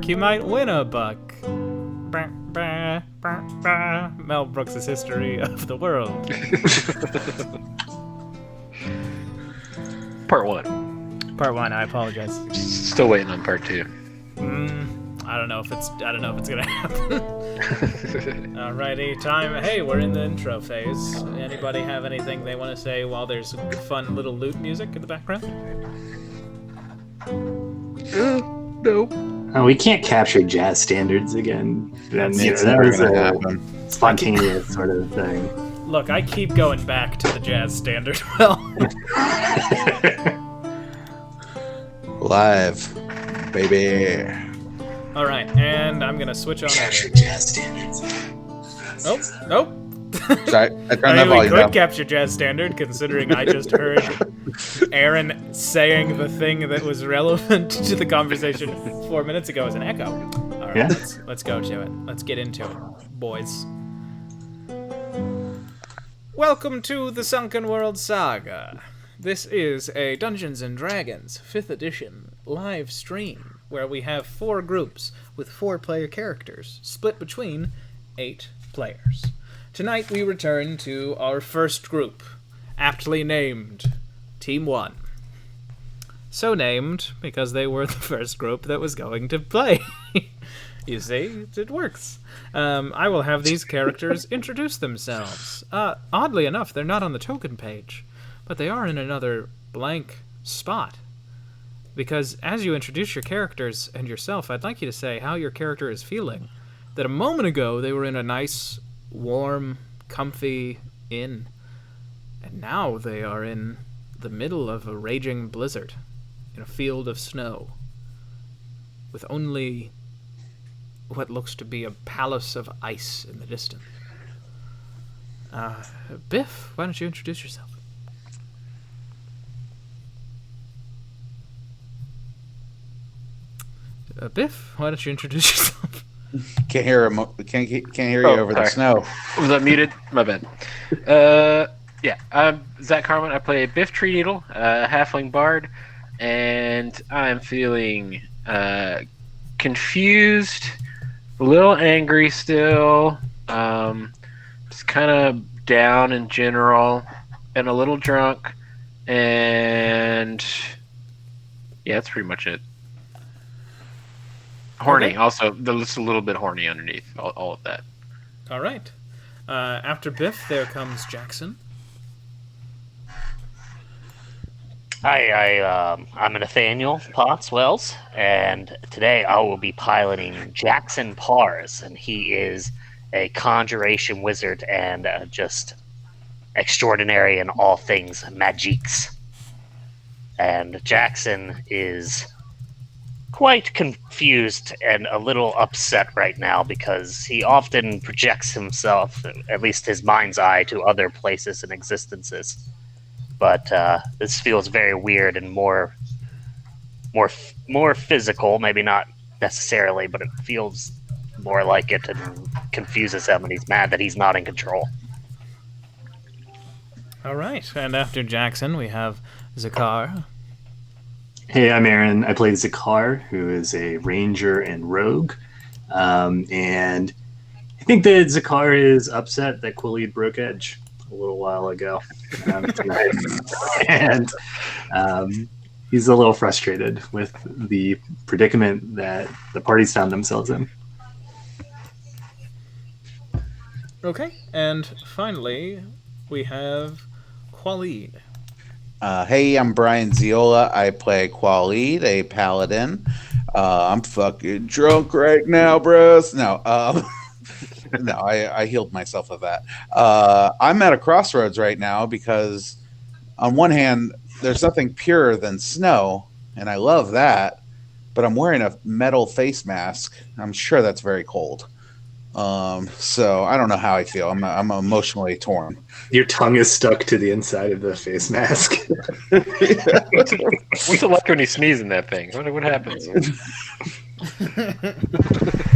You might win a buck. Mel Brooks' History of the World. Part 1. Part 1, I apologize. Still waiting on part 2. I don't know if it's gonna happen. Alrighty, time. Hey, we're in the intro phase. Anybody have anything they want to say while there's fun little lute music in the background? No. Oh, we can't capture jazz standards again. That was a spontaneous sort of thing. Look, I keep going back to the jazz standard. Well, live, baby. All right, and I'm gonna switch on. Capture jazz standards. Nope. Sorry, I turned that we volume could down. capture jazz standard, considering I just heard Aaron saying the thing that was relevant to the conversation 4 minutes ago as an echo. All right, Yeah. let's go to it. Let's get into it, boys. Welcome to the Sunken World Saga. This is a Dungeons & Dragons 5th edition live stream where we have 4 groups with 4-player characters split between 8 players. Tonight we return to our first group, aptly named Team 1. So named because they were the first group that was going to play. You see, it works. I will have these characters introduce themselves. Oddly enough, they're not on the token page, but they are in another blank spot. Because as you introduce your characters and yourself, I'd like you to say how your character is feeling. That a moment ago they were in a nice, warm, comfy inn, and now they are in the middle of a raging blizzard, in a field of snow, with only what looks to be a palace of ice in the distance. Biff, why don't you introduce yourself? Biff, why don't you introduce yourself? Can't hear him. Can't hear you over the snow. Was I muted? My bad. Yeah, I'm Zach Carmen. I play Biff Tree Needle, halfling bard, and I'm feeling confused, a little angry still, just kind of down in general, and a little drunk, and yeah, that's pretty much it. Horny, Okay. also, just a little bit horny underneath all of that. All right. After Biff, there comes Jackson. Hi, I'm Nathaniel Potts Wells, and today I will be piloting Jackson Pars, and he is a conjuration wizard and just extraordinary in all things magiques. And Jackson is quite confused and a little upset right now because he often projects himself, at least his mind's eye, to other places and existences. But this feels very weird and more physical, maybe not necessarily, but it feels more like it and confuses him, and he's mad that he's not in control. All right. And after Jackson, we have Zakar. Hey, I'm Aaron. I play Zakar, who is a ranger and rogue. And I think that Zakar is upset that Quilliad broke Edge a little while ago tonight. And he's a little frustrated with the predicament that the parties found themselves in. Okay. And finally, we have Qualid. Hey, I'm Brian Ziola. I play Qualid, a paladin. I'm fucking drunk right now, bros. No, no, I healed myself of that. I'm at a crossroads right now because, on one hand, there's nothing purer than snow, and I love that, but I'm wearing a metal face mask. I'm sure that's very cold. So I don't know how I feel. I'm emotionally torn. Your tongue is stuck to the inside of the face mask. What's it like when you sneeze in that thing? What happens?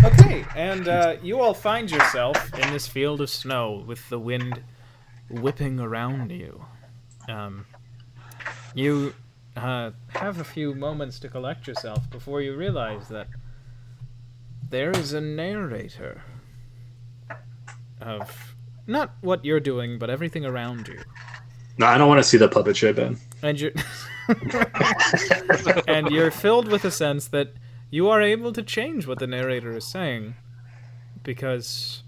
Okay, and you all find yourself in this field of snow with the wind whipping around you. You have a few moments to collect yourself before you realize that there is a narrator of not what you're doing, but everything around you. No, I don't want to see the puppet show, Ben. And you're and you're filled with a sense that you are able to change what the narrator is saying, because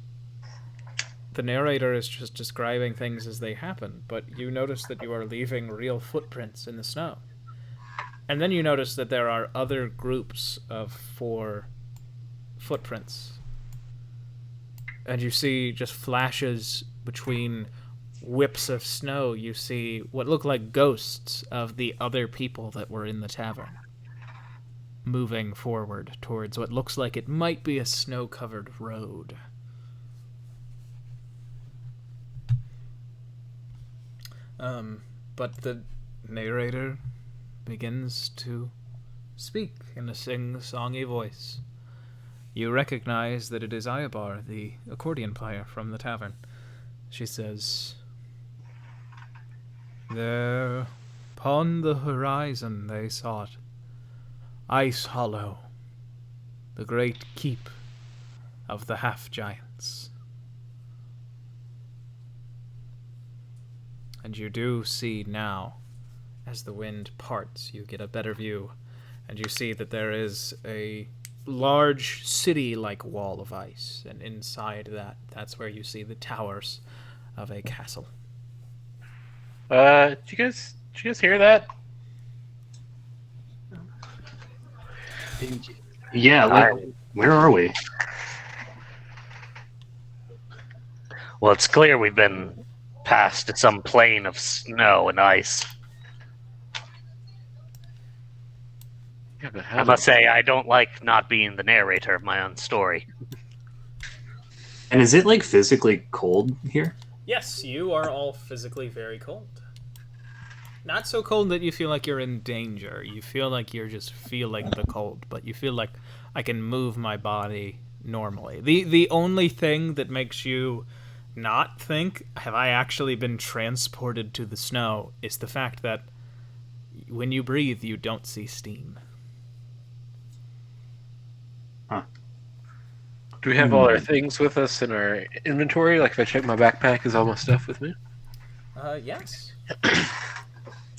the narrator is just describing things as they happen, but you notice that you are leaving real footprints in the snow. And then you notice that there are other groups of 4 footprints. And you see just flashes between whips of snow. You see what look like ghosts of the other people that were in the tavern, moving forward towards what looks like it might be a snow-covered road. But the narrator begins to speak in a sing-songy voice. You recognize that it is Ayabar, the accordion player from the tavern. She says, "There, upon the horizon they sought Ice Hollow, the great keep of the half-giants. And you do see now, as the wind parts, you get a better view, and you see that there is a large city-like wall of ice, and inside that's where you see the towers of a castle." Did you guys hear that? Yeah, where are we? Well, it's clear we've been passed some plain of snow and ice. Yeah, but I must say, I don't like not being the narrator of my own story. And is it like physically cold here? Yes, you are all physically very cold. Not so cold that you feel like you're in danger. You feel like you're just feeling the cold, but you feel like I can move my body normally. The only thing that makes you not think, have I actually been transported to the snow, is the fact that when you breathe, you don't see steam. Huh. Do we have all our things with us in our inventory? Like if I check my backpack, is all my stuff with me? Yes.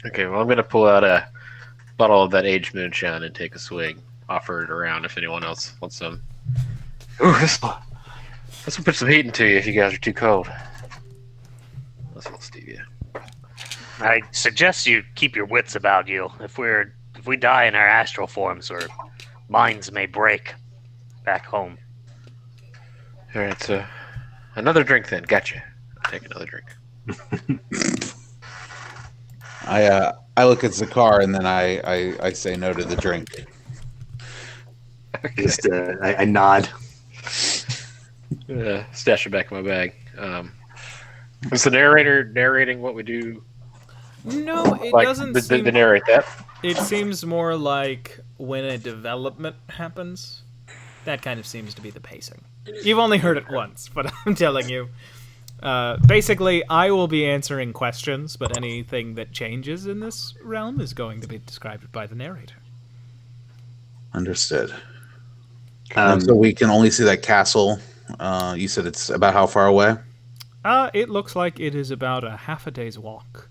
Okay, well I'm gonna pull out a bottle of that aged moonshine and take a swig. Offer it around if anyone else wants some. Ooh, this will put some heat into you if you guys are too cold. That's a little stevia. I suggest you keep your wits about you. If we die in our astral forms, or minds may break back home. All right, so another drink then. Gotcha. I'll take another drink. I look at Zakar and then I say no to the drink. Just I nod. Stash it back in my bag. Is the narrator narrating what we do? No, it Like, doesn't to seem... narrate that? It seems more like when a development happens. That kind of seems to be the pacing. You've only heard it once, but I'm telling you. Basically, I will be answering questions, but anything that changes in this realm is going to be described by the narrator. Understood. So we can only see that castle. You said it's about how far away? It looks like it is about a half a day's walk.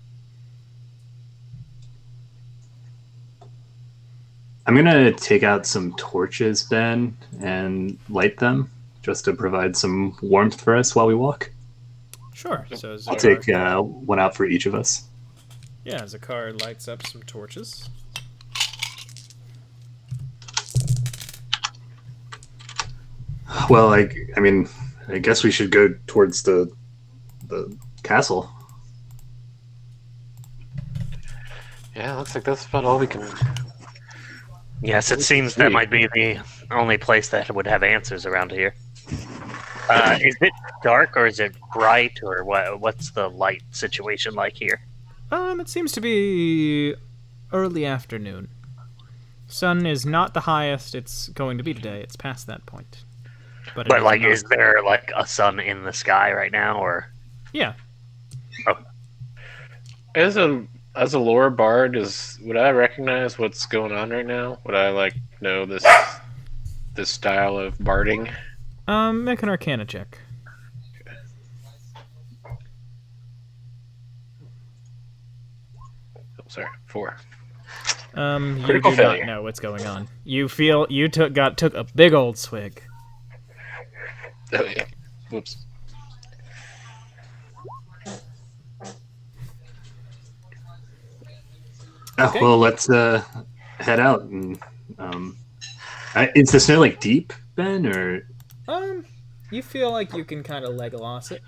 I'm gonna take out some torches, Ben, and light them just to provide some warmth for us while we walk. Sure. So I'll Zakar, take one out for each of us. yeah, Zakar lights up some torches. Well, I mean, I guess we should go towards the castle. Yeah, looks like that's about all we can. Yes, it seems that might be the only place that would have answers around here. Is it dark or is it bright, or what's the light situation like here? It seems to be early afternoon. Sun is not the highest it's going to be today. It's past that point. But Like, not... is there like a sun in the sky right now, or? Yeah. As a lore bard, would I recognize what's going on right now? Would I know this this style of barding? Make an Arcana check. Oh, sorry, 4. You Critical do failure. not know what's going on. You feel you took a big old swig. Oh yeah. Whoops. Okay. Well, let's head out. And is the snow like deep, Ben, or You feel like you can kind of Legolas it.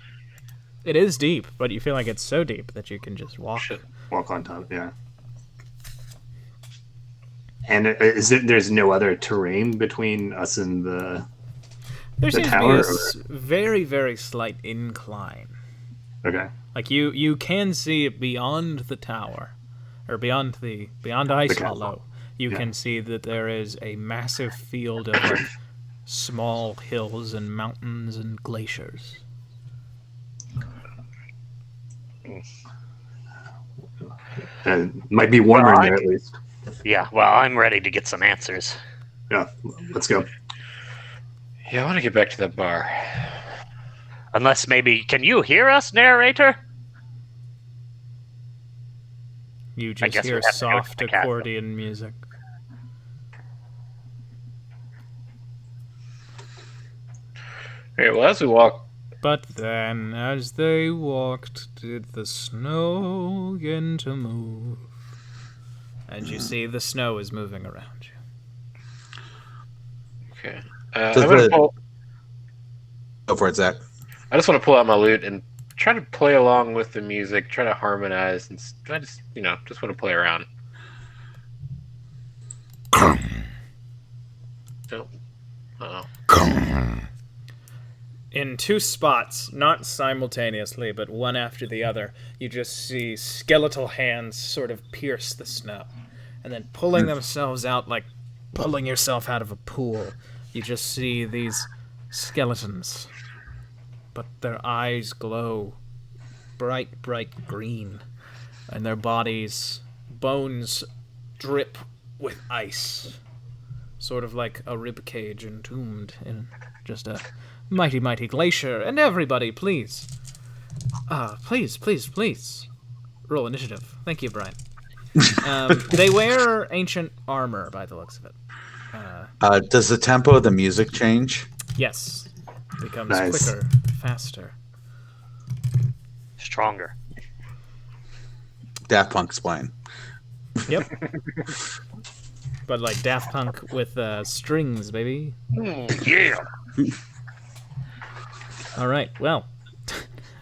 It is deep, but you feel like it's so deep that you can just walk. Shit. walk on top? Yeah. And there's no other terrain between us and the There The seems to be tower, a very, very slight incline. okay. Like you can see beyond the tower, or beyond Ice castle. Hollow. You Yeah. can see that there is a massive field of like small hills and mountains and glaciers. Might be warmer Well, in there at least. Yeah, well, I'm ready to get some answers. Yeah, let's go. Yeah, I want to get back to that bar. Unless maybe, can you hear us, narrator? You just guess we hear have to go to soft the castle. accordion music. All right. Well, as we walk, But then, as they walked, did the snow begin to move? And you see the snow is moving around you. okay. Does I'm gonna the- pull. Go for it, Zach. I just want to pull out my lute and try to play along with the music, try to harmonize, and I just want to play around. Don't. Uh-oh. In two spots, not simultaneously, but one after the other, you just see skeletal hands sort of pierce the snow. And then pulling themselves out like pulling yourself out of a pool. You just see these skeletons. But their eyes glow bright, bright green. And their bodies, bones drip with ice. Sort of like a rib cage entombed in just a mighty, mighty glacier. And everybody, please. Please. Roll initiative. Thank you, Brian. They wear ancient armor, by the looks of it. Does the tempo of the music change? Yes. Becomes Nice. quicker, faster. Stronger. Daft Punk's playing. Yep. But like Daft Punk with strings, baby. Yeah. All right, well.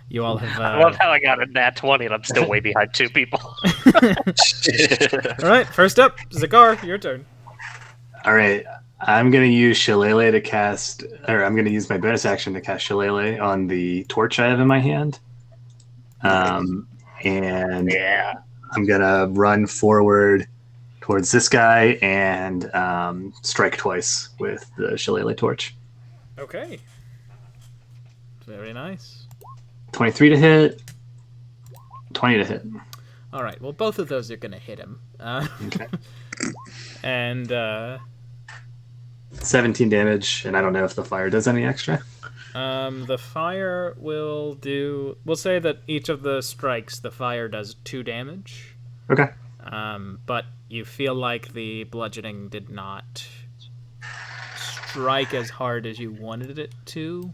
You all have... I love how I got a nat 20 and I'm still way behind 2 people. All right, first up, Zakar, your turn. All right, I'm gonna use Shillelagh to cast, or I'm gonna use my bonus action to cast Shillelagh on the torch I have in my hand. And Yeah. I'm gonna run forward towards this guy and strike twice with the Shillelagh torch. Okay. Very nice. 23 to hit, 20 to hit. All right, well, both of those are going to hit him. Okay. And 17 damage, and I don't know if the fire does any extra. the fire will do... We'll say that each of the strikes, the fire does 2 damage. Okay. But you feel like the bludgeoning did not strike as hard as you wanted it to.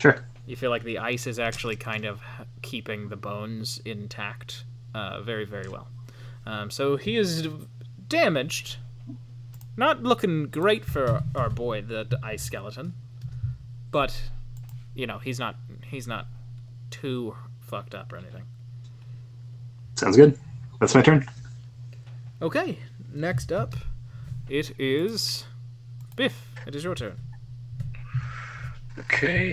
Sure. You feel like the ice is actually kind of keeping the bones intact very, very well. So he is damaged. Not looking great for our boy, the ice skeleton. But, he's not too fucked up or anything. Sounds good. That's my turn. Okay, next up, it is Biff. It is your turn. Okay.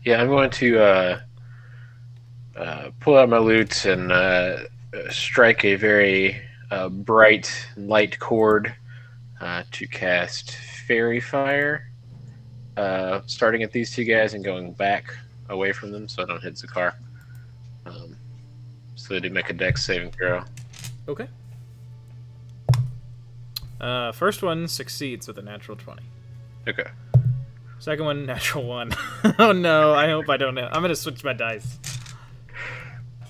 Yeah, I'm going to pull out my lute and strike a very bright light chord to cast Fairy Fire, starting at these 2 guys and going back away from them so I don't hit Zakar. So they do make a dex saving throw. Okay. First one succeeds with a natural 20. Okay. Second one, natural 1. Oh no, I hope I don't know. I'm gonna switch my dice.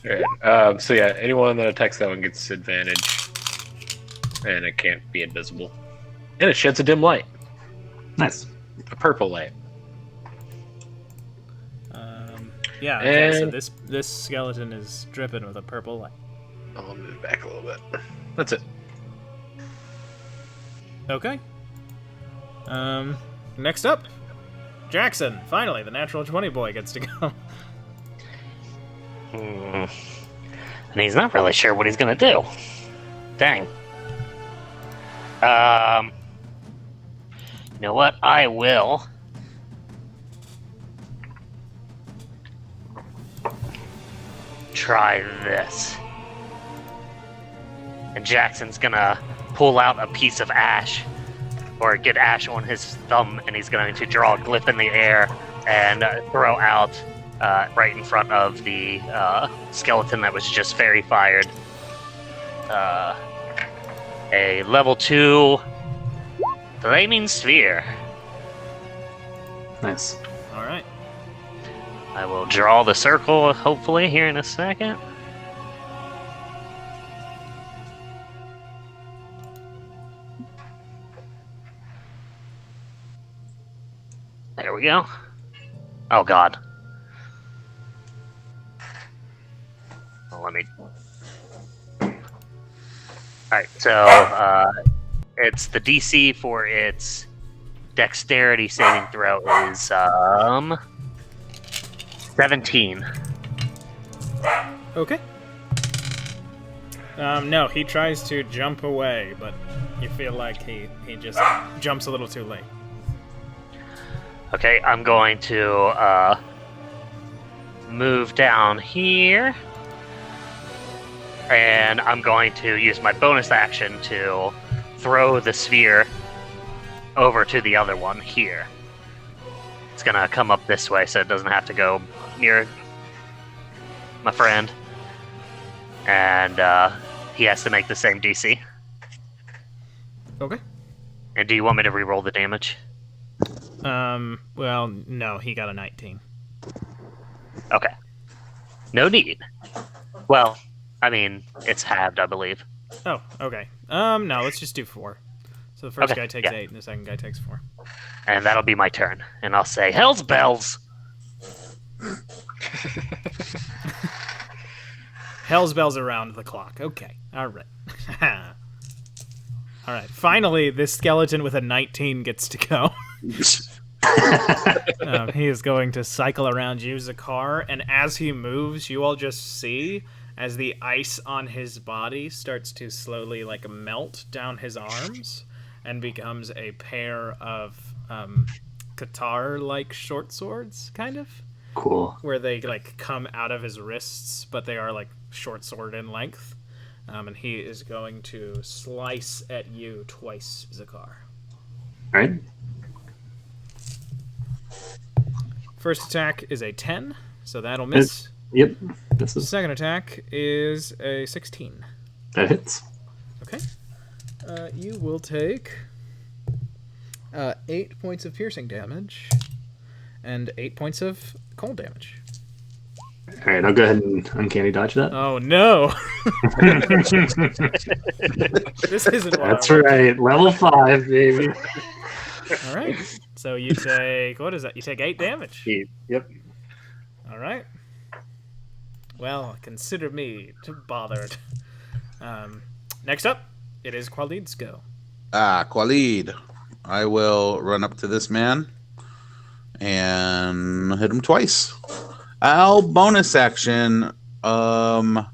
Alright. So yeah, anyone that attacks that one gets advantage. And it can't be invisible. And it sheds a dim light. Nice. A purple light. Yeah, okay, so And- this skeleton is dripping with a purple light. I'll move back a little bit. That's it. Okay. Next up, Jackson. Finally, the natural 20 boy gets to go. And he's not really sure what he's gonna do. Dang. You know what? I will. Try this. And Jackson's gonna pull out a piece of ash, or get ash on his thumb, and he's going to draw a glyph in the air and throw out right in front of the skeleton that was just fairy fired. A level 2 flaming sphere. Nice. All right. I will draw the circle, hopefully, here in a second. There we go. Oh, God. Well, let me... Alright, so, it's the DC for its dexterity saving throw is, 17. Okay. No, he tries to jump away, but you feel like he just jumps a little too late. Okay, I'm going to move down here, and I'm going to use my bonus action to throw the sphere over to the other one here. It's gonna come up this way, so it doesn't have to go near my friend, and he has to make the same DC. Okay. And do you want me to re-roll the damage? Well, no, he got a 19. Okay. No need. Well, I mean, it's halved, I believe. Oh, okay. No, let's just do 4. So the first Okay, guy takes yeah. 8, and the second guy takes 4. And that'll be my turn. And I'll say, Hell's bells! Hell's bells around the clock. Okay. All right. All right. Finally, this skeleton with a 19 gets to go. He is going to cycle around you, Zakar, and as he moves, you all just see as the ice on his body starts to slowly melt down his arms and becomes a pair of Qatar-like short swords, kind of. Cool. Where they come out of his wrists, but they are short sword in length. And he is going to slice at you twice, Zakar. All right. First attack is a 10, so that'll miss. Yep. This is Second attack is a 16. that hits. Okay. You will take 8 points of piercing damage and 8 points of cold damage. All right. I'll go ahead and uncanny dodge that. Oh no! This isn't what That's I want. right. Level 5, baby. All right. So you take, what is that? You take 8 damage. Yep. All right. Well, consider me bothered. Next up, it is Khalid's go. Khalid. I will run up to this man and hit him twice. I'll bonus action. Yeah,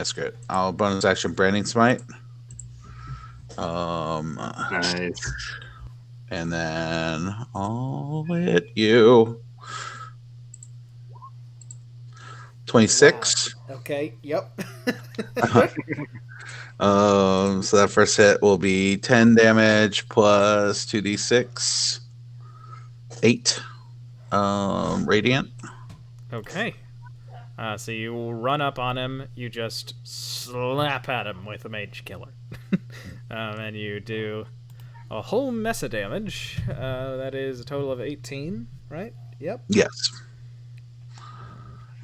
screw it. I'll bonus action Branding Smite. Nice. And then I'll hit you. 26. Okay. Yep. So that first hit will be 10 damage plus 2d6. 8. Radiant. Okay. So you run up on him, you just slap at him with a mage killer. And you do a whole mess of damage. That is a total of 18, right? Yep. Yes.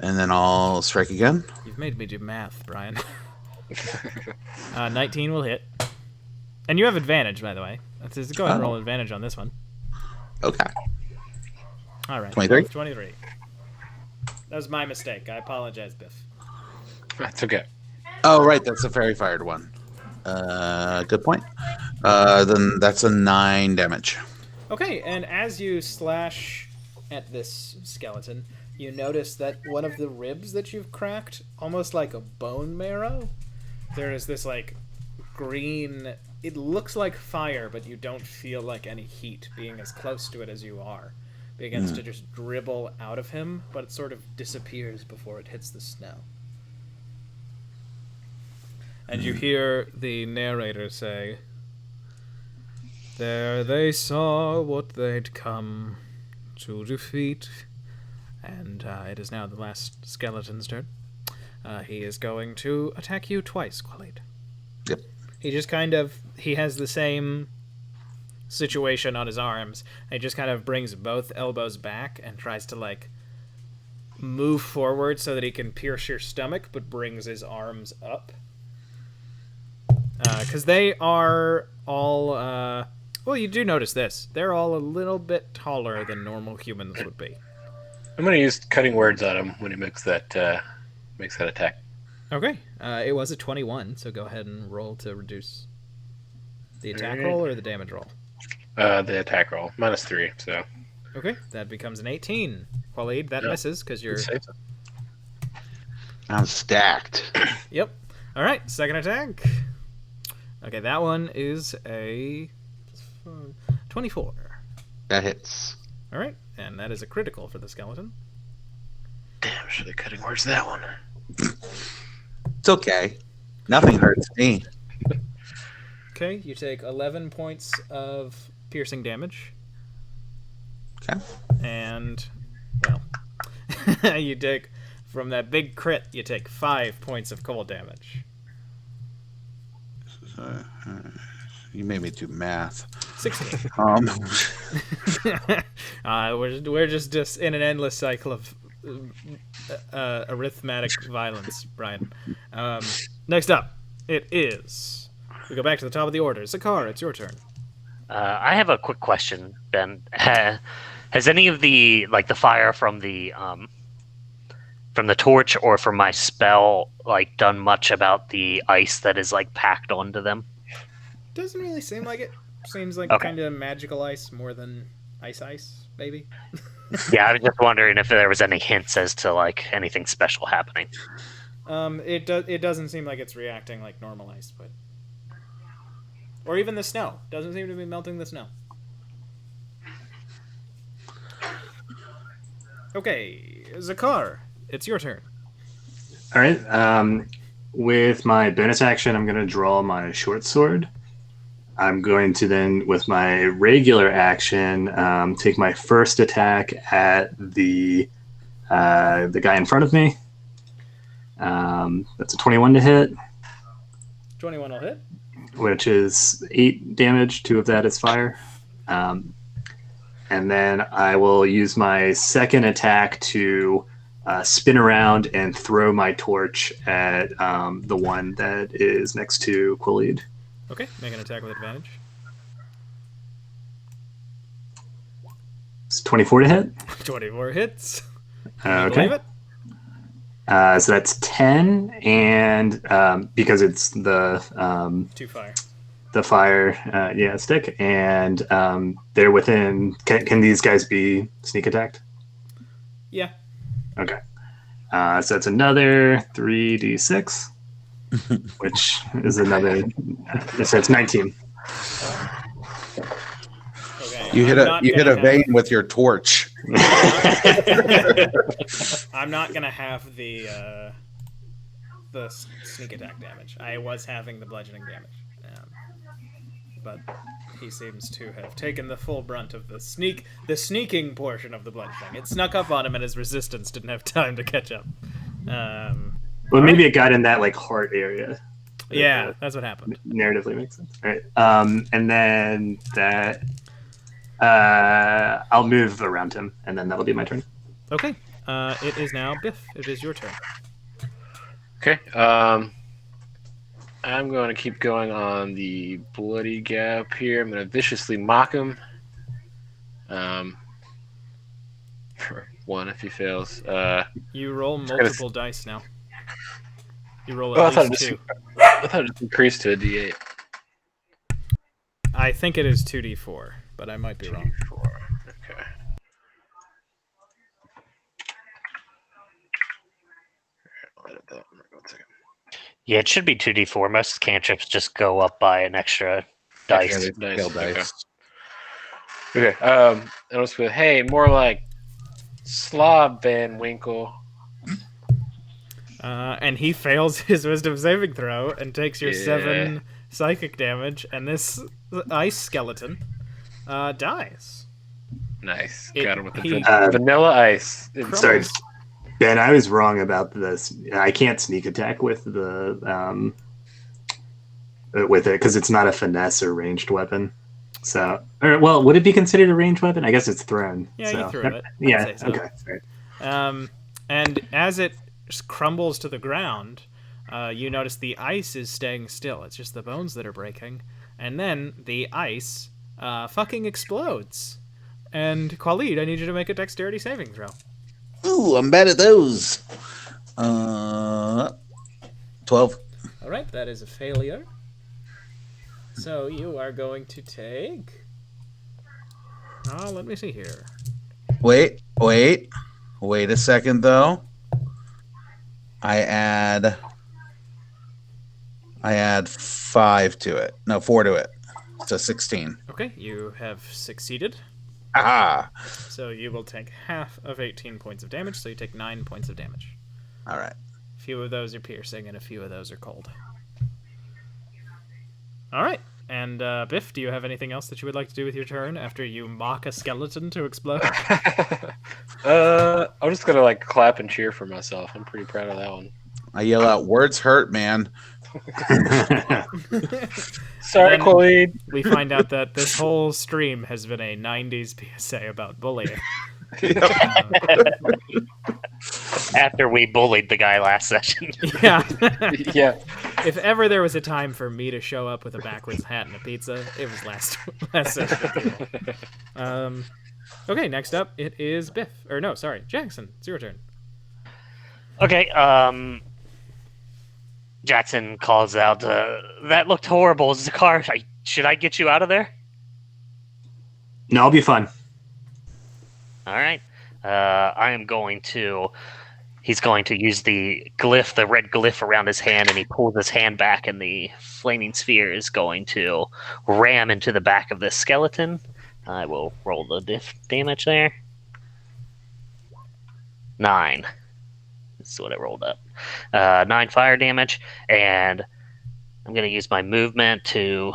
And then I'll strike again. You've made me do math, Brian. 19 will hit. And you have advantage, by the way. Let's go ahead and roll advantage on this one. Okay. All right. 23? 23. That was my mistake. I apologize, Biff. That's okay. Oh, right. That's the fairy fired one. Good point. Then that's a 9 damage. Okay, and as you slash at this skeleton, you notice that one of the ribs that you've cracked, almost like a bone marrow, there is this, like, green... It looks like fire, but you don't feel like any heat being as close to it as you are. It begins to just dribble out of him, but it sort of disappears before it hits the snow. And you hear the narrator say, "There they saw what they'd come to defeat." And it is now the last skeleton's turn. He is going to attack you twice, Khalid. Yep. He just he has the same situation on his arms. He just kind of brings both elbows back and tries to, like, move forward so that he can pierce your stomach, but brings his arms up. Because they are all, well, you do notice this. They're all a little bit taller than normal humans would be. I'm going to use cutting words on him when he makes that attack. Okay. It was a 21, so go ahead and roll to reduce the attack roll or the damage roll. The attack roll. -3, so. Okay, that becomes an 18. Khalid, that misses because you're... I'm stacked. Yep. All right, second attack. Okay, that one is a 24. That hits. All right, and that is a critical for the skeleton. Damn, should have cutting words that one. It's okay. Nothing hurts me. Okay, you take 11 points of piercing damage. Okay. And, well, you take, from that big crit, you take 5 points of cold damage. You made me do math. 16. We're just in an endless cycle of arithmetic violence, Brian. Next up, it is... We go back to the top of the order. Zakar, it's your turn. I have a quick question, Ben. Has any of the fire from the torch or from my spell done much about the ice that is packed onto them? Doesn't really seem like it. Seems like kind of magical ice more than ice, maybe. Yeah, I was just wondering if there was any hints as to anything special happening. It doesn't seem like it's reacting like normal ice, but. Or even the snow. Doesn't seem to be melting the snow. Okay, Zakar, it's your turn. All right. With my bonus action, I'm going to draw my short sword. I'm going to then, with my regular action, take my first attack at the guy in front of me. That's a 21 to hit. 21 will hit. Which is 8 damage. 2 of that is fire. And then I will use my second attack to spin around and throw my torch at the one that is next to Khalid. Okay, make an attack with advantage. It's 24 to hit. 24 hits. Okay. Believe it? So that's 10, and because it's the 2 fire. The fire, stick, and they're within. Can these guys be sneak attacked? Yeah. Okay. So that's another 3d6, which is another. So it's 19. Okay. You hit a vein with your torch. I'm not gonna have the sneak attack damage. I was having the bludgeoning damage, but he seems to have taken the full brunt of the sneaking portion of the bludgeoning. It snuck up on him, and his resistance didn't have time to catch up. Well, maybe it got in that like heart area. Yeah, that's what happened. Narratively makes sense. All right. And then that I'll move around him, and then that'll be my turn. Okay. It is now Biff. It is your turn. Okay. I'm going to keep going on the bloody gap here. I'm going to viciously mock him. For 1 if he fails. You roll multiple dice now. You roll Oh, at least 2. I thought it just increased to a D8. I think it is 2d4, but I might be wrong. Okay. I'll edit that. 1 second. Yeah, it should be 2d4. Most cantrips just go up by an extra dice. Kill dice. Okay. And I was with, hey, more like Slob Van Winkle. And he fails his wisdom saving throw and takes your Yeah. 7 psychic damage, and this ice skeleton dies. Nice. It- Got him with the he- vanilla ice. Sorry, Ben, I was wrong about this. I can't sneak attack with the with it because it's not a finesse or ranged weapon. So, well, would it be considered a ranged weapon? I guess it's thrown. Yeah, so. you threw it. I'd Yeah. say so. Okay. All right. And as it crumbles to the ground, you notice the ice is staying still. It's just the bones that are breaking. And then the ice fucking explodes. And Khalid, I need you to make a dexterity saving throw. Ooh, I'm bad at those. 12. All right, that is a failure. So you are going to take... let me see here. Wait a second though. I add 5 to it. No, 4 to it. So 16. Okay, you have succeeded. Ah. So you will take half of 18 points of damage, so you take 9 points of damage. All right. A few of those are piercing, and a few of those are cold. All right. And Biff, do you have anything else that you would like to do with your turn after you mock a skeleton to explode? I'm just gonna like clap and cheer for myself. I'm pretty proud of that one. I yell out, "Words hurt, man." Sorry, Then- Khalid. We find out that this whole stream has been a 90s PSA about bullying. After we bullied the guy last session. Yeah. Yeah. If ever there was a time for me to show up with a backwards hat and a pizza, it was last session. Okay, next up, it is Biff. Or no, sorry, Jackson. It's your turn. Okay, Jackson calls out, that looked horrible. Zakar, should I get you out of there? No, I'll be fine. All right. I am going to... He's going to use the glyph, the red glyph around his hand, and he pulls his hand back, and the flaming sphere is going to ram into the back of this skeleton. I will roll the damage there. 9. That's what it rolled up. 9 fire damage, and I'm going to use my movement to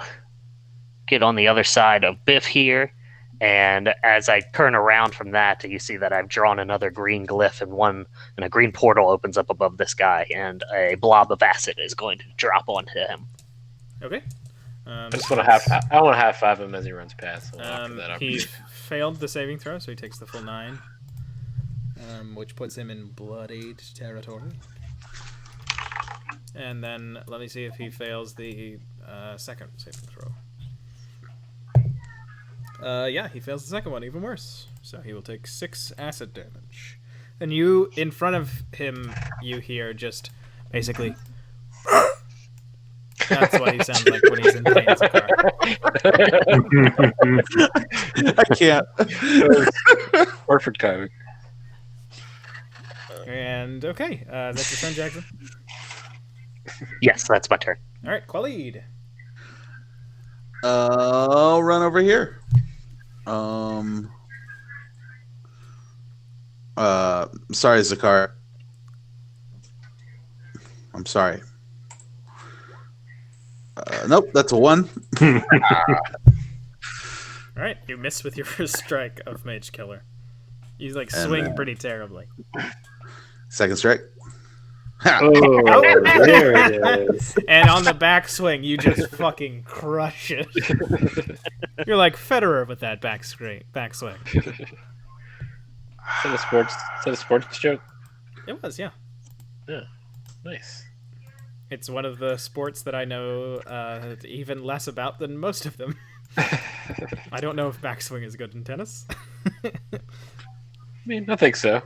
get on the other side of Biff here. And as I turn around from that, you see that I've drawn another green glyph, and a green portal opens up above this guy, and a blob of acid is going to drop onto him. Okay. I just want to I want to high five him as he runs past. So after that, He failed the saving throw, so he takes the full 9, which puts him in bloodied territory. And then let me see if he fails the second saving throw. Yeah, he fails the second one, even worse. So he will take 6 acid damage. And you, in front of him, you hear just basically... That's what he sounds like when he's in pain. I can't. perfect timing. And okay, that's your turn, Jackson. Yes, that's my turn. All right, Khalid. I'll run over here. Sorry, Zakar. I'm sorry. Nope, that's a 1. All right, you miss with your first strike of Mage Killer. You swing pretty terribly. Second strike. Oh, there it is. And on the backswing, you just fucking crush it. You're like Federer with that backswing. Is that a sports joke? It was, yeah. Yeah. Nice. It's one of the sports that I know even less about than most of them. I don't know if backswing is good in tennis. I mean, I think so.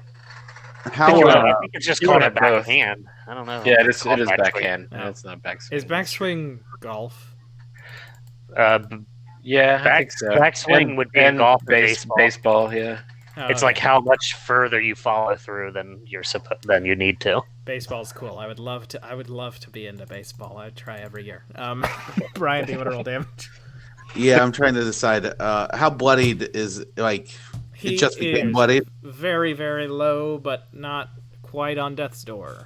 How I think it's just you called wanna a have both. backhand. I don't know. Yeah, it is Called backswing. backhand. Oh. No, it's not backswing. Is backswing golf? Yeah, I think so. Backswing would be in golf or baseball, yeah. Oh, It's okay. like how much further you follow through than than you need to. Baseball's cool. I would love to be into baseball. I'd try every year. Brian, do you want to roll damage? Yeah, I'm trying to decide how bloodied is like. He It just became is bloodied. very, very low, but not quite on death's door.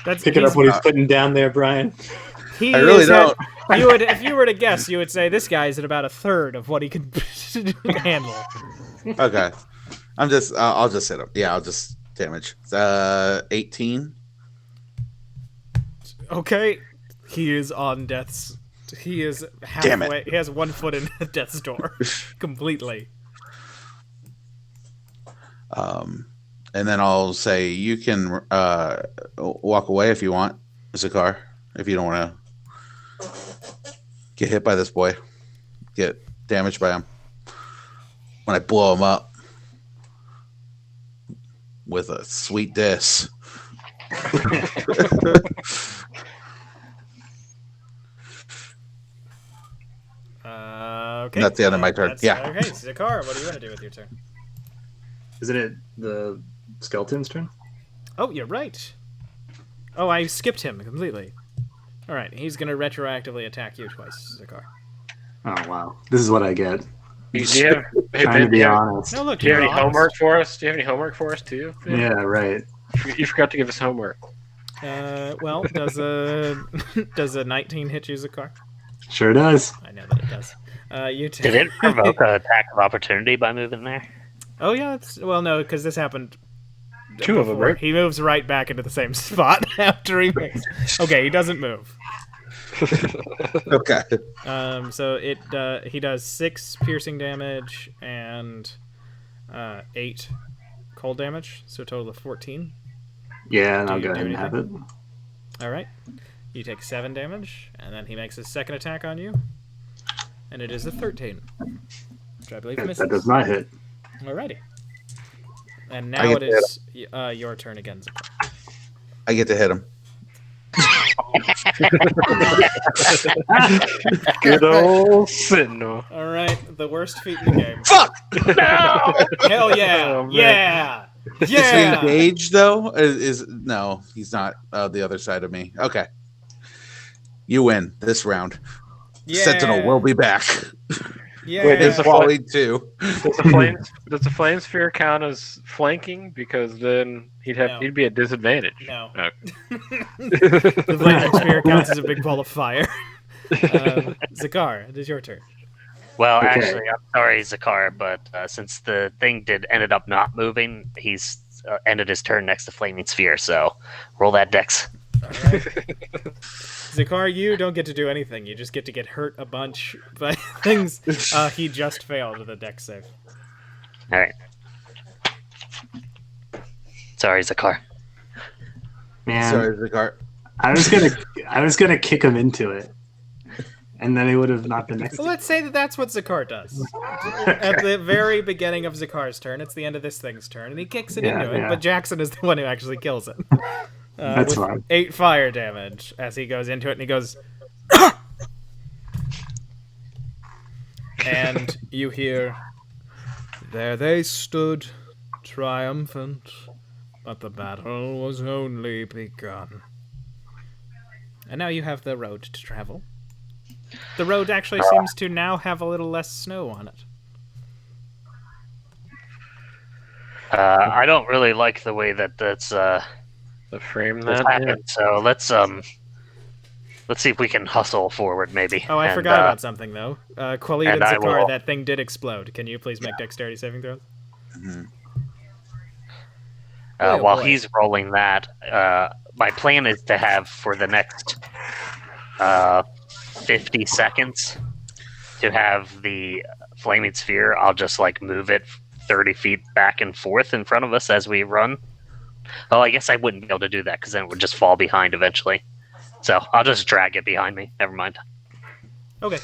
That's Picking up what he's putting down there, Brian. He I really is at- don't. you would, if you were to guess, you would say this guy's at about a third of what he can handle. Okay, I'll just hit him. Yeah, I'll just damage. 18. Okay, he is on death's. He is Damn halfway. it. He has 1 foot in death's door, completely. And then I'll say you can walk away if you want, Zakar. If you don't want to get hit by this boy, get damaged by him. When I blow him up with a sweet diss. Okay. That's the end of my turn. That's- Yeah. Okay, Zakar, what do you want to do with your turn? Isn't it the skeleton's turn? Oh, you're right. Oh, I skipped him completely. All right, he's gonna retroactively attack you twice, Zakar. Oh, wow. This is what I get. Do you have, hey, Trying to Ben, be do you have- honest. No, look, do you have you're any honest. homework for us? Do you have any homework for us too? Ben? Yeah, right. You forgot to give us homework. Well, does a does a 19 hit you, Zakar? Sure does. I know that it does. You Did it provoke an attack of opportunity by moving there? Oh yeah, well no, because this happened. Two of them, before. right? He moves right back into the same spot after he moves. Okay, he doesn't move. Okay. So he does 6 piercing damage and 8 cold damage, so a total of 14. Yeah, and I'll you go do ahead and have it. All right, you take 7 damage, and then he makes his second attack on you, and it is a 13, which I believe misses. That does not hit. Alrighty. And I now get it is your turn again, Zakar. I get to hit him. Good old Sentinel. All right, the worst feat in the game. Fuck! Hell yeah! Oh, man. Yeah! Is he Yeah! engaged though? No, he's not the other side of me. Okay. You win this round. Yeah! Sentinel will be back. Yeah! Wait, there's a Quality too. Does the flame sphere count as flanking? Because then No. he'd be at disadvantage. No. Oh. The flaming spear counts as a big ball of fire. Zakar, it is your turn. Well, Okay. actually, I'm sorry, Zakar, but since the thing ended up not moving, he's ended his turn next to Flaming Sphere. So, roll that dex. All right. Zakar, you don't get to do anything. You just get to get hurt a bunch by things. He just failed the dex save. All right. Sorry, Zakar. Man, Sorry, Zakar. I was gonna kick him into it, and then he would have not been next. Well, let's say that that's what Zakar does. At the very beginning of Zakar's turn, it's the end of this thing's turn, and he kicks it Yeah, into it, yeah. but Jackson is the one who actually kills it. That's with fine. 8 fire damage as he goes into it, and he goes... and you hear... There they stood, triumphant, but the battle was only begun. And now you have the road to travel. The road actually seems to now have a little less snow on it. I don't really like the way that's The frame that. happened. So let's see if we can hustle forward, maybe. Oh, I And, forgot about something, though. Khalid and and I Zakar, will- that thing did explode. Can you please make dexterity saving throws? While boy. he's rolling that, my plan is to have for the next 50 seconds to have the flaming sphere. I'll just like move it 30 feet back and forth in front of us as we run. Oh, I guess I wouldn't be able to do that because then it would just fall behind eventually. So I'll just drag it behind me. Never mind. Okay.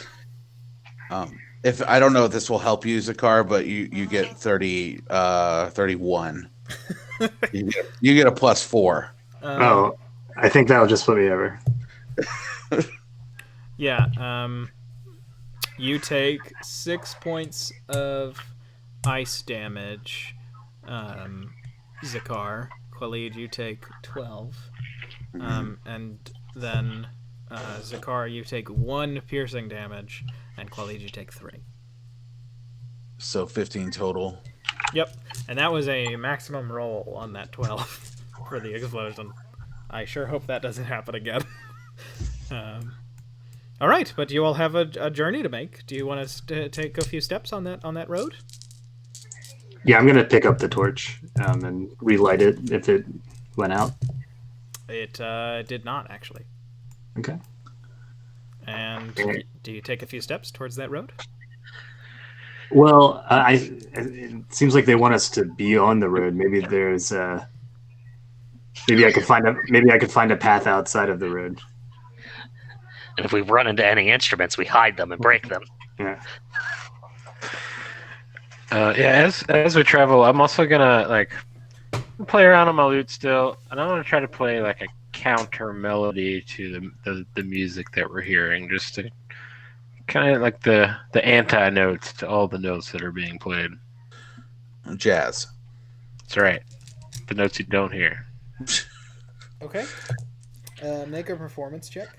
If I don't know if this will help you, Zakar, but you get 31. you get a +4. Oh, I think that'll just put me over. Yeah. You take 6 points of ice damage. Zakar, Khalid, you take 12. And then Zakar, you take 1 piercing damage, and Khalid, you take 3. So 15 total. Yep, and that was a maximum roll on that 12 for the explosion. I sure hope that doesn't happen again. All right, but you all have a journey to make. Do you want us to take a few steps on that road? Yeah, I'm gonna pick up the torch and relight it if it went out. It did not, actually. Okay. And do you take a few steps towards that road? Well, it seems like they want us to be on the road. Maybe there's maybe I could find a path outside of the road. And if we run into any instruments, we hide them and break them. Yeah. As we travel, I'm also gonna play around on my lute still, and I'm gonna try to play like a counter melody to the music that we're hearing, just to kind of like the anti notes to all the notes that are being played. Jazz. That's right, the notes you don't hear. Okay. Make a performance check.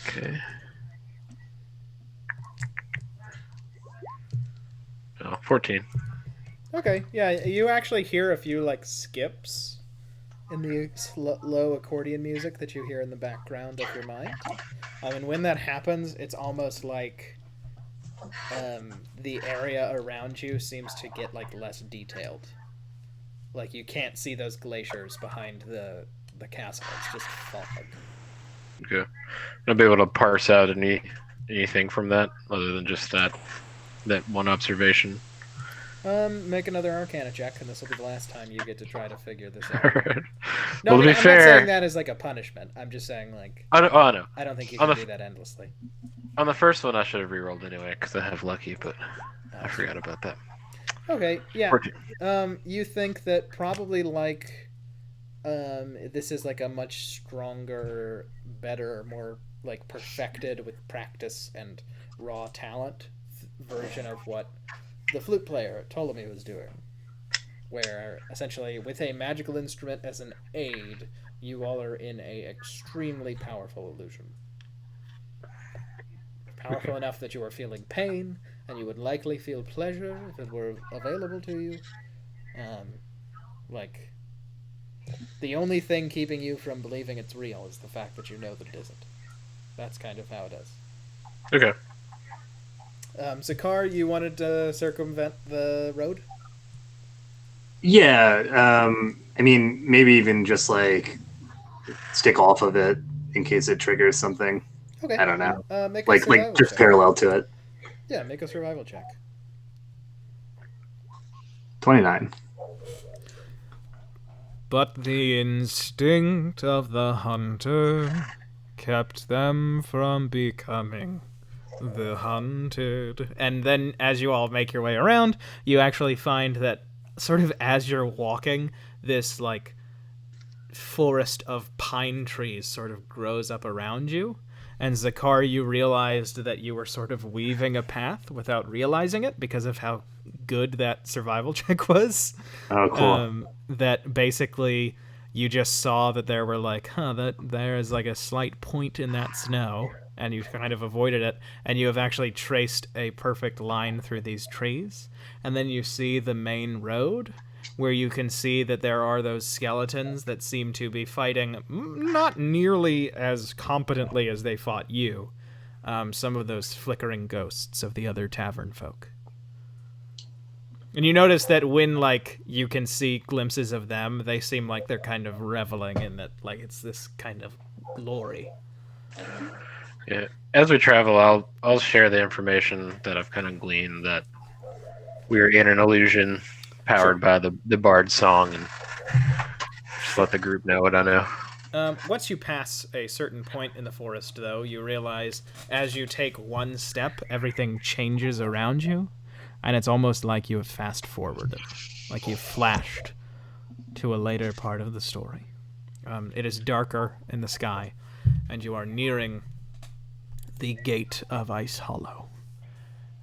Okay. Oh, 14. Okay, yeah, you actually hear a few skips in the low accordion music that you hear in the background of your mind. And when that happens, it's almost like the area around you seems to get less detailed. Like you can't see those glaciers behind the castle. It's just fog. Okay. I'll be able to parse out anything from that other than just that one observation. Make another Arcana check, and this will be the last time you get to try to figure this out. No, I'm to be fair, not saying that as a punishment. I'm just saying I know. I don't think you can do that endlessly. On the first one, I should have rerolled anyway because I have lucky, but I forgot about that. Okay, yeah. 14. You think that probably this is a much stronger, better, more perfected with practice and raw talent version of what the flute player Ptolemy was doing, where essentially with a magical instrument as an aid, you all are in a extremely powerful illusion. Powerful enough that you are feeling pain, and you would likely feel pleasure if it were available to you. The only thing keeping you from believing it's real is the fact that you know that it isn't. That's kind of how it is. Okay. Zakar, you wanted to circumvent the road? Yeah, I mean, maybe even just stick off of it in case it triggers something. Okay. I don't know. Make a survival just check. parallel to it. Yeah, make a survival check. 29. But the instinct of the hunter kept them from becoming the hunted. And then as you all make your way around, you actually find that sort of as you're walking, this forest of pine trees sort of grows up around you. And Zakar, you realized that you were sort of weaving a path without realizing it because of how good that survival check was. Oh, cool. That basically you just saw that there were that there is a slight point in that snow, and you kind of avoided it, and you have actually traced a perfect line through these trees. And then you see the main road, where you can see that there are those skeletons that seem to be fighting not nearly as competently as they fought you. Some of those flickering ghosts of the other tavern folk. And you notice that when, like, you can see glimpses of them, they seem like they're kind of reveling in it, like it's this kind of glory. Yeah. As we travel, I'll share the information that I've kind of gleaned that we're in an illusion powered by the bard's song, and just let the group know what I know. Once you pass a certain point in the forest, though, you realize as you take one step, everything changes around you, and it's almost like you have fast-forwarded, like you've flashed to a later part of the story. It is darker in the sky, and you are nearing the gate of Ice Hollow.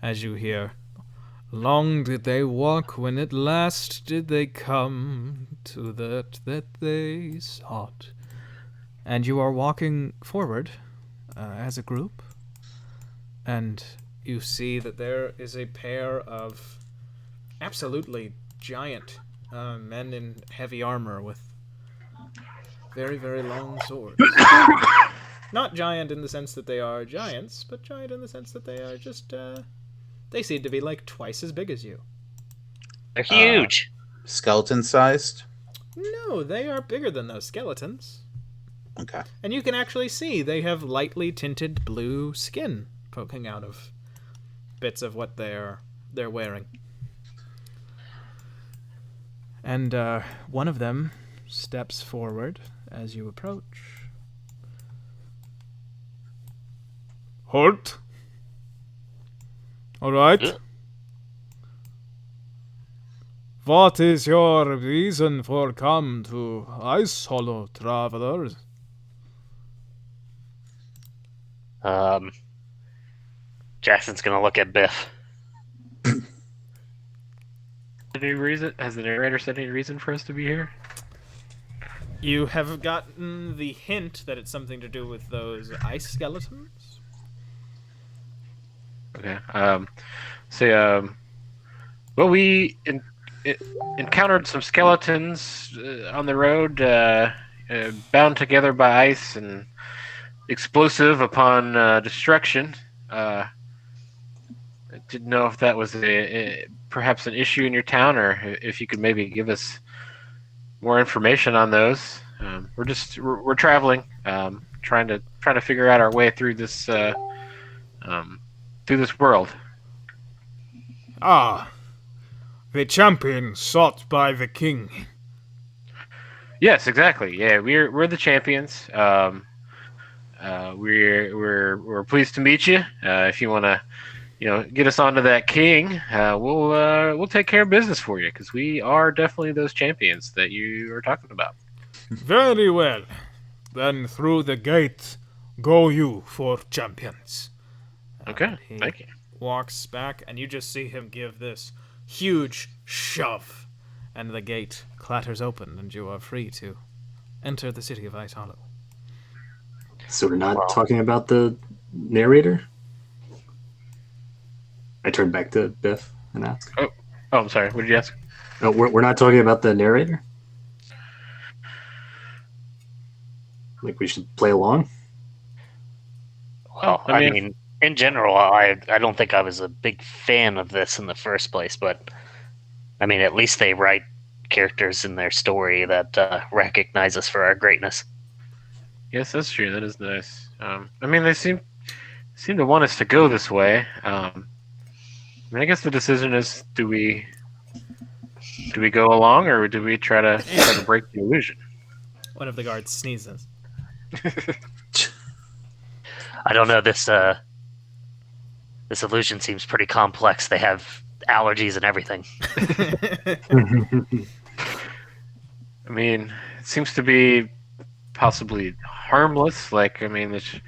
As you hear, "Long did they walk when at last did they come to that they sought." And you are walking forward as a group, and you see that there is a pair of absolutely giant men in heavy armor with very, very long swords. Not giant in the sense that they are giants, but giant in the sense that they are just, they seem to be like twice as big as you. They're huge. Skeleton sized? No, they are bigger than those skeletons. Okay. And you can actually see they have lightly tinted blue skin poking out of bits of what they're wearing. And one of them steps forward as you approach. "Halt! All right. What is your reason for come to Ice Hollow, travelers?" Jackson's gonna look at Biff. Any reason? Has the narrator said any reason for us to be here? You have gotten the hint that it's something to do with those ice skeletons. Okay. Well, we encountered some skeletons on the road, bound together by ice and explosive upon destruction. I didn't know if that was perhaps an issue in your town, or if you could maybe give us more information on those. We're traveling, trying to figure out our way through this world. Ah, the champion sought by the king. Yes, exactly. Yeah, we're the champions. We're pleased to meet you. If you want to, get us onto that king, we'll take care of business for you, because we are definitely those champions that you are talking about. Very well. Then through the gate go you for champions. Okay, thank you. Walks back, and you just see him give this huge shove, and the gate clatters open, and you are free to enter the city of Ice Hollow. So we're not talking about the narrator? I turn back to Biff and ask. Oh, I'm sorry. What did you ask? Oh, we're not talking about the narrator? Like, we should play along? Well, I mean, in general, I don't think I was a big fan of this in the first place, but I mean, at least they write characters in their story that recognize us for our greatness. Yes, that's true. That is nice. I mean, they seem to want us to go this way. I guess the decision is: do we go along, or do we try to break the illusion? One of the guards sneezes. I don't know. This illusion seems pretty complex. They have allergies and everything. I mean, it seems to be possibly harmless. Like, I mean, if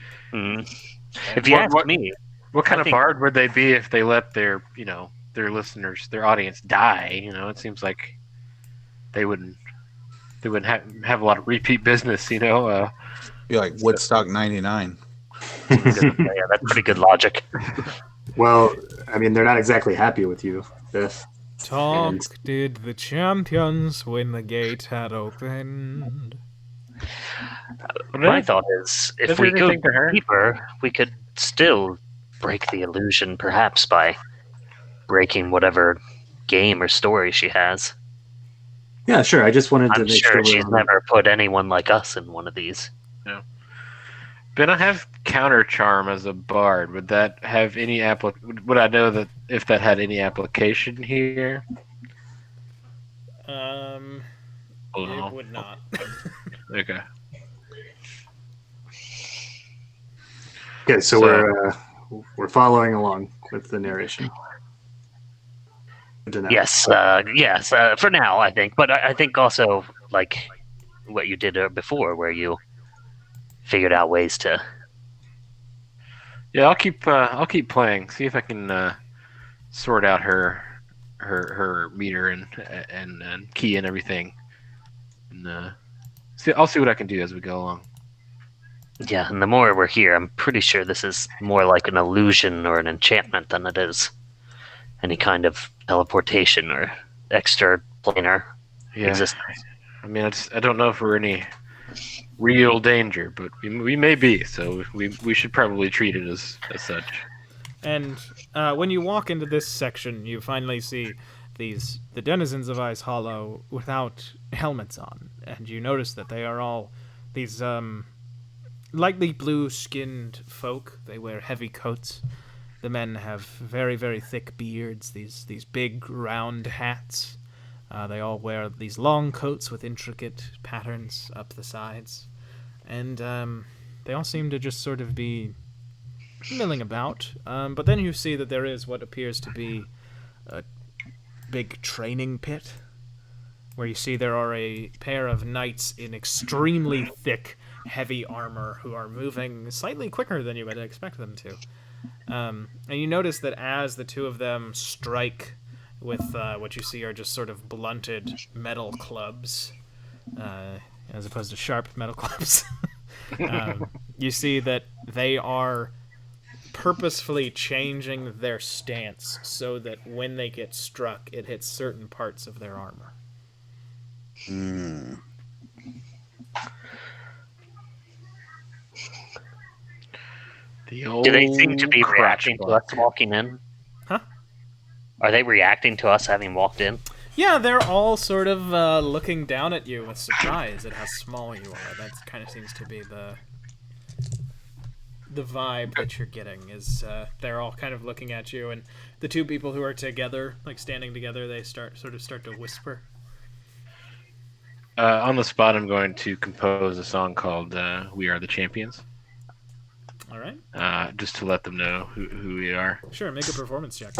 you ask me, what kind of bard would they be if they let their listeners, their audience, die? It seems like they wouldn't have a lot of repeat business. Be like Woodstock '99. Yeah, that's pretty good logic. Well, I mean, they're not exactly happy with you, Biff. Talk did the champions when the gate had opened. My thought is, if we go deeper, we could still break the illusion, perhaps by breaking whatever game or story she has. Yeah, sure. I just wanted to I'm make sure sure she's we're never put anyone like us in one of these. Ben, I have counter charm as a bard. Would that have any Would I know that if that had any application here? Hold It on. would not. Okay. Okay, so we're following along with the narration. Good to know. Yes, for now, I think. But I think also, like, what you did before, where you figured out ways to... Yeah, I'll keep playing. See if I can sort out her meter and key and everything. And I'll see what I can do as we go along. Yeah, and the more we're here, I'm pretty sure this is more like an illusion or an enchantment than it is any kind of teleportation or extraplanar existence. I mean, I don't know if we're any real danger, but we may be, so we should probably treat it as such. And when you walk into this section, you finally see the denizens of Ice Hollow without helmets on, and you notice that they are all these lightly blue-skinned folk. They wear heavy coats. The men have very, very thick beards, these big round hats. They all wear these long coats with intricate patterns up the sides. And they all seem to just sort of be milling about. But then you see that there is what appears to be a big training pit, where you see there are a pair of knights in extremely thick, heavy armor who are moving slightly quicker than you would expect them to. And you notice that as the two of them strike with what you see are just sort of blunted metal clubs, as opposed to sharp metal clubs, you see that they are purposefully changing their stance so that when they get struck, it hits certain parts of their armor. Do they seem to be reacting to us walking in? Huh? Are they reacting to us having walked in? Yeah, they're all sort of looking down at you with surprise at how small you are. That kind of seems to be the vibe that you're getting, is they're all kind of looking at you, and the two people who are together, like standing together, they start to whisper. On the spot, I'm going to compose a song called "We Are the Champions." All right. Just to let them know who we are. Sure, make a performance check.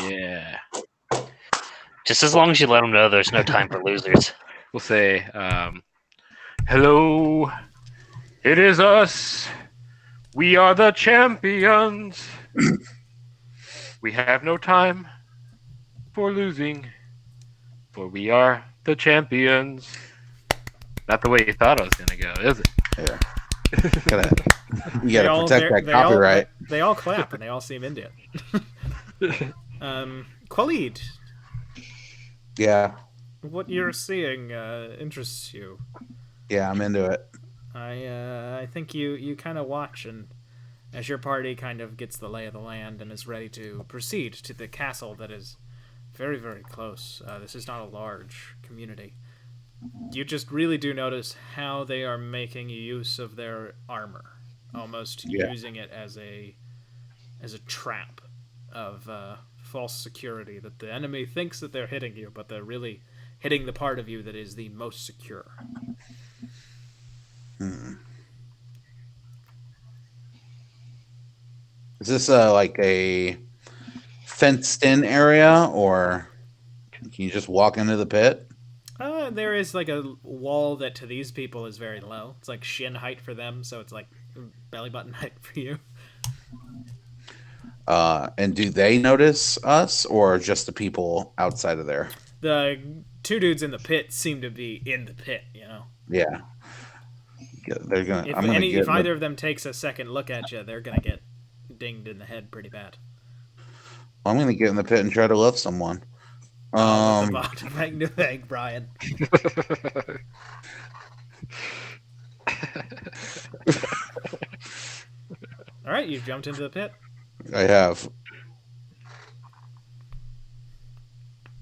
Yeah. Just as long as you let them know there's no time for losers. We'll say, "Hello, it is us. We are the champions. We have no time for losing, for we are the champions." Not the way you thought I was going to go, is it? Yeah. You gotta protect that copyright. They all clap, and they all seem into it. Khalid. Yeah. What you're seeing interests you. Yeah, I'm into it. I think you kind of watch, and as your party kind of gets the lay of the land and is ready to proceed to the castle that is very, very close. This is not a large community. You just really do notice how they are making use of their armor, almost using it as a trap of false security, that the enemy thinks that they're hitting you, but they're really hitting the part of you that is the most secure. Is this like a fenced-in area, or can you just walk into the pit? There is like a wall that to these people is very low. It's like shin height for them, so it's like belly button height for you. And do they notice us, or just the people outside of there? The two dudes in the pit seem to be in the pit, you know? Yeah. They're gonna. If either of them takes a second look at you, they're gonna get dinged in the head pretty bad. I'm gonna get in the pit and try to love someone. Thank Brian. All right, you've jumped into the pit. I have.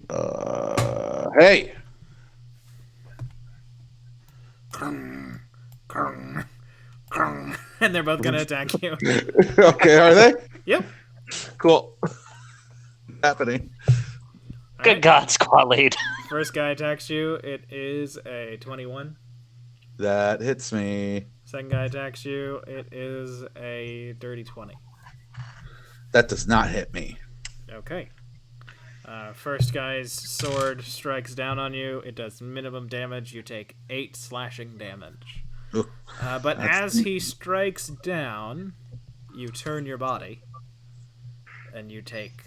Hey. And they're both gonna attack you. Okay, are they? Yep. Cool. Happening. Good God, squad lead. First guy attacks you. It is a 21. That hits me. Second guy attacks you. It is a dirty 20. That does not hit me. Okay. First guy's sword strikes down on you. It does minimum damage. You take 8 slashing damage. Ooh, But as he strikes down, you turn your body, and you take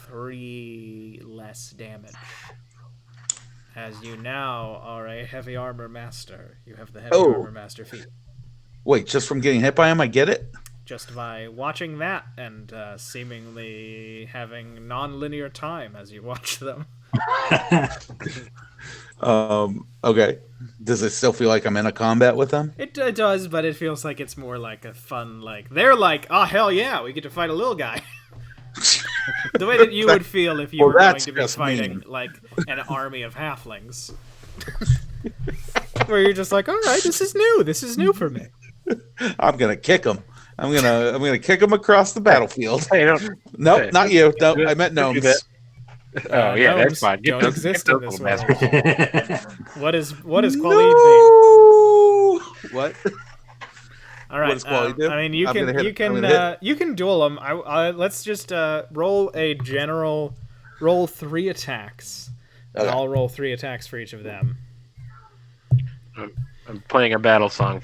3 less damage. As you now are a heavy armor master. You have the heavy armor master feat. Wait, just from getting hit by him, I get it? Just by watching that and seemingly having non-linear time as you watch them. Okay. Does it still feel like I'm in a combat with them? It does, but it feels like it's more like a fun, like, they're like, oh, hell yeah, we get to fight a little guy. The way that you would feel if you were going to be fighting, like, an army of halflings. Where you're just like, all right, this is new for me. I'm gonna kick him. I'm gonna kick him across the battlefield. Hey, don't. Nope, hey, not you. No, don't I meant do gnomes. that. Oh yeah, Gnomes that's fine. don't exist in this world. What is Qualid No! What? All right. What does Qualid do? I mean, you I'm can gonna hit- you I'm can gonna hit. you can duel them. Let's just roll a general roll 3 attacks. And Okay. I'll roll 3 attacks for each of them. I'm playing a battle song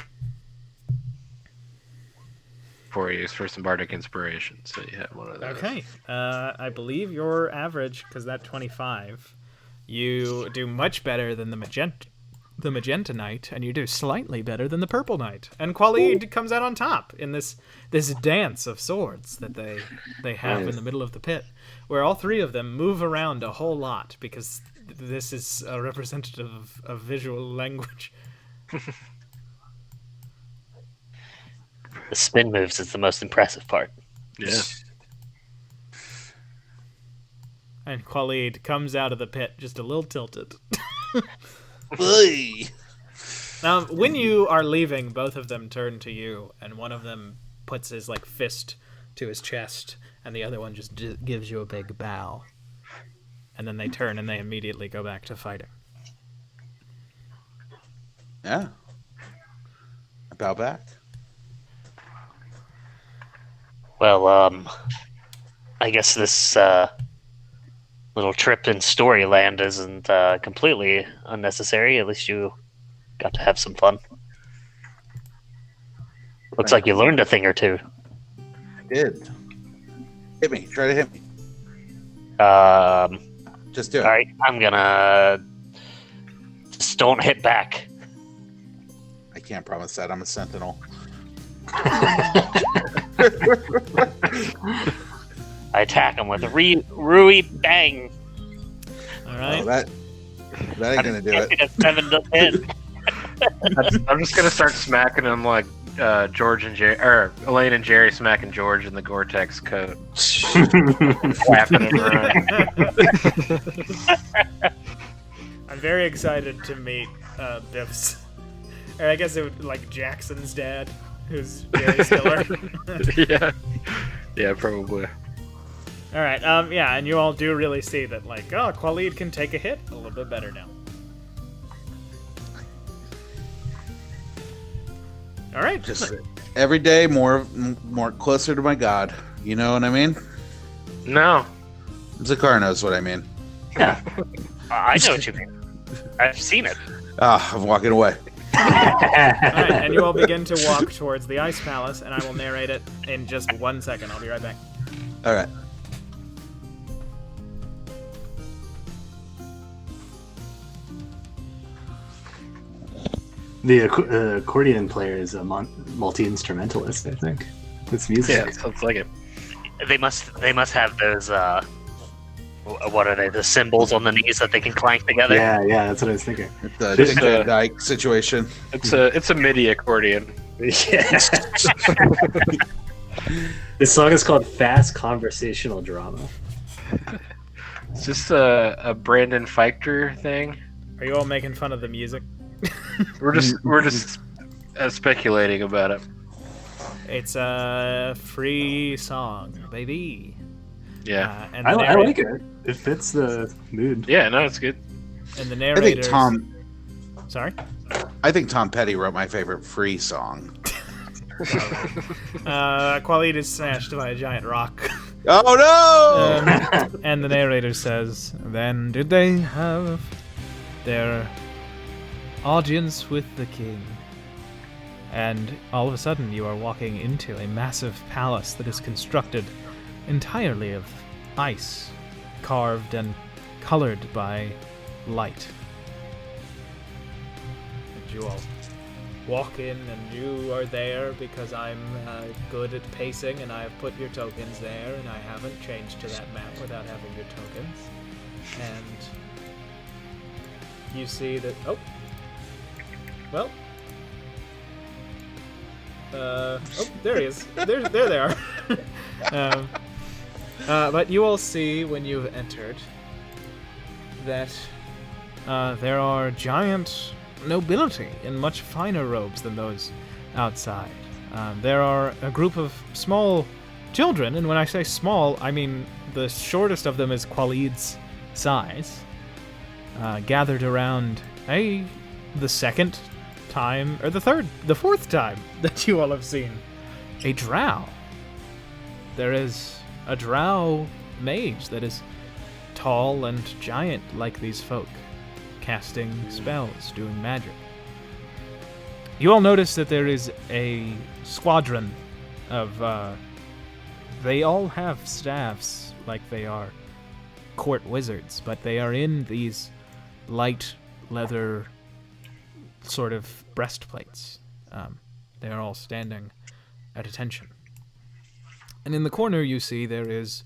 for you for some bardic inspiration, so you have one of those. Okay. I believe your average, because that 25, you do much better than the magenta knight, and you do slightly better than the purple knight. And Qualid comes out on top in this dance of swords that they have in the middle of the pit, where all 3 of them move around a whole lot because this is a representative of visual language. The spin moves is the most impressive part. Yeah. And Qualid comes out of the pit just a little tilted. Oy. Now, when you are leaving, both of them turn to you, and one of them puts his fist to his chest, and the other one just gives you a big bow. And then they turn and they immediately go back to fighting. Yeah. I bow back. Well, I guess this little trip in Storyland isn't completely unnecessary. At least you got to have some fun. Looks like you learned a thing or two. I did. Hit me. Try to hit me. Just do it. All right, I'm gonna just don't hit back. I can't promise that. I'm a sentinel. I attack him with a Rui Bang. All right? Oh, that ain't gonna do it. A 7 to hit. I'm just gonna start smacking him like George and Jerry, or Elaine and Jerry smacking George in the Gore-Tex coat, slapping him around. I'm very excited to meet Biff's, or I guess it would like Jackson's dad, who's Jerry Stiller. yeah, probably. All right, yeah, and you all do really see that, like, oh, Qualid can take a hit a little bit better now. All right, Just every day more closer to my god. You know what I mean? No, Zakar knows what I mean. Yeah, I know what you mean. I've seen it. Ah, I'm walking away. all right, and you all begin to walk towards the Ice Palace, and I will narrate it in just 1 second. I'll be right back. All right. The accordion player is a multi-instrumentalist, I think. It's music. yeah, sounds like it. They must have those. What are they? The cymbals on the knees that they can clank together. Yeah, that's what I was thinking. It's a This- Dick Van Dyke situation. It's a MIDI accordion. Yeah. This song is called Fast Conversational Drama. Is this a Brandon Feichter thing? Are you all making fun of the music? We're just speculating about it. It's a free song, baby. Yeah. And I the like it. It fits the mood. Yeah, no, it's good. And the I think narrators. Sorry. I think Tom Petty wrote my favorite Free song. Qualid is smashed by a giant rock. Oh no! And the narrator says, "Then did they have their audience with the king?" And all of a sudden, you are walking into a massive palace that is constructed entirely of ice, carved and colored by light. And you all walk in, and you are there because I'm good at pacing, and I have put your tokens there, and I haven't changed to that map without having your tokens. And you see that. Oh, well. Oh, there he is. There they are. But you all see when you've entered that there are giant nobility in much finer robes than those outside. There are a group of small children, and when I say small, I mean the shortest of them is Qualid's size, gathered around the second time, or the fourth time that you all have seen a drow. There is a drow mage that is tall and giant like these folk, casting spells, doing magic. You all notice that there is a squadron of, they all have staffs like they are court wizards, but they are in these light leather sort of breastplates. They are all standing at attention. And in the corner you see there is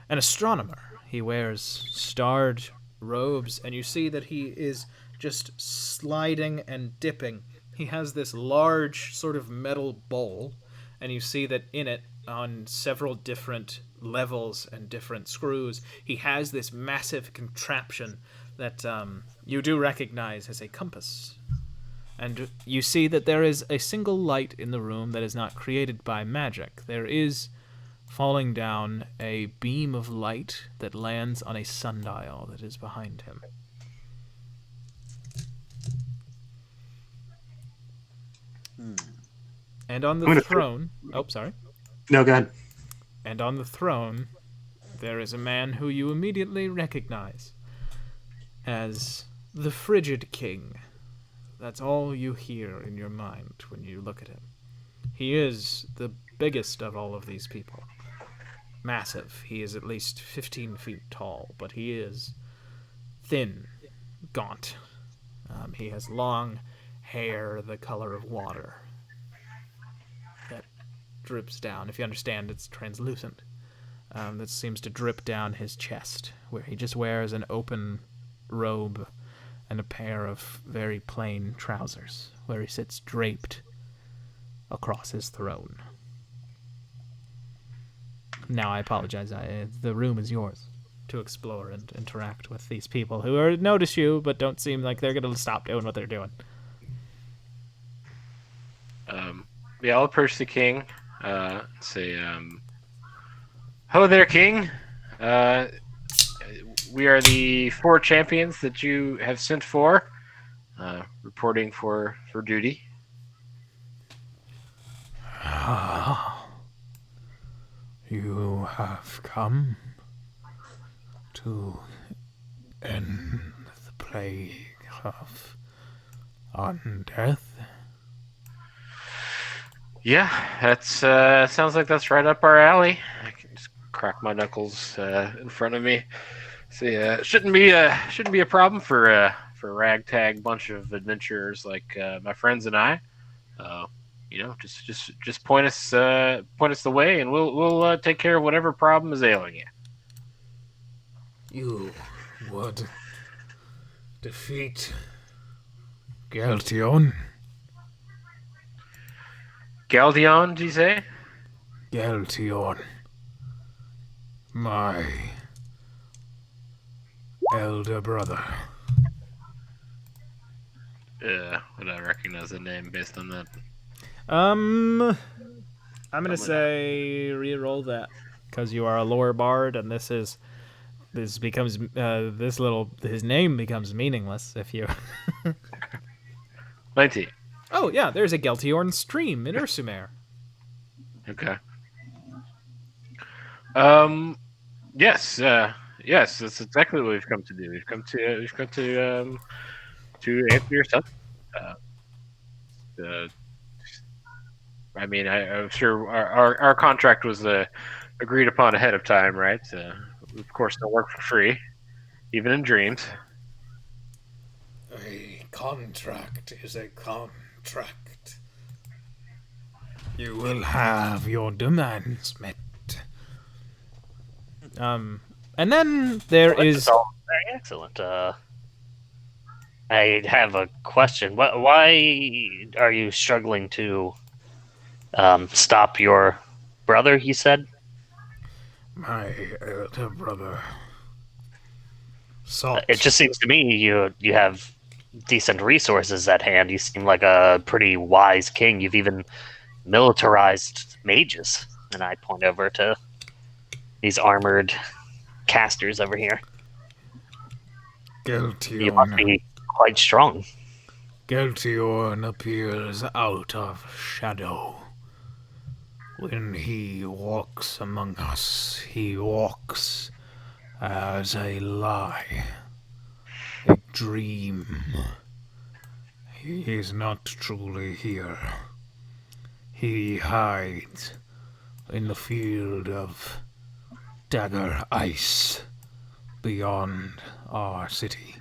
an astronomer. He wears starred robes, and you see that he is just sliding and dipping. He has this large sort of metal bowl, and you see that in it, on several different levels and different screws, he has this massive contraption that you do recognize as a compass. And you see that there is a single light in the room that is not created by magic. There is falling down a beam of light that lands on a sundial that is behind him. And on the throne... Oh, sorry. No, go ahead. And on the throne, there is a man who you immediately recognize as the Frigid King. That's all you hear in your mind when you look at him. He is the biggest of all of these people. Massive. He is at least 15 feet tall, but he is thin, gaunt. He has long hair the color of water that drips down. If you understand, it's translucent. That seems to drip down his chest, where he just wears an open robe and a pair of very plain trousers, where he sits draped across his throne. Now, I apologize. The room is yours to explore and interact with these people who notice you, but don't seem like they're going to stop doing what they're doing. Yeah, I'll approach the king. Say, "Ho there, king. We are the 4 champions that you have sent for, reporting for duty." You have come to end the plague of undeath. Yeah, that's sounds like that's right up our alley. I can just crack my knuckles in front of me. So shouldn't be a problem for a ragtag bunch of adventurers like my friends and I. Just point us the way, and we'll take care of whatever problem is ailing you. You would defeat Galtion. Galdion, did you say? Galtion. My elder brother. Would I recognize the name based on that? I'm gonna Probably say re-roll that because you are a lore bard, and this becomes his name becomes meaningless if you. 19. Oh yeah, there's a Geltiorn stream in Ursumer. Okay. Yes. Yes. That's exactly what we've come to do. We've come to answer your son. Uh, uh, I mean, I'm sure our contract was agreed upon ahead of time, right? Of course, don't work for free, even in dreams. A contract is a contract. You will have your demands met. And then there Well, this is. is all very excellent. I have a question. Why are you struggling to stop your brother? He said. My elder brother sought. It just seems to me you have decent resources at hand. You seem like a pretty wise king. You've even militarized mages. And I point over to these armored casters over here. You must be quite strong. Geltiorn appears out of shadow. When he walks among us, he walks as a lie, a dream. He is not truly here. He hides in the field of dagger ice beyond our city.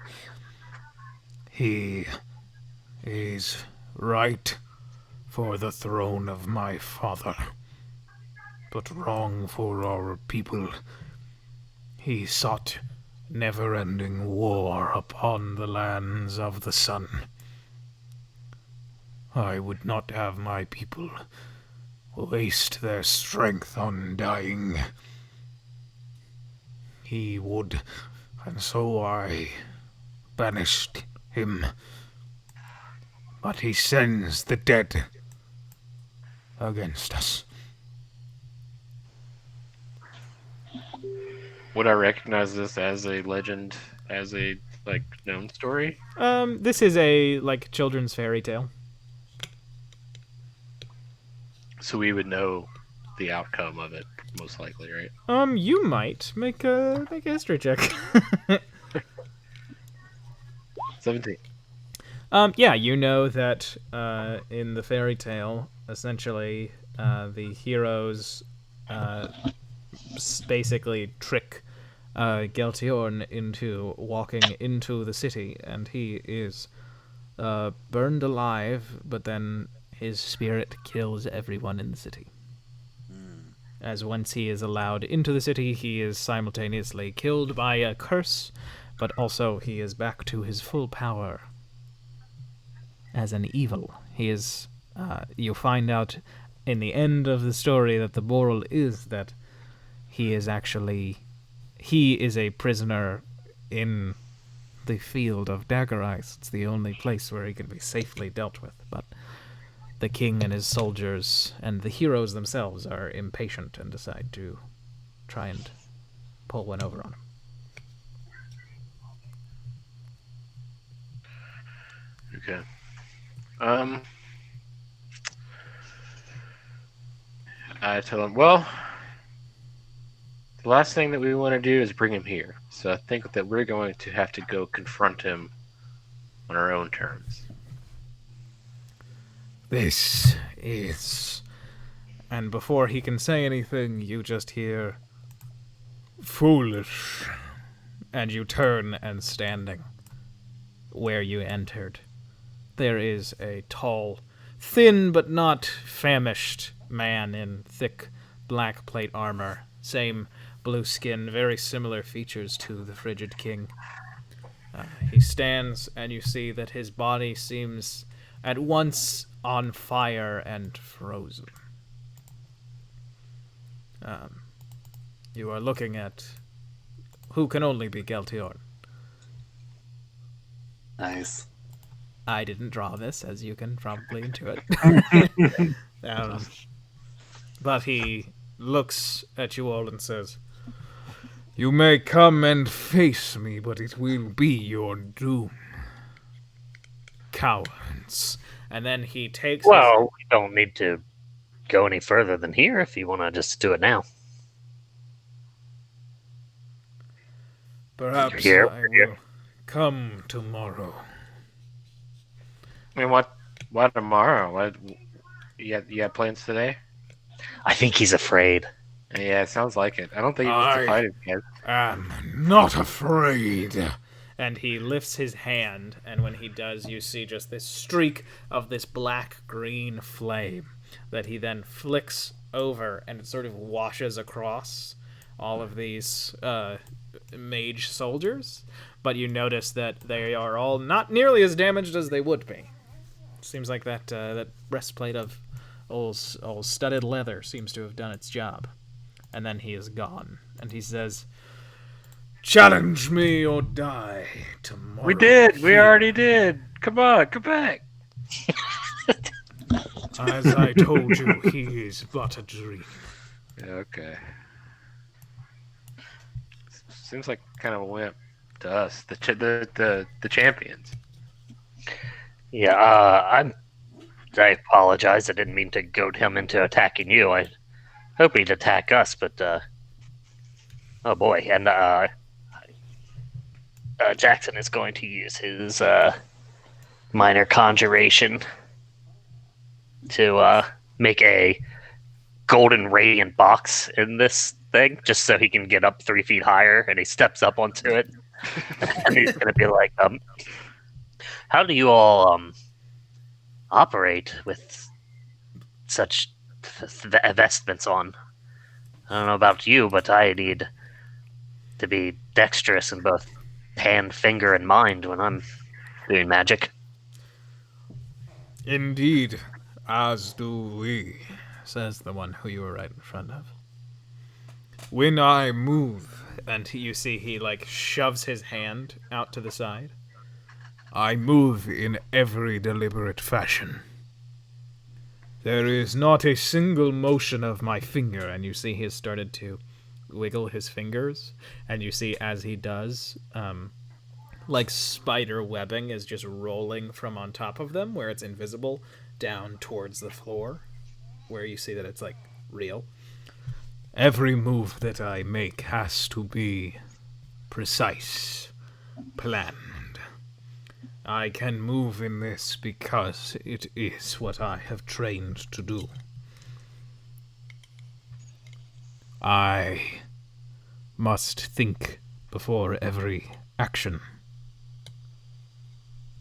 He is right for the throne of my father, but wrong for our people. He sought never-ending war upon the lands of the sun. I would not have my people waste their strength on dying. He would, and so I banished him. But he sends the dead against us. Would I recognize this as a legend, as a known story? This is a children's fairy tale. So we would know the outcome of it, most likely, right? You might make a history check. 17. Yeah, you know that in the fairy tale, essentially, the heroes basically trick Geltiorn into walking into the city, and he is burned alive, but then his spirit kills everyone in the city. As once he is allowed into the city, he is simultaneously killed by a curse, but also he is back to his full power as an evil. He is, you find out in the end of the story that the moral is that he is a prisoner in the field of dagger ice. It's the only place where he can be safely dealt with, but the king and his soldiers and the heroes themselves are impatient and decide to try and pull one over on him. Okay. I tell him, well, the last thing that we want to do is bring him here. So I think that we're going to have to go confront him on our own terms. This is... And before he can say anything, you just hear, foolish. And you turn, and standing where you entered, there is a tall, thin but not famished man in thick black plate armor. Same blue skin, very similar features to the Frigid King. He stands, and you see that his body seems at once on fire and frozen. You are looking at who can only be Geltiorn. Nice. I didn't draw this, as you can probably intuit. But he looks at you all and says, "You may come and face me, but it will be your doom. Cowards." And then he takes Well, we don't need to go any further than here if you want to just do it now. Perhaps Here. I will come tomorrow. I mean, what tomorrow? What you got plans today? I think he's afraid. Yeah, it sounds like it. I don't think he wants to fight it, guys. Am not afraid. And he lifts his hand, and when he does, you see just this streak of this black-green flame that he then flicks over, and it sort of washes across all of these mage soldiers. But you notice that they are all not nearly as damaged as they would be. Seems like that breastplate of old studded leather seems to have done its job. And then he is gone, and he says, "Challenge me or die tomorrow." We did. We already did. Come on, come back. As I told you, he is but a dream. Yeah, okay. Seems like kind of a wimp to us, the champions. Yeah, I apologize. I didn't mean to goad him into attacking you. I hope he'd attack us, but oh boy! And Jackson is going to use his minor conjuration to make a golden radiant box in this thing, just so he can get up 3 feet higher. And he steps up onto it, and he's going to be like, "How do you all operate with such vestments on? I don't know about you, but I need to be dexterous in both hand, finger, and mind when I'm doing magic." "Indeed, as do we," says the one who you were right in front of. "When I move," and you see he shoves his hand out to the side, "I move in every deliberate fashion. There is not a single motion of my finger," and you see he has started to wiggle his fingers, and you see as he does, spider webbing is just rolling from on top of them, where it's invisible, down towards the floor, where you see that it's real. "Every move that I make has to be precise, planned. I can move in this because it is what I have trained to do. I must think before every action.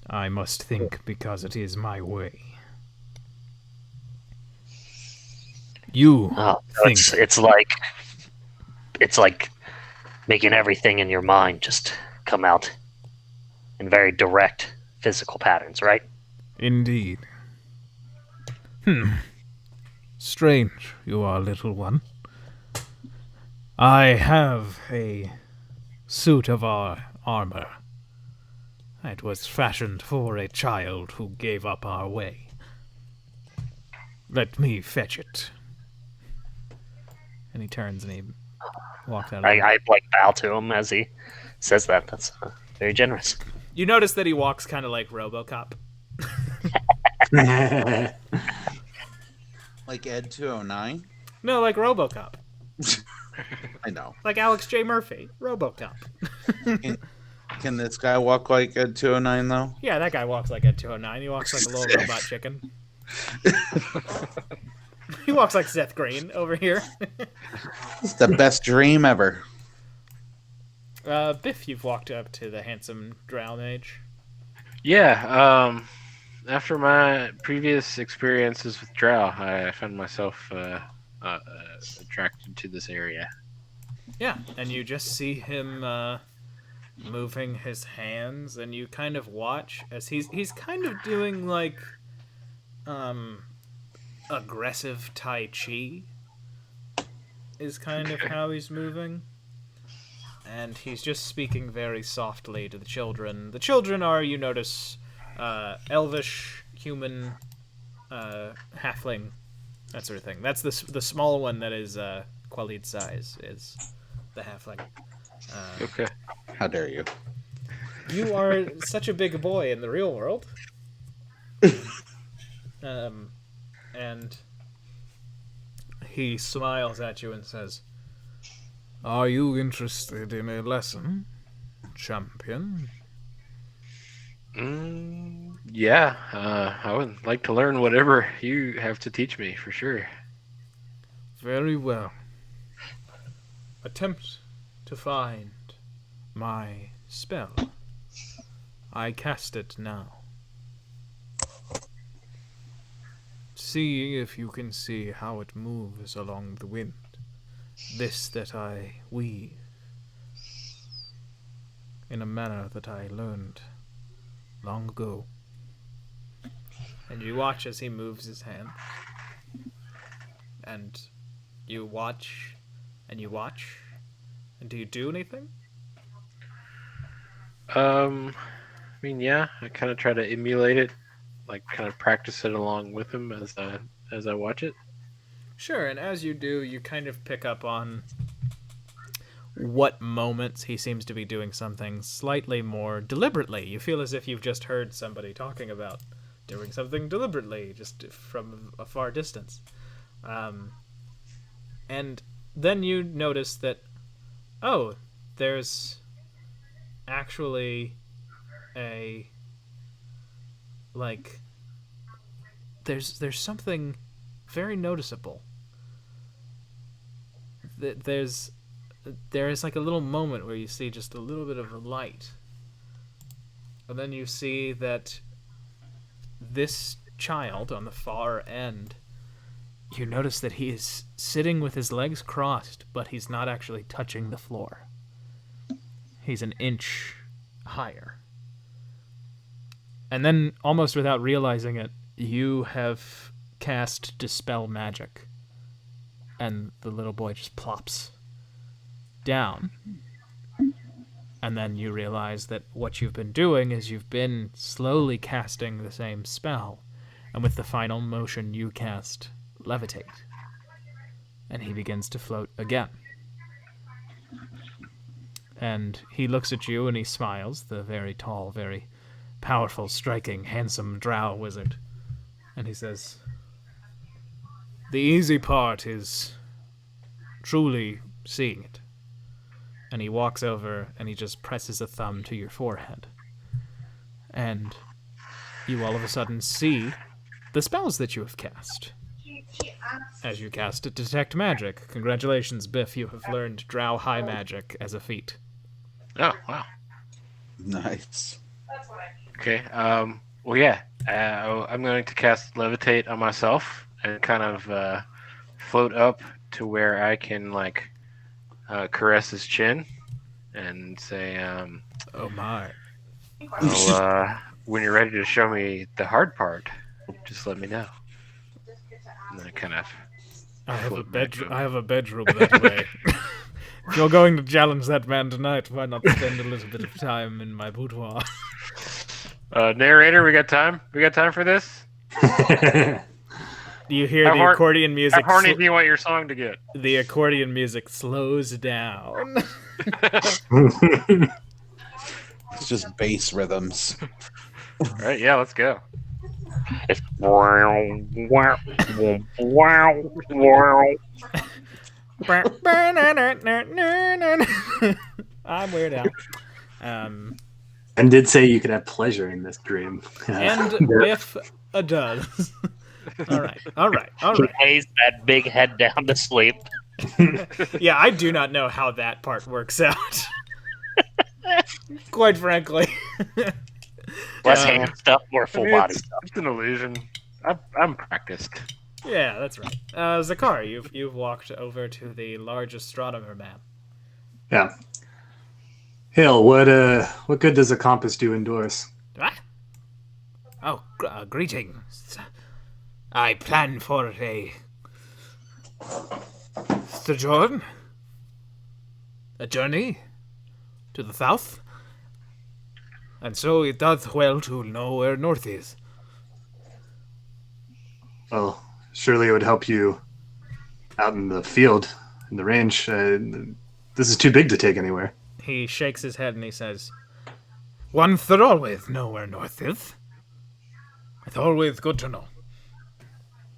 I must think because it is my way. You think." It's like making everything in your mind just come out in very direct physical patterns, right? "Indeed." "Strange you are, little one. I have a suit of our armor. It was fashioned for a child who gave up our way. Let me fetch it." And he turns and he walks out of the room. I bow to him as he says that. That's very generous. You notice that he walks kind of like RoboCop. Like Ed 209? No, like RoboCop. I know. Like Alex J. Murphy. RoboCop. Can this guy walk like Ed 209 though? Yeah, that guy walks like Ed 209. He walks like a little robot chicken. He walks like Seth Green over here. It's the best dream ever. Biff, you've walked up to the handsome drow mage. Yeah, after my previous experiences with Drow, I found myself attracted to this area. Yeah, and you just see him moving his hands, and you kind of watch as he's kind of doing aggressive Tai Chi is kind of how he's moving. and he's just speaking very softly to the children. The children are, you notice, elvish, human, halfling, that sort of thing. That's the small one that is Qualid's size, is the halfling. Okay. How dare you? You are such a big boy in the real world. And he smiles at you and says, "Are you interested in a lesson, champion?" Yeah, I would like to learn whatever you have to teach me, for sure. Very well. Attempt to find my spell. I cast it now. See if you can see how it moves along the wind. This that I weave, in a manner that I learned long ago. And you watch as he moves his hand. And you watch, and you watch. And do you do anything? I mean, yeah, I kind of try to emulate it, like kind of practice it along with him as I watch it. Sure, and as you do, you kind of pick up on what moments he seems to be doing something slightly more deliberately. You feel as if you've just heard somebody talking about doing something deliberately, just from a far distance. And then you notice that, oh, there's actually there's something very noticeable. There is like a little moment where you see just a little bit of a light. And then you see that this child on the far end, you notice that he is sitting with his legs crossed, but he's not actually touching the floor. He's an inch higher. And then, almost without realizing it, you have cast Dispel Magic. And the little boy just plops down. And then you realize that what you've been doing is you've been slowly casting the same spell. And with the final motion, you cast Levitate. And he begins to float again. And he looks at you and he smiles, the very tall, very powerful, striking, handsome drow wizard. And he says, "The easy part is truly seeing it." And he walks over and he just presses a thumb to your forehead. And you all of a sudden see the spells that you have cast. As you cast Detect Magic. Congratulations, Byff, you have learned Drow High Magic as a feat. Oh, wow. Nice. Okay. Well, yeah. I'm going to cast Levitate on myself and kind of float up to where I can caress his chin and say, Oh my. well, when you're ready to show me the hard part, just let me know. And then I kind of I have float back up. I have a bedroom that way. If you're going to challenge that man tonight, why not spend a little bit of time in my boudoir? Narrator, we got time? We got time for this? You hear the accordion music. How horny do you want your song to get? The accordion music slows down. It's just bass rhythms. All right, yeah, let's go. It's I'm Weird Al. And did say you could have pleasure in this dream. And Biff does. All right. He lays that big head down to sleep. Yeah, I do not know how that part works out. Quite frankly. Less hand stuff, more full body stuff. It's an illusion. I'm practiced. Yeah, that's right. Zakar, you've walked over to the large astronomer map. Yeah. Hill, what good does a compass do indoors? What? Oh, greetings. I plan for a sojourn, a journey to the south. And so it does well to know where north is. Well, surely it would help you out in the field, in the range. This is too big to take anywhere. He shakes his head and he says, one should always know where north is. It's always good to know.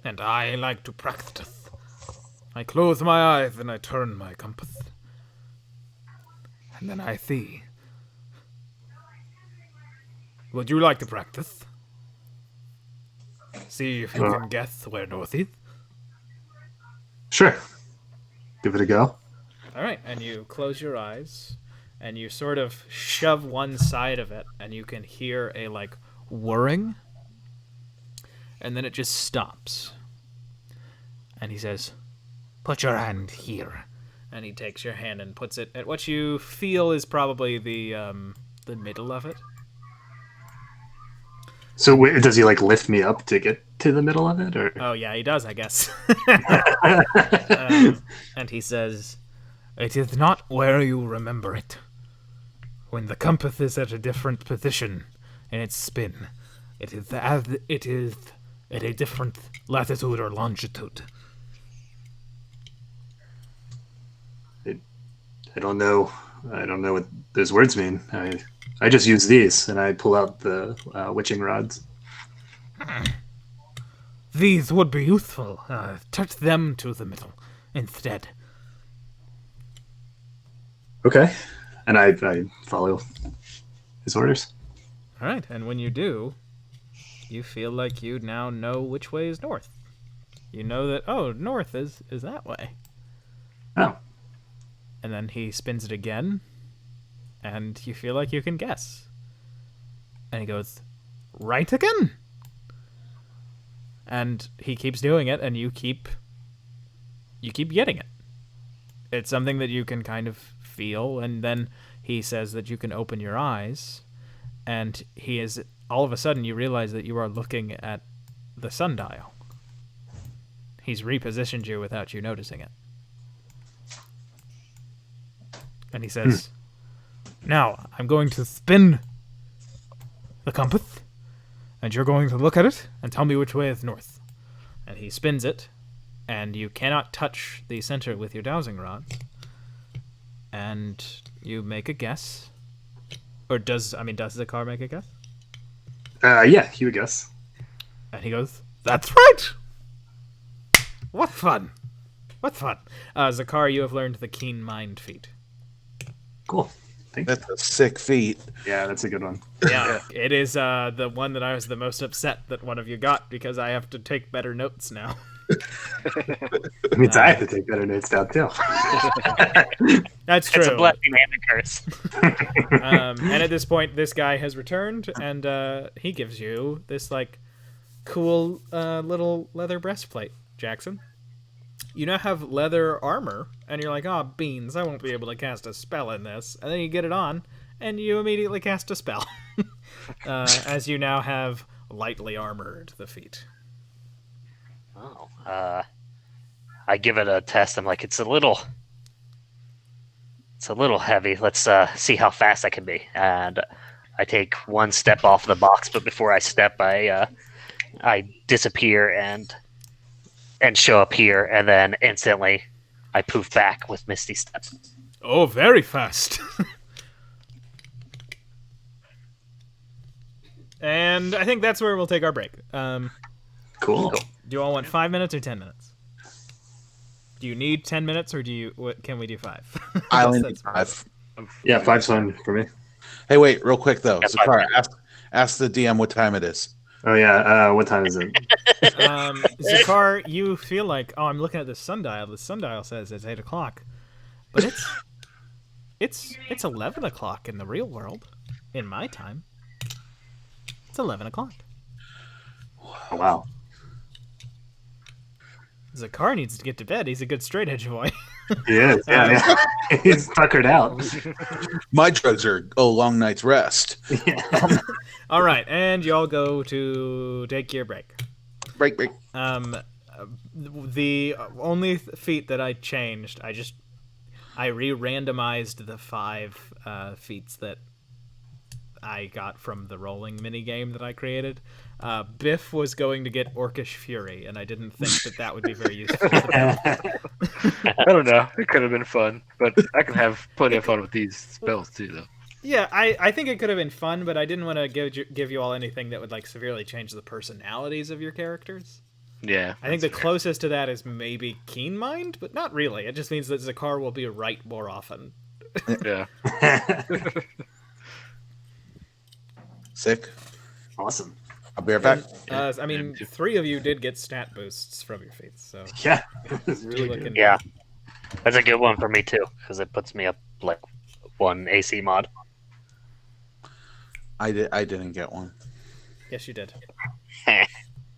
And I like to practice. I close my eyes and I turn my compass. And then I see. Would you like to practice? See if you can guess where north is? Sure. Give it a go. Alright, and you close your eyes, and you sort of shove one side of it, and you can hear a, like, whirring. And then it just stops. And he says, put your hand here. And he takes your hand and puts it at what you feel is probably the middle of it. So does he like lift me up to get to the middle of it, or? Oh yeah, he does, I guess. And he says, it is not where you remember it. When the compass is at a different position in its spin, it is as it is at a different latitude or longitude. I don't know. I don't know what those words mean. I just use these, and I pull out the witching rods. These would be useful. Touch them to the middle instead. Okay. And I follow his orders. All right, and when you do, you feel like you now know which way is north. You know that, oh, north is that way. Oh. And then he spins it again, and you feel like you can guess. And he goes, right again? And he keeps doing it, and you keep getting it. It's something that you can kind of feel, and then he says that you can open your eyes, and he is, all of a sudden you realize that you are looking at the sundial. He's repositioned you without you noticing it. And he says, now, I'm going to spin the compass, and you're going to look at it and tell me which way is north. And he spins it, and you cannot touch the center with your dowsing rod. And you make a guess. Or does the car make a guess? Yeah, he would guess. And he goes, that's right! What fun! What fun! Zakar, you have learned the Keen Mind feat. Cool. Thanks. That's a sick feat. Yeah, that's a good one. Yeah, it is the one that I was the most upset that one of you got, because I have to take better notes now. It means I have to take better notes down, too. That's true. It's a blessing and a curse. And at this point, this guy has returned, and he gives you this, like, cool little leather breastplate, Jackson. You now have leather armor, and you're like, oh, beans, I won't be able to cast a spell in this. And then you get it on, and you immediately cast a spell. As you now have lightly armored the feet. Oh, I give it a test. I'm like, it's a little heavy. Let's see how fast I can be. And I take one step off the box, but before I step, I disappear and show up here, and then instantly I poof back with Misty Step. Oh, very fast. And I think that's where we'll take our break. Cool. Do you all want 5 minutes or 10 minutes? Do you need 10 minutes, or can we do 5? I only need 5. Yeah, 5's fine for me. Hey, wait, real quick though. Yeah, Zakar, ask the DM what time it is. Oh, yeah. What time is it? Zakar, you feel like, oh, I'm looking at the sundial. The sundial says it's 8 o'clock, but it's 11 o'clock in the real world. In my time, it's 11 o'clock. Oh, wow. Zakar needs to get to bed. He's a good straight edge boy. He is. Yeah. He's tuckered out. My drugs are long night's rest. Yeah. All right, and y'all go to take your break. Break. The only feat that I changed, I re-randomized the 5 feats that I got from the rolling mini game that I created. Biff was going to get Orcish Fury, and I didn't think that would be very useful. I don't know. It could have been fun, but I can have plenty of fun with these spells too, though. Yeah, I think it could have been fun, but I didn't want to give you all anything that would like severely change the personalities of your characters. Yeah, I think the closest to that is maybe Keen Mind, but not really. It just means that Zakar will be right more often. Yeah. Sick. Awesome. I'll be right back. I mean, 3 of you did get stat boosts from your feats, so Yeah, it was really good. Yeah, that's a good one for me too, because it puts me up like 1 AC mod. I didn't get one. yes, you did.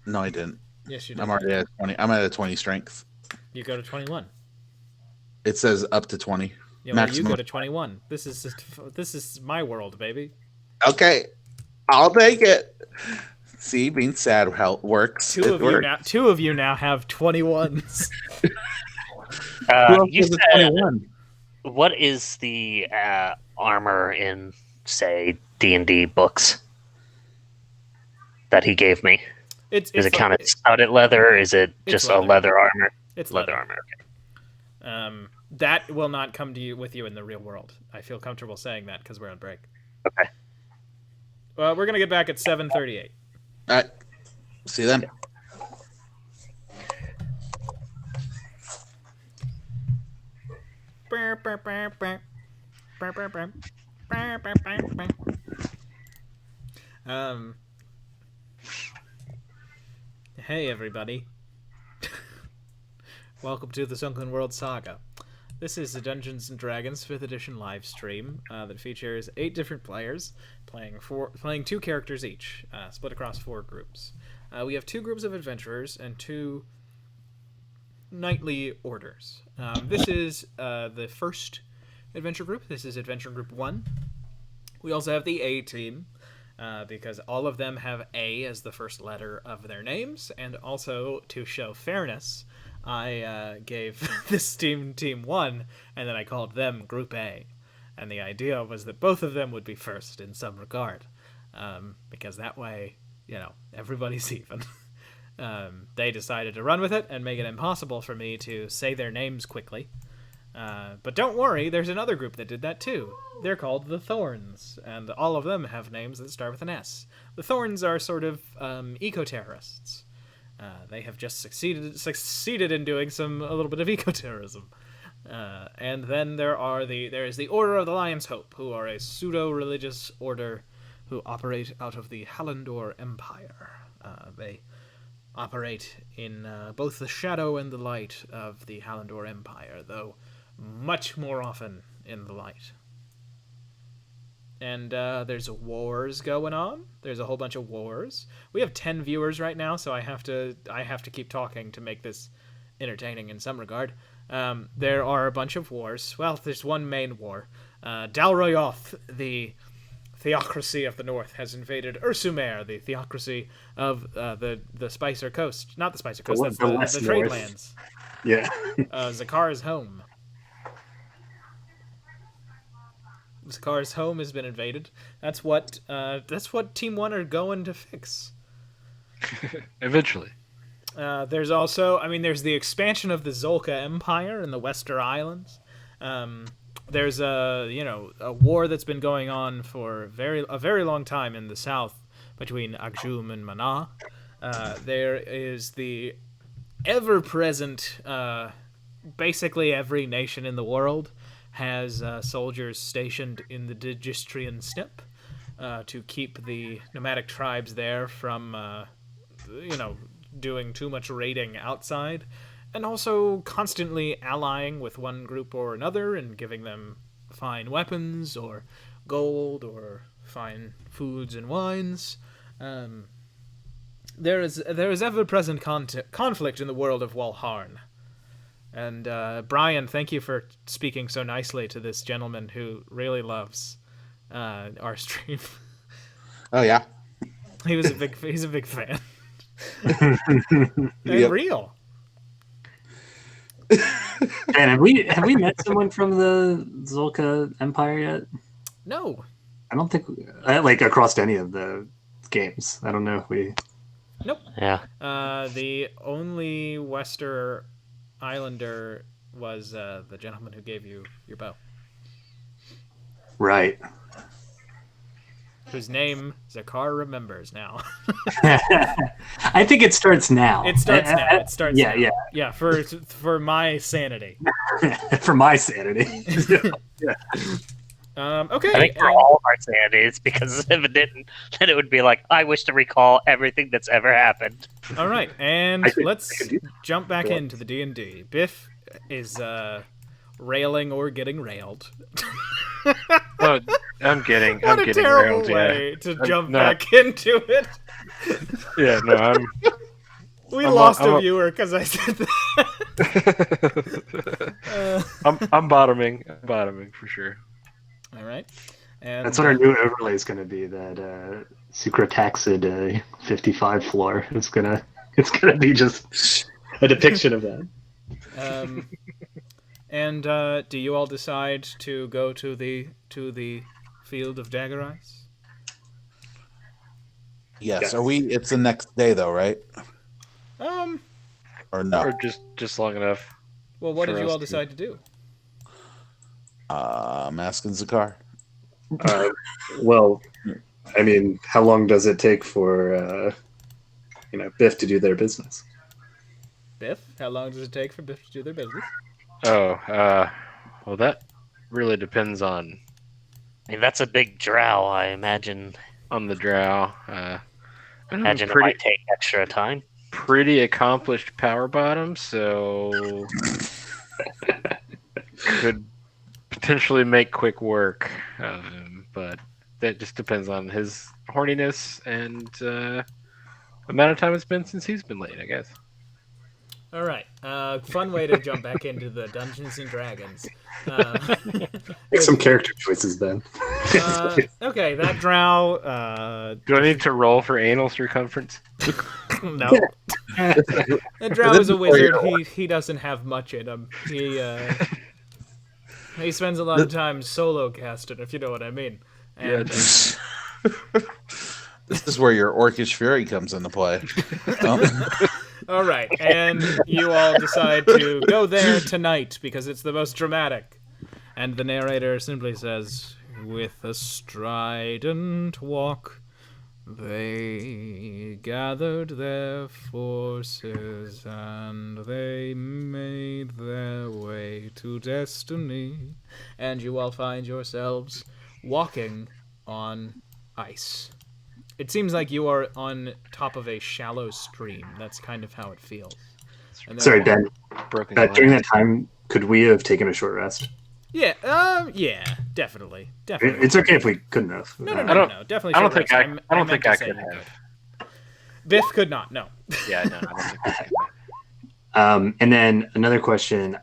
No, I didn't. Yes, you did. I'm already at 20. I'm at a 20 strength. You go to 21. It says up to 20. Yeah, well, you Maximum. go to 21. This is my world, baby. Okay, I'll take it. See, being sad works. Two of you now have 21s. You said, what is the armor in, say, D&D books that he gave me? Is it count as studded leather? Is it just a leather armor? It's leather armor. Okay. That will not come to you with you in the real world. I feel comfortable saying that because we're on break. Okay. Well, we're gonna get back at 7:38. All right. See you then. Hey everybody. Welcome to the Sunken World Saga. This is the Dungeons & Dragons 5th edition live stream that features 8 different players playing 2 characters each, split across 4 groups. We have 2 groups of adventurers and 2 knightly orders. This is the first adventure group. This is Adventure Group 1. We also have the A team, because all of them have A as the first letter of their names, and also to show fairness, I gave this team 1, and then I called them Group A. And the idea was that both of them would be first in some regard, because that way, everybody's even. They decided to run with it and make it impossible for me to say their names quickly. But don't worry, there's another group that did that too. They're called the Thorns, and all of them have names that start with an S. The Thorns are sort of eco-terrorists. They have just succeeded in doing a little bit of eco-terrorism. And then there is the Order of the Lion's Hope, who are a pseudo-religious order who operate out of the Hallandor Empire. They operate in both the shadow and the light of the Hallandor Empire, though much more often in the light. And there's wars going on. There's a whole bunch of wars. We have 10 viewers right now, so I have to keep talking to make this entertaining in some regard. There are a bunch of wars. Well, there's one main war. Dalroyoth, the theocracy of the north, has invaded Ursumer, the theocracy of the Spicer Coast. Not the Spicer Coast, that's the trade lands. Yeah. Zakar's home. Zakar's home has been invaded. That's what Team 1 are going to fix. Eventually. There's also, there's the expansion of the Zolka Empire in the Wester Islands. There's a war that's been going on for a very long time in the south between Agjum and Mana. There is the ever-present, basically every nation in the world has soldiers stationed in the Digistrian steppe to keep the nomadic tribes there from, doing too much raiding outside, and also constantly allying with one group or another and giving them fine weapons or gold or fine foods and wines. There is ever-present conflict in the world of Walharn. And Brian, thank you for speaking so nicely to this gentleman who really loves our stream. Oh yeah, he's a big fan. And Yep. real. And have we met someone from the Zolka Empire yet? No. I don't think like across any of the games. I don't know if we. Nope. Yeah. The only Wester Islander was the gentleman who gave you your bow, Right. whose name Zakar remembers now. I think it starts now. It starts now. It starts yeah, now. Yeah, for my sanity. yeah. For my sanity. Yeah. Okay. I think for all of our sanities, because if it didn't, then it would be like, I wish to recall everything that's ever happened. All right, and I could let's do jump back Go on. into the D&D. Biff is railing or getting railed. Oh, I'm getting What a getting terrible railed. way to jump no. back into it. Yeah, no, I'm. We I'm lost a- a viewer because I said that. I'm bottoming. I'm bottoming for sure. All right. And That's what our new overlay is going to be. That Sucrotaxid 55 floor. It's gonna be just a depiction of that. And do you all decide to go to the field of dagger eyes? Yes. Yes. Are we? It's the next day, though, right? Or no? Or just long enough. Well, what For did you us all to- decide to do? I'm asking Zakar. Well, I mean, how long does it take for Biff to do their business? Biff, how long does it take for Biff to do their business? Oh, well, that really depends on I mean, that's a big drow, I imagine. the drow. I'm Imagine it pretty might take extra time. pretty accomplished power bottom, so could potentially make quick work of him, but that just depends on his horniness and amount of time it's been since he's been late, I guess. All right. Fun way to jump back into the Dungeons and Dragons. Make some character choices then. Okay, that drow. Do I need to roll for anal circumference? No. That drow is a wizard. He doesn't have much in him. He spends a lot of time solo casting, if you know what I mean. And, This is where your orcish fury comes into play. all right, and you all decide to go there tonight because it's the most dramatic. And the narrator simply says, "With a strident walk, they gathered their forces and they made their way to destiny." And you all find yourselves walking on ice. It seems like you are on top of a shallow stream. That's kind of how it feels. And then- Sorry, Ben. Broken During glass. that time, could we have taken a short rest? Yeah, definitely. It's okay if we couldn't have. No, definitely. I don't short think rest. I don't meant think to I say could you have. Biff could not. No. Yeah, no, I don't think I could. And then another question,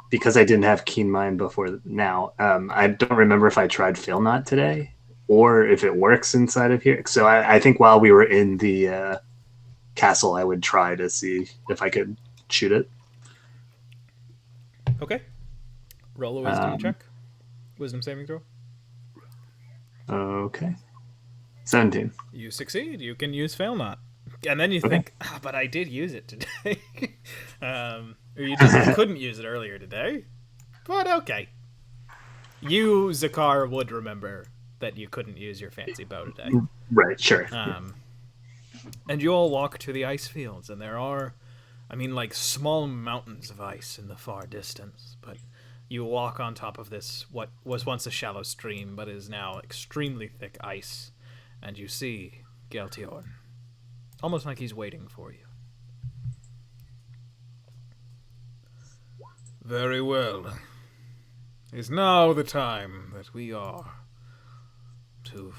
because I didn't have keen mind before now, I don't remember if I tried Fail Not today or if it works inside of here. So I think while we were in the castle, I would try to see if I could shoot it. Okay. Roll a wisdom check. Wisdom saving throw. Okay. 17. You succeed. You can use fail not. And then you think, but I did use it today. Or you just couldn't use it earlier today. But okay. You, Zakar, would remember that you couldn't use your fancy bow today. Right, sure. And you all walk to the ice fields, and there are, like small mountains of ice in the far distance. But you walk on top of this, what was once a shallow stream, but is now extremely thick ice. And you see Geltiorn. Almost like he's waiting for you. Very well. Is now the time that we are to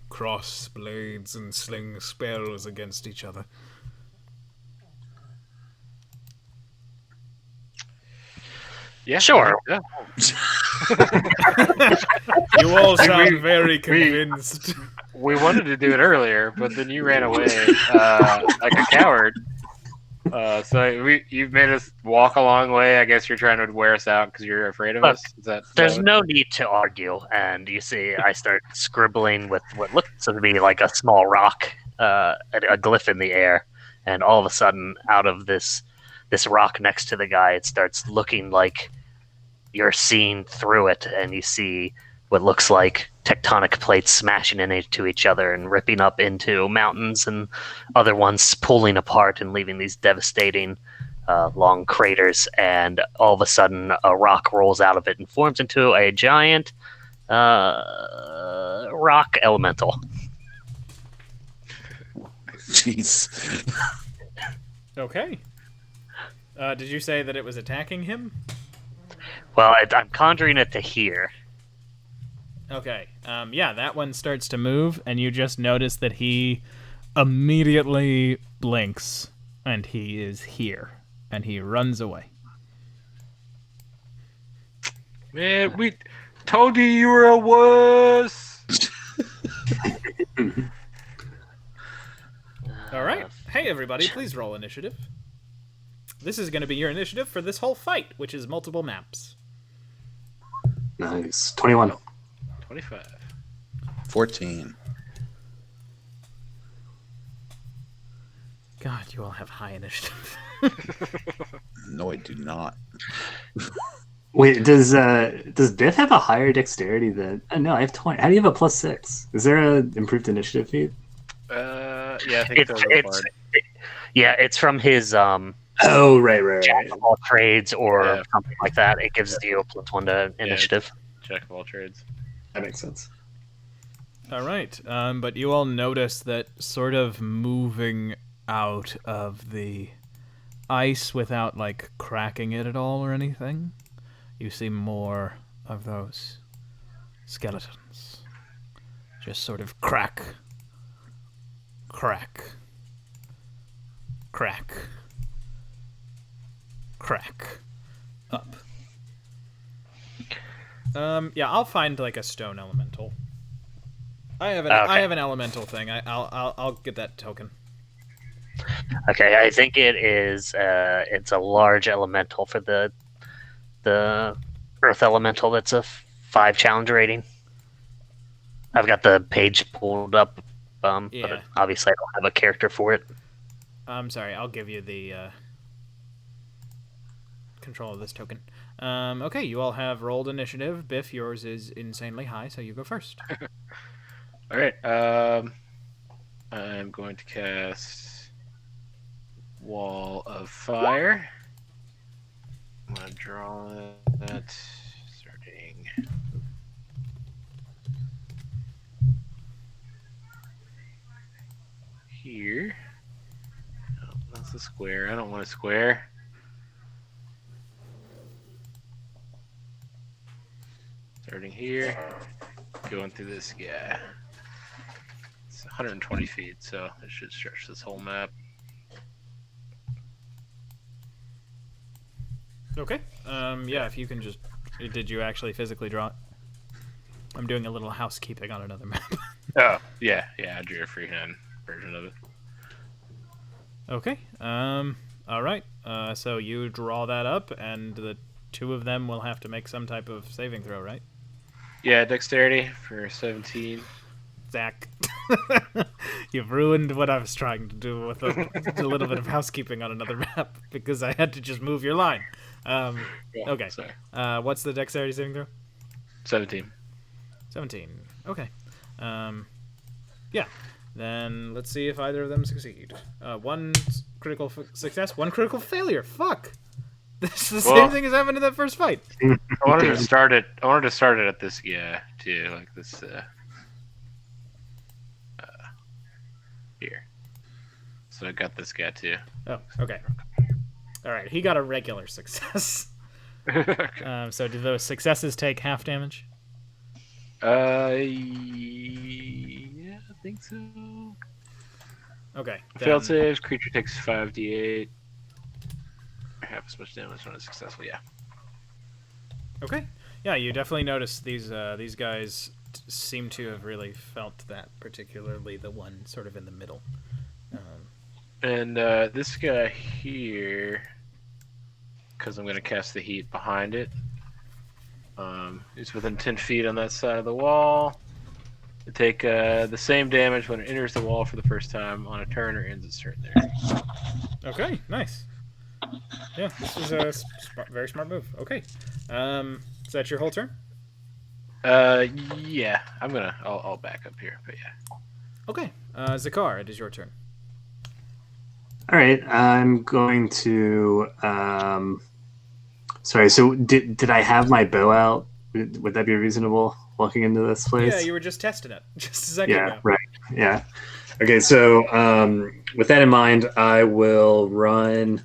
cross blades and sling spells against each other. Yeah, Sure. Yeah. You all sound very convinced. We wanted to do it earlier, but then you ran away like a coward. You've made us walk a long way. I guess you're trying to wear us out because you're afraid of Look, us. Is There's that no need to argue, and you see, I start scribbling with what looks to be like a small rock, a glyph in the air, and all of a sudden, out of this rock next to the guy, it starts looking like you're seeing through it, and you see what looks like tectonic plates smashing into each other and ripping up into mountains, and other ones pulling apart and leaving these devastating long craters. And all of a sudden, a rock rolls out of it and forms into a giant rock elemental. Jeez. Okay. Did you say that it was attacking him? Well, I'm conjuring it to here. Okay. Yeah, that one starts to move, and you just notice that he immediately blinks, and he is here, and he runs away. Man, we told you were a wuss. All right. Hey, everybody, please roll initiative. This is going to be your initiative for this whole fight, which is multiple maps. Nice. 21. 25. 14. God, you all have high initiative. No, I do not. Wait, does Biff have a higher dexterity than? No, I have 20. How do you have a +6? Is there an improved initiative feat? Yeah, I think It's from his Oh, right. Jack of all trades or Yeah. something like that. It gives you a +1 to initiative. Jack of all trades. That makes sense. All right. But you all notice that sort of moving out of the ice without, like, cracking it at all or anything, you see more of those skeletons. Just sort of crack, crack, crack, crack, up. Yeah, I'll find like a stone elemental. I have an elemental thing. I'll get that token. Okay, I think it is. It's a large elemental for the earth elemental. That's a 5 challenge rating. I've got the page pulled up, Yeah. but obviously I don't have a character for it. I'm sorry. I'll give you the control of this token. Okay, you all have rolled initiative. Biff, yours is insanely high, so you go first. All right. I'm going to cast Wall of Fire. I'm going to draw that starting. Here. Oh, that's a square. I don't want a square. Starting here, going through this guy. It's 120 feet, so it should stretch this whole map. Okay. Yeah, if you can just... Did you actually physically draw it? I'm doing a little housekeeping on another map. Oh, yeah, I drew a freehand version of it. Okay. All right. So you draw that up, and the two of them will have to make some type of saving throw, right? Yeah, dexterity for 17. Zach, you've ruined what I was trying to do with a little bit of housekeeping on another map because I had to just move your line. Okay. Sorry. What's the dexterity saving throw? 17. 17. Okay. Yeah. Then let's see if either of them succeed. One critical success, one critical failure. Fuck. This is the same thing as happened in that first fight. I wanted to start it at this guy too, like this here. So I got this guy too. Oh, okay. All right, he got a regular success. So do those successes take half damage? Yeah, I think so. Okay. Failed saves, creature takes 5d8. Half as much damage when it's successful, yeah. Okay. Yeah, you definitely notice these guys seem to have really felt that, particularly the one sort of in the middle. And this guy here, because I'm going to cast the heat behind it, is within 10 feet on that side of the wall. They take the same damage when it enters the wall for the first time on a turn or ends its turn there. Okay, nice. Yeah, this is a very smart move. Okay. Is that your whole turn? Yeah, I'll back up here, but yeah. Okay. Zakar, it is your turn. All right, I'm going to. Sorry, so did I have my bow out? Would that be reasonable walking into this place? Yeah, you were just testing it just a second ago. Right. Yeah. Okay, so with that in mind, I will run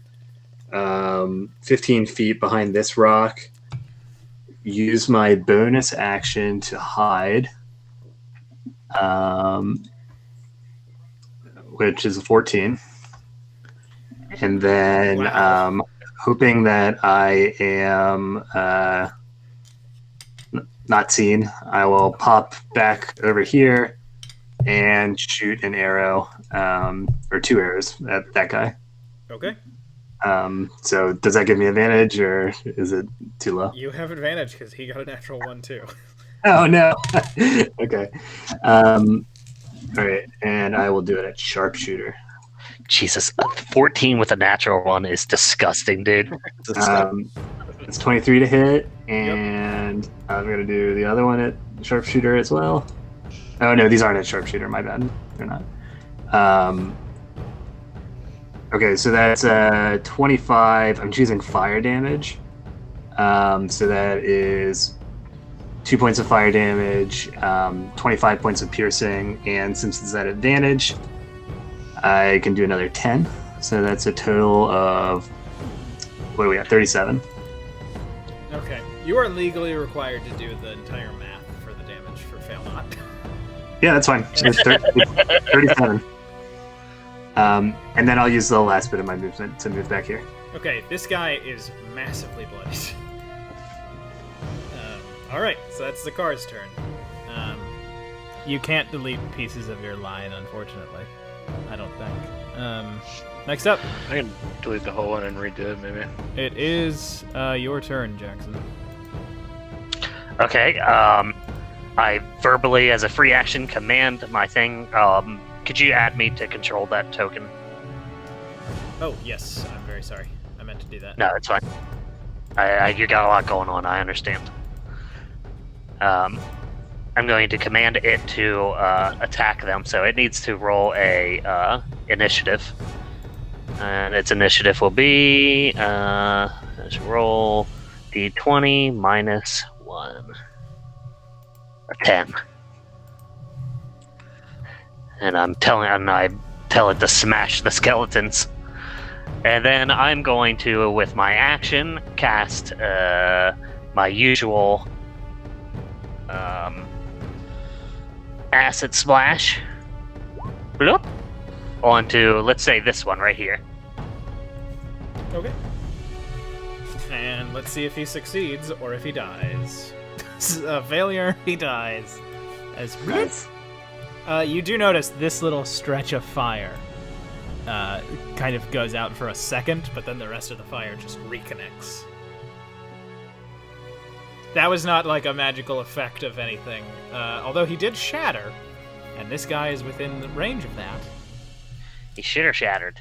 15 feet behind this rock, use my bonus action to hide, which is a 14. And then hoping that I am not seen, I will pop back over here and shoot an arrow, or 2 arrows at that guy. Okay. So does that give me advantage, or is it too low? You have advantage because he got a natural 1 too. Oh no. Okay. All right, and I will do it at sharpshooter. Jesus, 14 with a natural 1 is disgusting, dude. It's 23 to hit, and I'm gonna do the other one at sharpshooter as well. Oh no, these aren't at sharpshooter. My bad. They're not. Okay, so that's 25. I'm choosing fire damage. So that is 2 points of fire damage, 25 points of piercing, and since it's at advantage, I can do another 10. So that's a total of, what are we at, 37. Okay. You are legally required to do the entire math for the damage for fail not. Yeah, that's fine. It's 37. And then I'll use the last bit of my movement to move back here. Okay, this guy is massively bloody. Alright, so that's the car's turn. You can't delete pieces of your line, unfortunately. I don't think. Next up. I can delete the whole one and redo it, maybe. It is your turn, Jackson. Okay, I verbally, as a free action, command my thing. Could you add me to control that token? Oh, yes. I'm very sorry. I meant to do that. No, it's fine. You got a lot going on, I understand. I'm going to command it to attack them, so it needs to roll a initiative. And its initiative will be let's roll d20 minus 1. A 10. And I tell it to smash the skeletons. And then I'm going to, with my action, cast my usual acid splash. Bloop. Onto, let's say, this one right here. Okay. And let's see if he succeeds or if he dies. A failure, he dies. As Nice. you do notice this little stretch of fire kind of goes out for a second, but then the rest of the fire just reconnects. That was not like a magical effect of anything, although he did shatter, and this guy is within the range of that. He shitter shattered.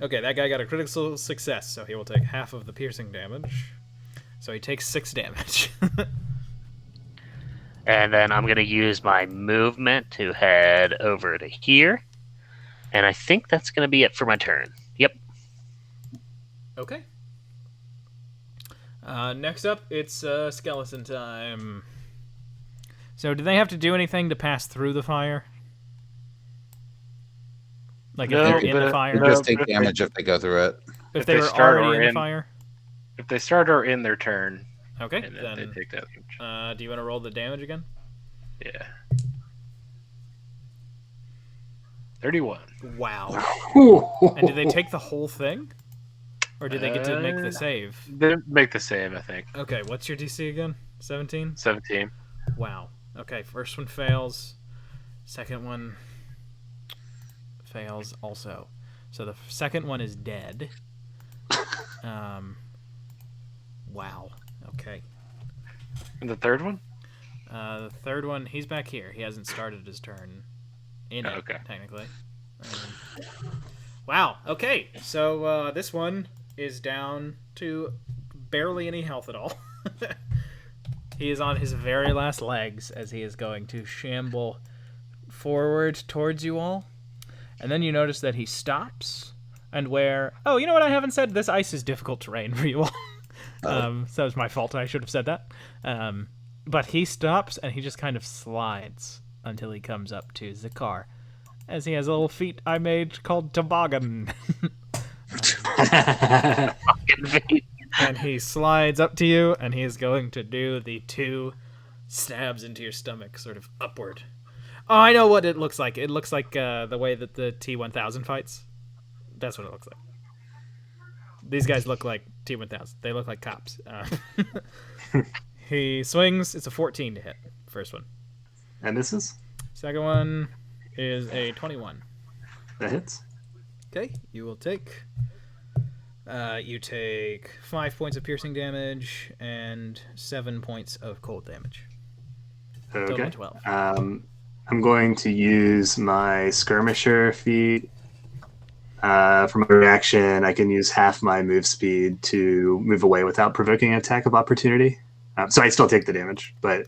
Okay, that guy got a critical success, so he will take half of the piercing damage. So he takes 6 damage. And then I'm going to use my movement to head over to here. And I think that's going to be it for my turn. Yep. Okay. Next up, it's skeleton time. So do they have to do anything to pass through the fire? Like if they're in the You fire? just take damage if they go through it. If they they were start already or in the in- fire? If they start or in their turn, Okay, and then then they take that damage. do you want to roll the damage again? Yeah. 31. Wow. And did they take the whole thing? Or did they get to make the save? They make the save, I think. Okay, what's your DC again? 17? fails also. So the second one is dead. Wow. Okay. And the third one? The third one, he's back here. He hasn't started his turn in it, Okay. technically. Wow. Okay. So this one is down to barely any health at all. He is on his very last legs as he is going to shamble forward towards you all. And then you notice that he stops and where... Oh, you know what I haven't said? This ice is difficult terrain for you all. So that was my fault. I should have said that. But he stops and he just kind of slides until he comes up to Zakar, as he has a little feat I made called toboggan. And he slides up to you, and he is going to do the 2 stabs into your stomach, sort of upward. Oh, I know what it looks like. It looks like the way that the T-1000 fights. That's what it looks like. These guys look like T-1000. They look like cops. He swings. It's a 14 to hit. First one. And misses. Second one is a 21. That hits. Okay, you will take... you take 5 points of piercing damage and 7 points of cold damage. Okay. Total 12. I'm going to use my skirmisher feat. For my reaction, I can use half my move speed to move away without provoking an attack of opportunity. So I still take the damage, but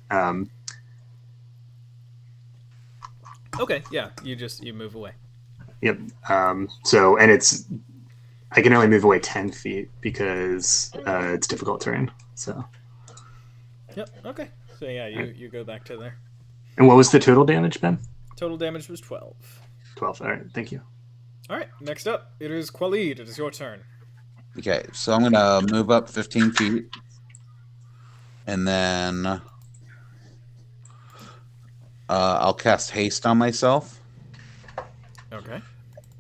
Okay, yeah, you move away. yep. So and it's I can only move away 10 feet because it's difficult terrain. So. Yep. Okay. So yeah, you go back to there. And what was the total damage, Ben? Total damage was 12. 12. All right. Thank you. All right. Next up, it is Khalid. It is your turn. Okay, so I'm gonna move up 15 feet, and then I'll cast haste on myself, Okay.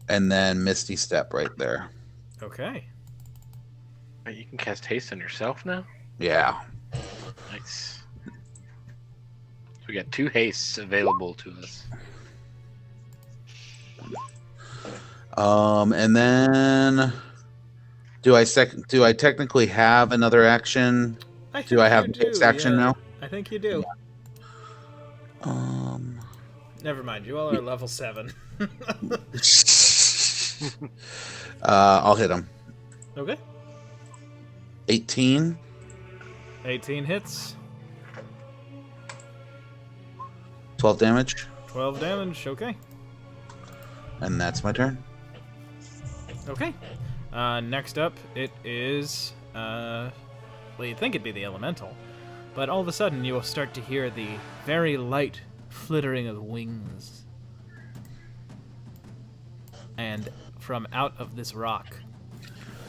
and then Misty Step right there. Okay. Wait, you can cast haste on yourself now? Yeah. Nice. So we got 2 hastes available to us. And then do I technically have another action? Do I have you haste do, action yeah. now? I think you do. Never mind. You all are level 7. I'll hit him. Okay. 18. 18 hits. 12 damage, 12 damage. Okay. and that's my turn. Okay. Next up, it is, well, you'd think it'd be the elemental, but all of a sudden you will start to hear the very light flittering of wings. And from out of this rock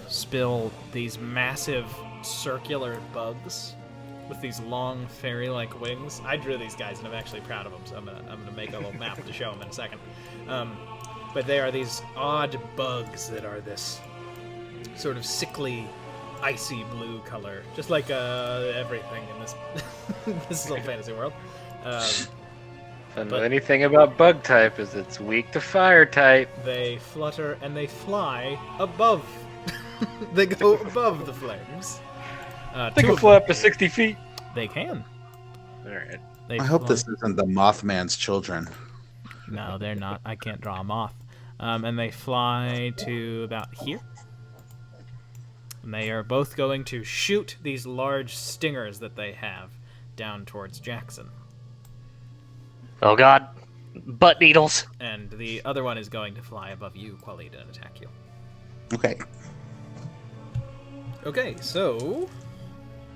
spill these massive circular bugs with these long fairy-like wings. I drew these guys and I'm actually proud of them, so I'm gonna make a little map to show them in a second. But they are these odd bugs that are this sort of sickly, icy blue color, just like everything in this this little fantasy world. Don't know anything about bug type, is it's weak to fire type. They flutter and they fly above. They go above the flames. They can fly up to 60 feet. They can. Alright. They I hope fly- this isn't the Mothman's children. No, they're not. I can't draw a moth. And they fly to about here. And they are both going to shoot these large stingers that they have down towards Jackson. Oh god. Butt needles. And the other one is going to fly above you, Khalid, and attack you. Okay. Okay, so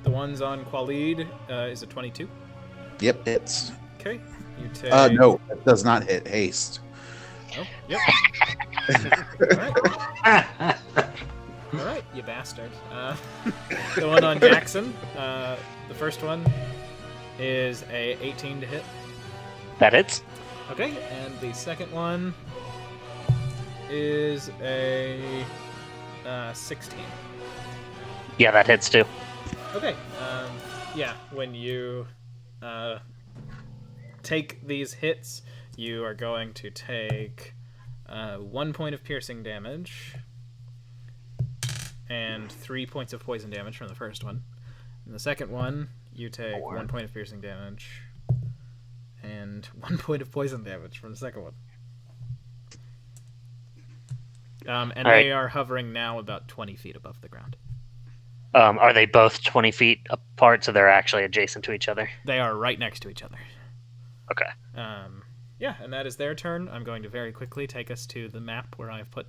the ones on Khalid is a 22. Yep, hits. Okay, you take... No, it does not hit haste. Oh, yep. Alright. Alright, you bastard. The one on Jackson, the first one is a 18 to hit. That hits. Okay, and the second one is a 16. Yeah, that hits too. Okay, yeah, when you take these hits, you are going to take 1 point of piercing damage, and 3 points of poison damage from the first one. And the second one, you take 1 point of piercing damage, and 1 point of poison damage from the second one. And they are hovering now about 20 feet above the ground. Are they both 20 feet apart, so they're actually adjacent to each other? They are right next to each other. Okay. Yeah, and that is their turn. I'm going to very quickly take us to the map where I've put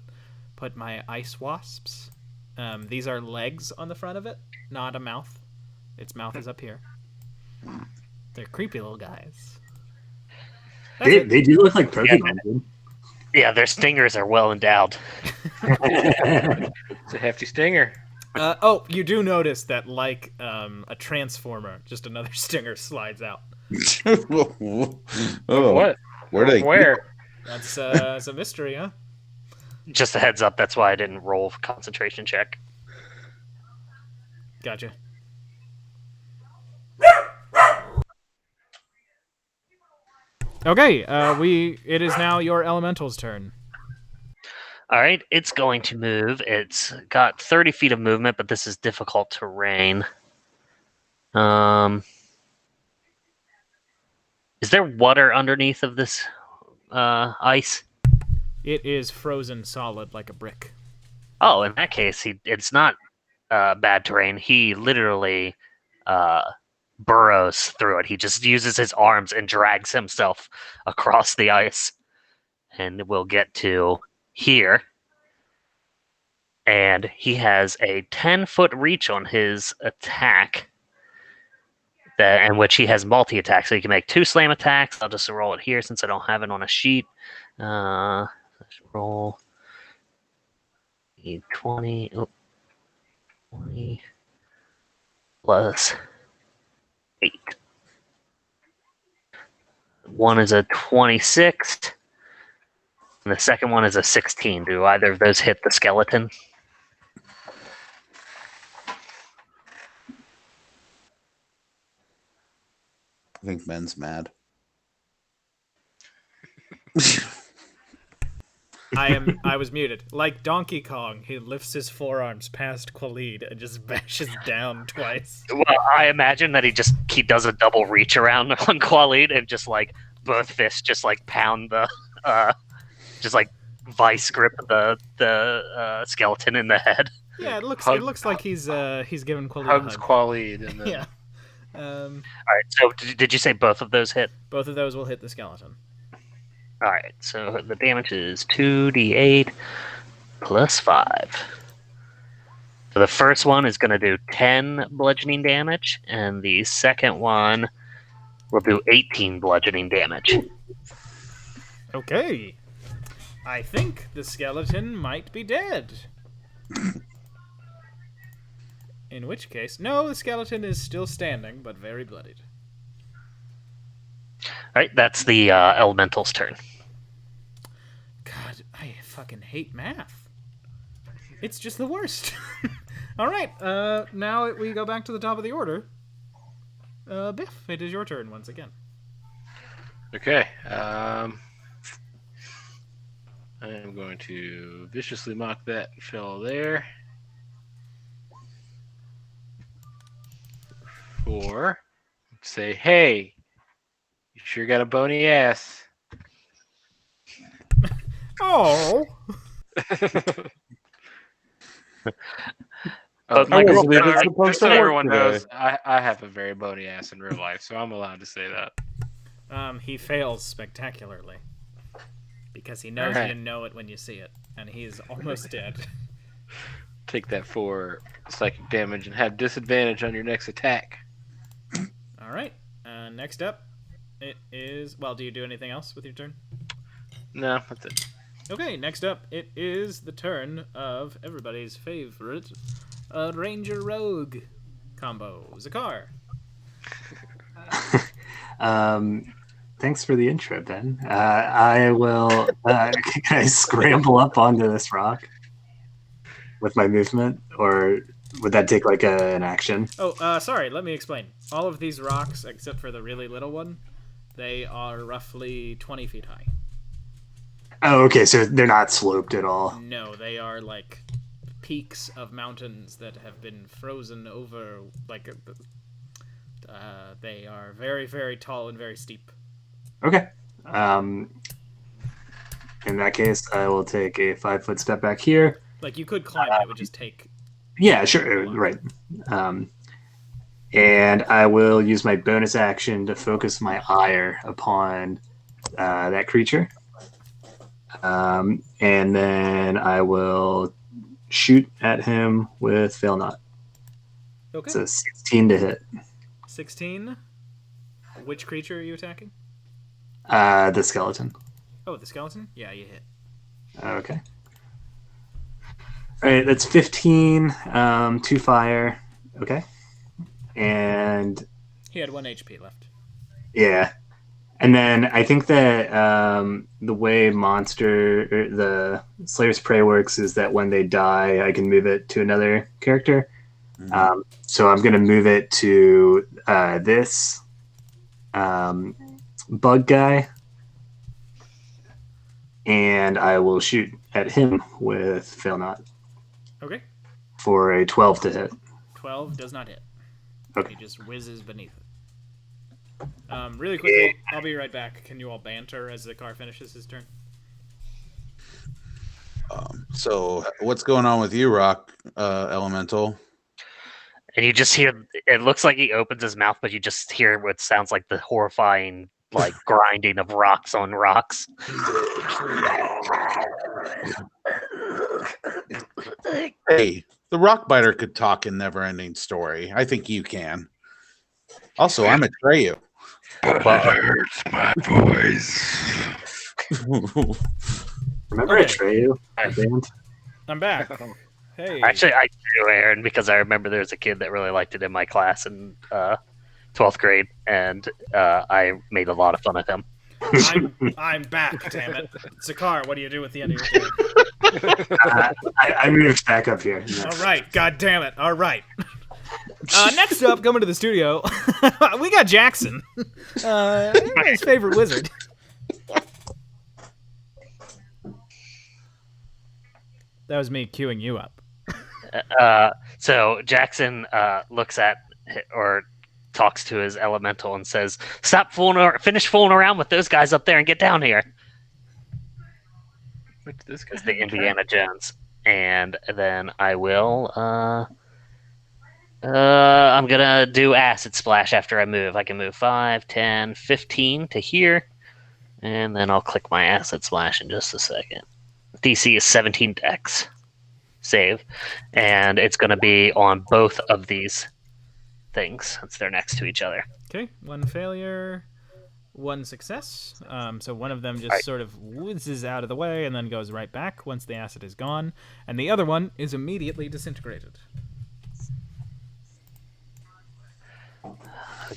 my ice wasps. These are legs on the front of it, not a mouth. Its mouth is up here. They're creepy little guys. They do look like Pokemon, dude. Yeah, their stingers are well endowed. It's a hefty stinger. You do notice that, like a transformer, just another stinger slides out. What? Where do they? Where? That's a mystery, huh? Just a heads up, that's why I didn't roll concentration check. Gotcha. Okay, it is now your elemental's turn. All right, it's going to move. It's got 30 feet of movement, but this is difficult terrain. Is there water underneath of this ice? It is frozen solid like a brick. Oh, in that case, it's not bad terrain. He literally burrows through it. He just uses his arms and drags himself across the ice. And we'll get to here. And he has a 10-foot reach on his attack, in which he has multi-attack. So he can make 2 slam attacks. I'll just roll it here since I don't have it on a sheet. Let's roll 20, 20 plus 8. One is a 26, and the second one is a 16. Do either of those hit the skeleton? I think Ben's mad. I was muted. Like Donkey Kong, he lifts his forearms past Khalid and just bashes down twice. Well, I imagine that he does a double reach around on Khalid and just like both fists just like pound the just like vice grip the skeleton in the head. Yeah, it looks like he's giving Khalid Hugs a hug. Khalid. And then... Yeah. All right. So did you say both of those hit? Both of those will hit the skeleton. All right. So the damage is 2d8 plus 5. So the first one is going to do 10 bludgeoning damage, and the second one will do 18 bludgeoning damage. Okay. I think the skeleton might be dead. In which case, no, the skeleton is still standing, but very bloodied. All right, that's the elemental's turn. God, I fucking hate math. It's just the worst. All right, now we go back to the top of the order. Biff, it is your turn once again. Okay. I am going to viciously mock that fellow there. 4. Say, hey, you sure got a bony ass. Oh. My girlfriend, it's supposed just so to work everyone today. knows, I have a very bony ass in real life, so I'm allowed to say that. He fails spectacularly. Because he knows Alright. you know it when you see it. And he's almost dead. Take that for psychic damage and have disadvantage on your next attack. Alright, next up, it is... Well, do you do anything else with your turn? No, that's it. Okay, next up, it is the turn of everybody's favorite Ranger Rogue combo, Zakar. Thanks for the intro, Ben. I will can I scramble up onto this rock with my movement, or would that take like an action? Oh, sorry, let me explain. All of these rocks, except for the really little one, they are roughly 20 feet high. Oh, okay. So they're not sloped at all. No, they are like peaks of mountains that have been frozen over. Like they are very, very tall and very steep. Okay. In that case, I will take a 5-foot step back here. Like you could climb it; it would just take. Yeah, sure. Right. And I will use my bonus action to focus my ire upon that creature. And then I will shoot at him with fail not. Okay. It's a 16 to hit. 16. Which creature are you attacking? The skeleton. Oh, the skeleton? Yeah, you hit. Okay. All right, that's 15. 2 fire. Okay. And He had 1 HP left. yeah. And then I think that the way the Slayer's Prey works is that when they die, I can move it to another character. Mhm. So I'm going to move it to this bug guy. And I will shoot at him with fail not Okay. for a 12 to hit. 12 does not hit. Okay. He just whizzes beneath it. Really quickly, I'll be right back. Can you all banter as the car finishes his turn? So what's going on with you, Rock Elemental? And you just hear, it looks like he opens his mouth, but you just hear what sounds like the horrifying, like, grinding of rocks on rocks. Hey, the rock biter could talk in Never-Ending Story. I think you can. Also, I'm Atreyu. But it hurts my voice. Remember Okay. Atreyu? Band? I'm back. Hey. Actually, I do, Aaron, because I remember there was a kid that really liked it in my class in 12th grade, and I made a lot of fun of him. I'm back, damn it. Zakar, what do you do at the end of your turn? I moved back up here. All right, god damn it. All right. Next up, coming to the studio, we got Jackson, everybody's favorite wizard. That was me queuing you up. So Jackson looks at or talks to his elemental and says, "Stop finish fooling around with those guys up there and get down here." Wait, this guy It's the Indiana Jones, and then I will. I'm gonna do acid splash after I move. I can move 5, 10, 15 to here, and then I'll click my acid splash in just a second. DC is 17 dex save, and it's going to be on both of these things since they're next to each other. Okay, 1 failure, 1 success. So one of them just sort of whizzes out of the way and then goes right back once the acid is gone, and the other one is immediately disintegrated.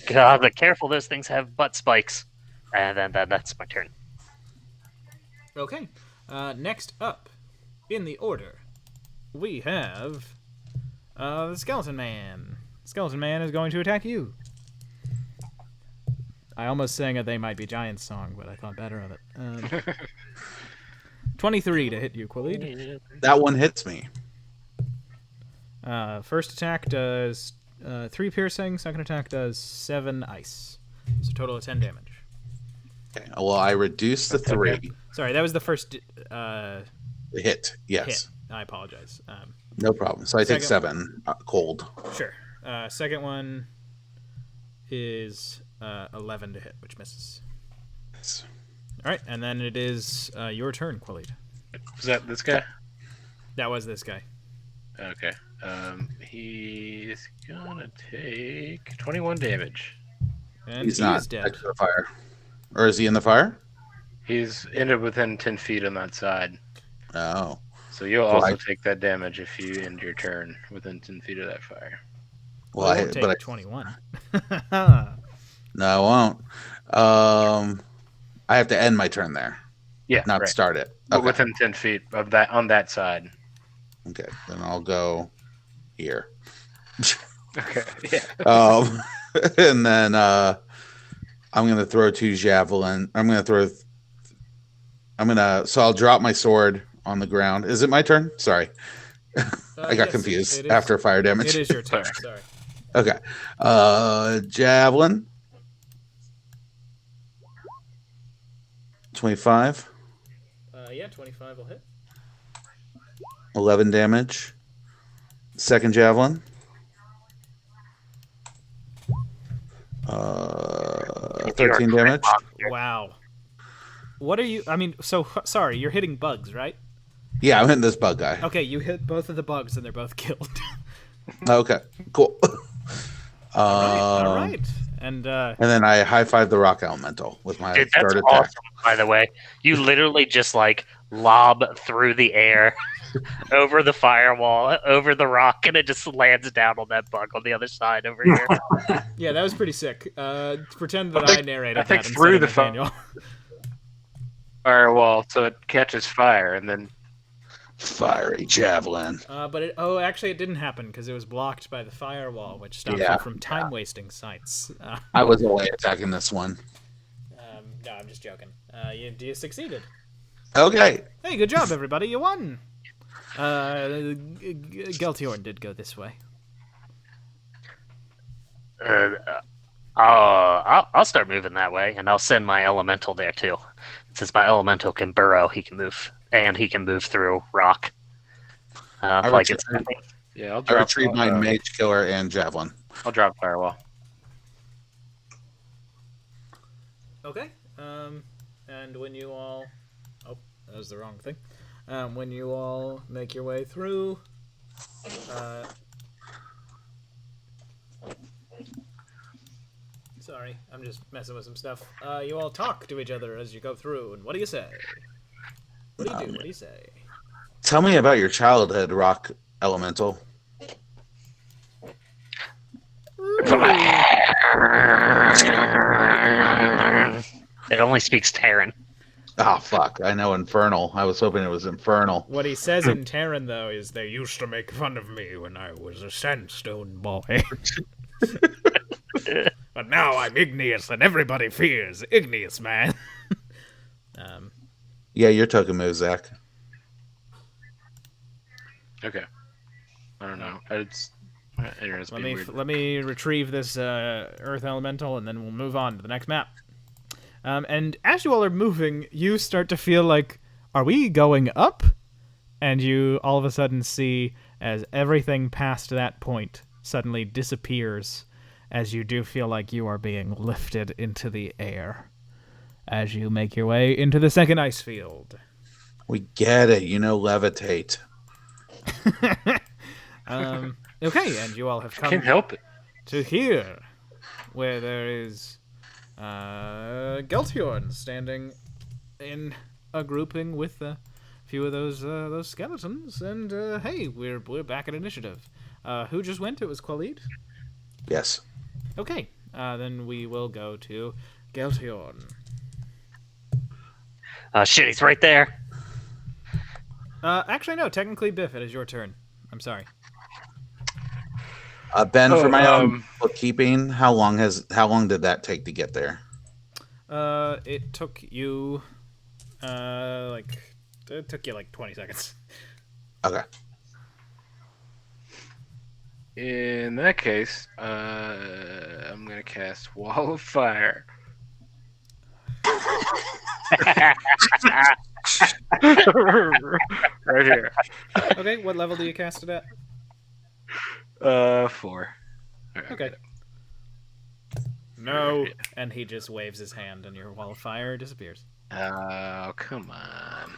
God, but careful, those things have butt spikes. And then that's my turn. Okay, next up in the order, we have the Skeleton Man. Skeleton Man is going to attack you. I almost sang a They Might Be Giants song, but I thought better of it. 23 to hit you, Khalid. That one hits me. First attack does 3 piercing, second attack does 7 ice. So total of 10 damage. Okay. Well, I reduced the 3 Sorry, that was the first hit. Yes. hit. I apologize. No problem. So I take Second- 7 cold. Sure. Second one is 11 to hit, which misses. Yes. All right, and then it is your turn, Khalid. Was that this guy? That was this guy. Okay. He's gonna take 21 damage. And He's he not is dead. next to the fire. Or is he in the fire? He's ended within 10 feet on that side. Oh. So you'll Well, also I- take that damage if you end your turn within 10 feet of that fire. Well, I won't take but 21. no, I won't. I have to end my turn there, Yeah, not right. start it. But Okay. within 10 feet of that on that side. Okay. Then I'll go here. Okay. Yeah. And then I'm going to throw 2 javelin. I'm going to throw So I'll drop my sword on the ground. Is it my turn? Sorry. I got Yes, confused it is. after fire damage. It is your turn. Sorry. Okay. Javelin. 25. Yeah, 25 will hit. 11 damage. Second javelin. 13 damage. Wow. What are you? I mean, sorry, you're hitting bugs, right? Yeah, I'm hitting this bug guy. Okay, you hit both of the bugs and they're both killed. Okay, cool. All right. And then I high five the rock elemental with my Dude, that's third awesome, attack. by the way. You literally just like lob through the air over the firewall, over the rock, and it just lands down on that bug on the other side over here. yeah, that was pretty sick. Pretend that I narrated I think that through instead of the Nathaniel. Firewall, so it catches fire, and then Fiery javelin. But actually, it didn't happen because it was blocked by the firewall, which stops Yeah, you from time-wasting sites. I was away attacking this one. No, I'm just joking. You succeeded. Okay. Hey, good job, everybody! You won. Geltiorn did go this way. I'll start moving that way, and I'll send my elemental there too. Since my elemental can burrow, he can move, and he can move through rock. I Like it's I'll I drop. retrieve my mage killer and javelin. I'll drop firewall. Okay. And when you all... Oh, that was the wrong thing. When you all make your way through... Sorry, I'm just messing with some stuff. You all talk to each other as you go through, and what do you say? What do you do? What do you say? Tell me about your childhood, rock elemental. It only speaks Terran. Oh, fuck. I know Infernal. I was hoping it was Infernal. What he says in Terran, though, is they used to make fun of me when I was a sandstone boy. But now I'm igneous and everybody fears igneous, man. Yeah, your token move, Zach. Okay. I don't know. It's interesting. Let me retrieve this Earth Elemental, and then we'll move on to the next map. And as you all are moving, you start to feel like, are we going up? And you all of a sudden see, as everything past that point suddenly disappears, as you do feel like you are being lifted into the air as you make your way into the second ice field. We get it. You know, levitate. Okay, and you all have come Can't help it. to here, where there is Geltiorn standing in a grouping with a few of those skeletons, and hey, we're back at initiative. Who just went? It was Qualid? Yes. Okay, then we will go to Geltiorn. Shit, he's right there. Actually, no. Technically, Biff, it is your turn. I'm sorry. Ben, for my own bookkeeping, how long did that take to get there? It took you, it took you like 20 seconds. Okay. In that case, I'm gonna cast Wall of Fire. Right here. Okay, what level do you cast it at? 4. Okay. No. And he just waves his hand, and your wall of fire disappears. Oh, come on.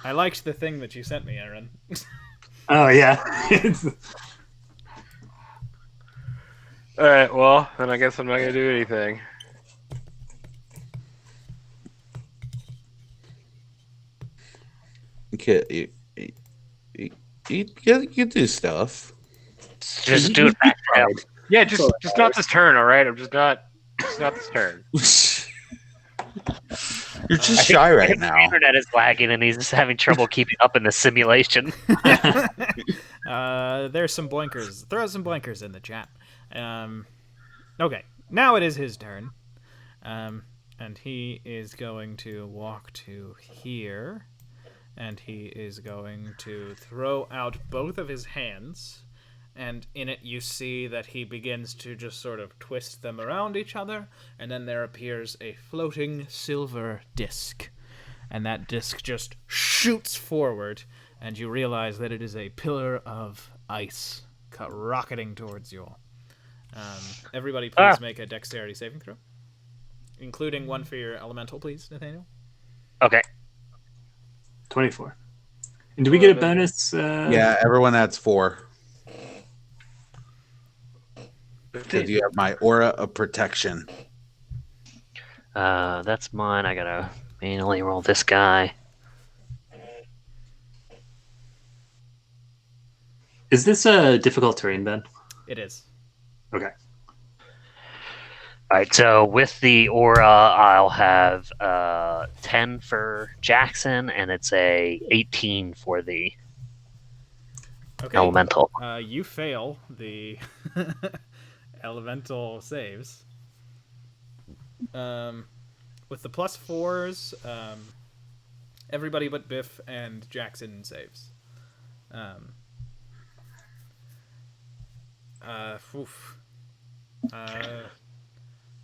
I liked the thing that you sent me, Aaron. Oh, yeah. Alright, well, then I guess I'm not gonna do anything. Okay, you do stuff. Just do it back down. Yeah, just not this turn, alright? Just not this turn. You're just shy right His now. internet is lagging, and he's just having trouble keeping up in the simulation. There's some blinkers. Throw some blinkers in the chat. Okay, now it is his turn. And he is going to walk to here. And he is going to throw out both of his hands. And in it, you see that he begins to just sort of twist them around each other. And then there appears a floating silver disc. And that disc just shoots forward. And you realize that it is a pillar of ice rocketing towards you all. Everybody, please make a dexterity saving throw. Including one for your elemental, please, Nathaniel. Okay. 24. And do we get a bonus? Yeah, everyone adds 4. Because you have my aura of protection. That's mine. I gotta manually roll this guy. Is this a difficult terrain, Ben? It is. Okay. All right, so with the aura, I'll have 10 for Jackson, and it's a 18 for the elemental. You fail the elemental saves. With the +4s, everybody but Biff and Jackson saves.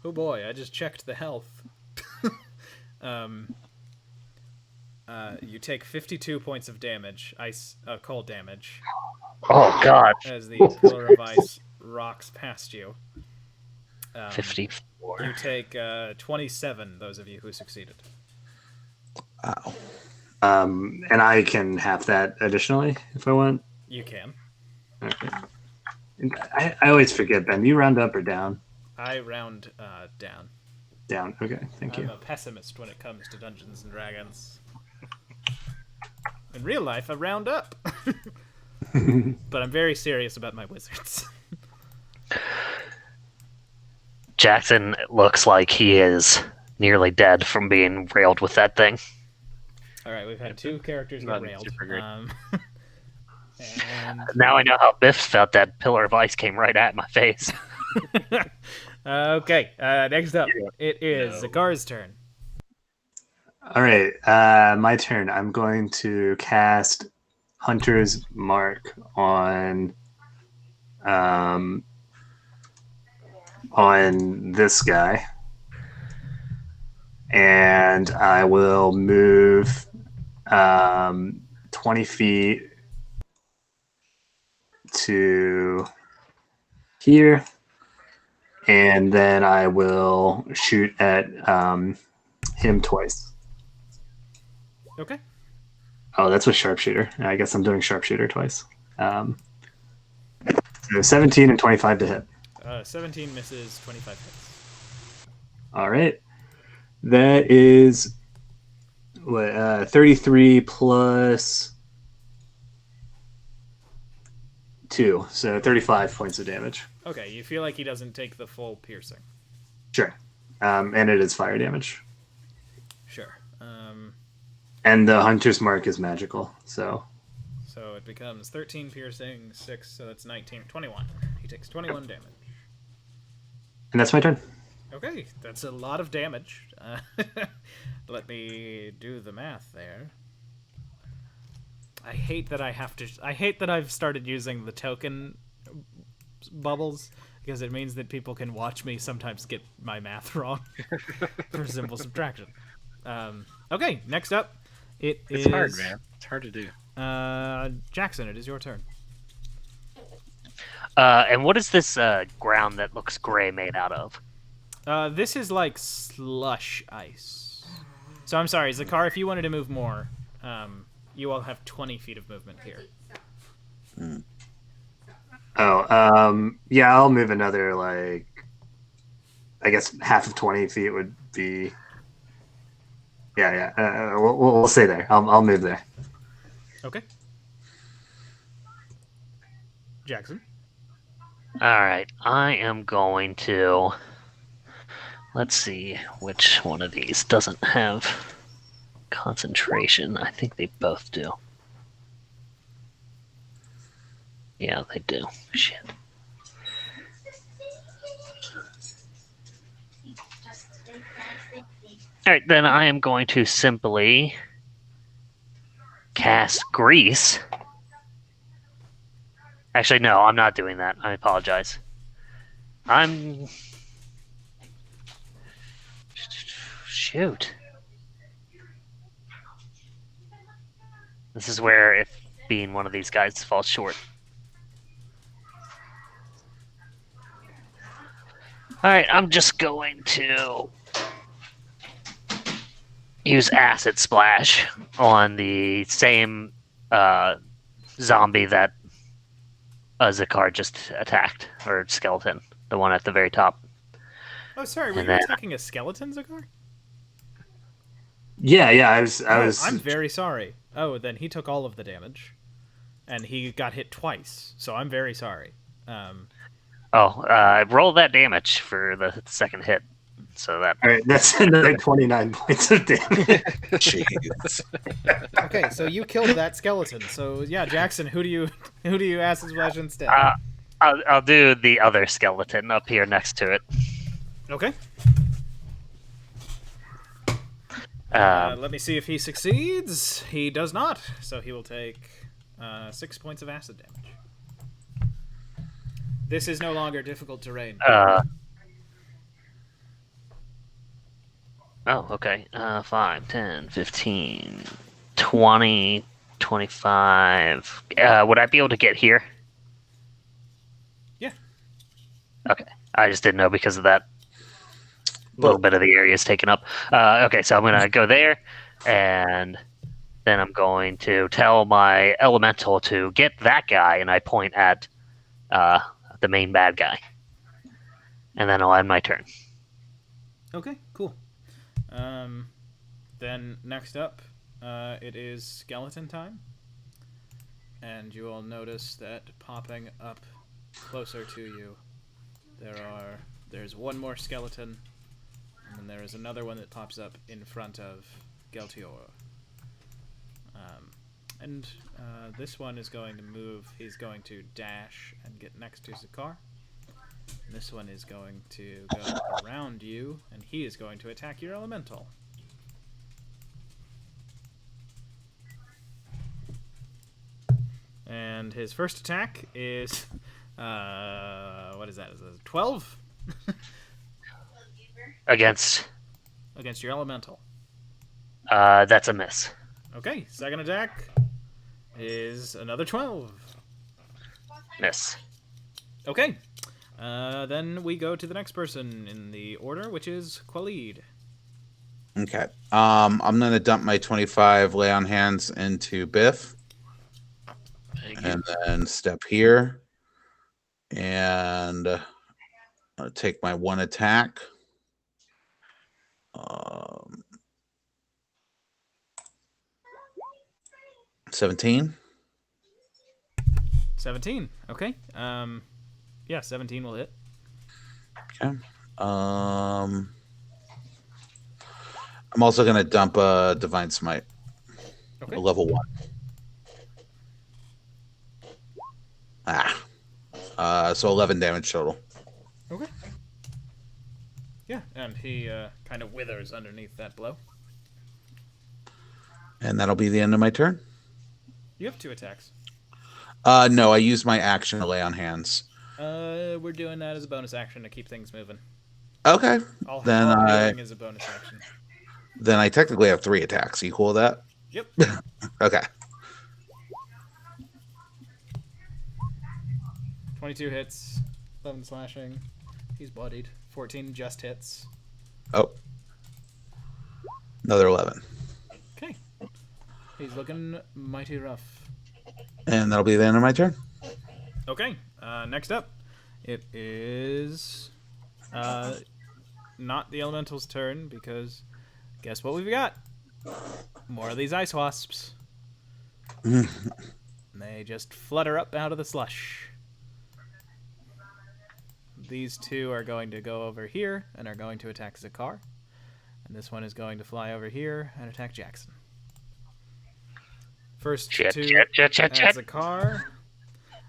Oh boy, I just checked the health. You take 52 points of damage, cold damage. Oh God! As the pillar of ice rocks past you. 54. You take 27. Those of you who succeeded. Wow. And I can half that additionally if I want. You can. Okay. I always forget, Ben. Do you round up or down? I round down. Down. Okay, thank you. I'm a pessimist when it comes to Dungeons and Dragons. In real life, I round up. But I'm very serious about my wizards. Jackson looks like he is nearly dead from being railed with that thing. All right, we've had 2 characters get railed. And now I know how Biff felt. That pillar of ice came right at my face. okay, next up, it is Zakar's turn. All right, my turn. I'm going to cast Hunter's Mark on this guy, and I will move 20 feet to here, and then I will shoot at him twice. Okay. Oh, that's with sharpshooter. I guess I'm doing sharpshooter twice. So 17 and 25 to hit. 17 misses, 25 hits. All right. That is what 33 plus 2, so 35 points of damage. Okay, you feel like he doesn't take the full piercing. Sure. And it is fire damage. Sure. And the Hunter's Mark is magical, so... So it becomes 13 piercing, 6, so that's 19, 21. He takes 21 damage. And that's my turn. Okay, that's a lot of damage. Let me do the math there. I hate that I've started using the token bubbles, because it means that people can watch me sometimes get my math wrong for simple subtraction. Okay, next up, It's hard, man. It's hard to do. Jackson, it is your turn. And what is this ground that looks gray made out of? This is like slush ice. So I'm sorry, Zakar, if you wanted to move more, you all have 20 feet of movement here. Yeah, I'll move another, like, I guess half of 20 feet would be... Yeah. We'll stay there. I'll move there. Okay. Jackson. All right, I am going to... Let's see which one of these doesn't have concentration. I think they both do. Yeah, they do. Shit. All right, then I am going to simply cast Grease. Actually, no, I'm not doing that. I apologize. Shoot. This is where, if being one of these guys falls short. Alright, I'm just going to use Acid Splash on the same zombie that Zakar just attacked, or skeleton, the one at the very top. Oh, sorry, were And you then- attacking a skeleton, Zakar? Yeah, I was. I'm very sorry. Oh, then he took all of the damage, and he got hit twice. So I'm very sorry. Roll that damage for the second hit. So that All right, that's another 29 points of damage. Jeez. Okay, so you killed that skeleton. So yeah, Jackson, who do you acid splash instead? I'll do the other skeleton up here next to it. Okay. Let me see if he succeeds. He does not, so he will take 6 points of acid damage. This is no longer difficult terrain. Okay. 5, 10, 15, 20, 25. Would I be able to get here? Yeah. Okay. I just didn't know because of that. A little bit of the area is taken up. Okay, so I'm going to go there, and then I'm going to tell my elemental to get that guy, and I point at the main bad guy. And then I'll end my turn. Okay, cool. Then next up, it is skeleton time. And you will notice that popping up closer to you, there's one more skeleton, and then there is another one that pops up in front of Geltior. This one is going to move. He's going to dash and get next to Zakar. And this one is going to go around you, and he is going to attack your elemental. And his first attack is, what is that? Is it 12? Against? Against your elemental. That's a miss. Okay, second attack is another 12. Miss. Okay. Then we go to the next person in the order, which is Khalid. Okay. I'm gonna dump my 25 lay on hands into Biff, and then step here, and I'll take my one attack. 17. 17. Okay. Yeah, 17 will hit. Okay. I'm also gonna dump a divine smite. Okay. A level 1. So 11 damage total. Okay. Yeah, and he kind of withers underneath that blow. And that'll be the end of my turn. You have 2 attacks. No, I used my action to lay on hands. We're doing that as a bonus action to keep things moving. Okay. All Then healing is a bonus action. Then I technically have 3 attacks. You cool with that? Yep. Okay. 22 hits, 11 slashing. He's bloodied. 14 just hits. Oh. Another 11. Okay. He's looking mighty rough. And that'll be the end of my turn. Okay. Next up, it is not the elemental's turn, because guess what we've got? More of these ice wasps. And they just flutter up out of the slush. These 2 are going to go over here and are going to attack Zakar. And this one is going to fly over here and attack Jackson. First 2 at Zakar.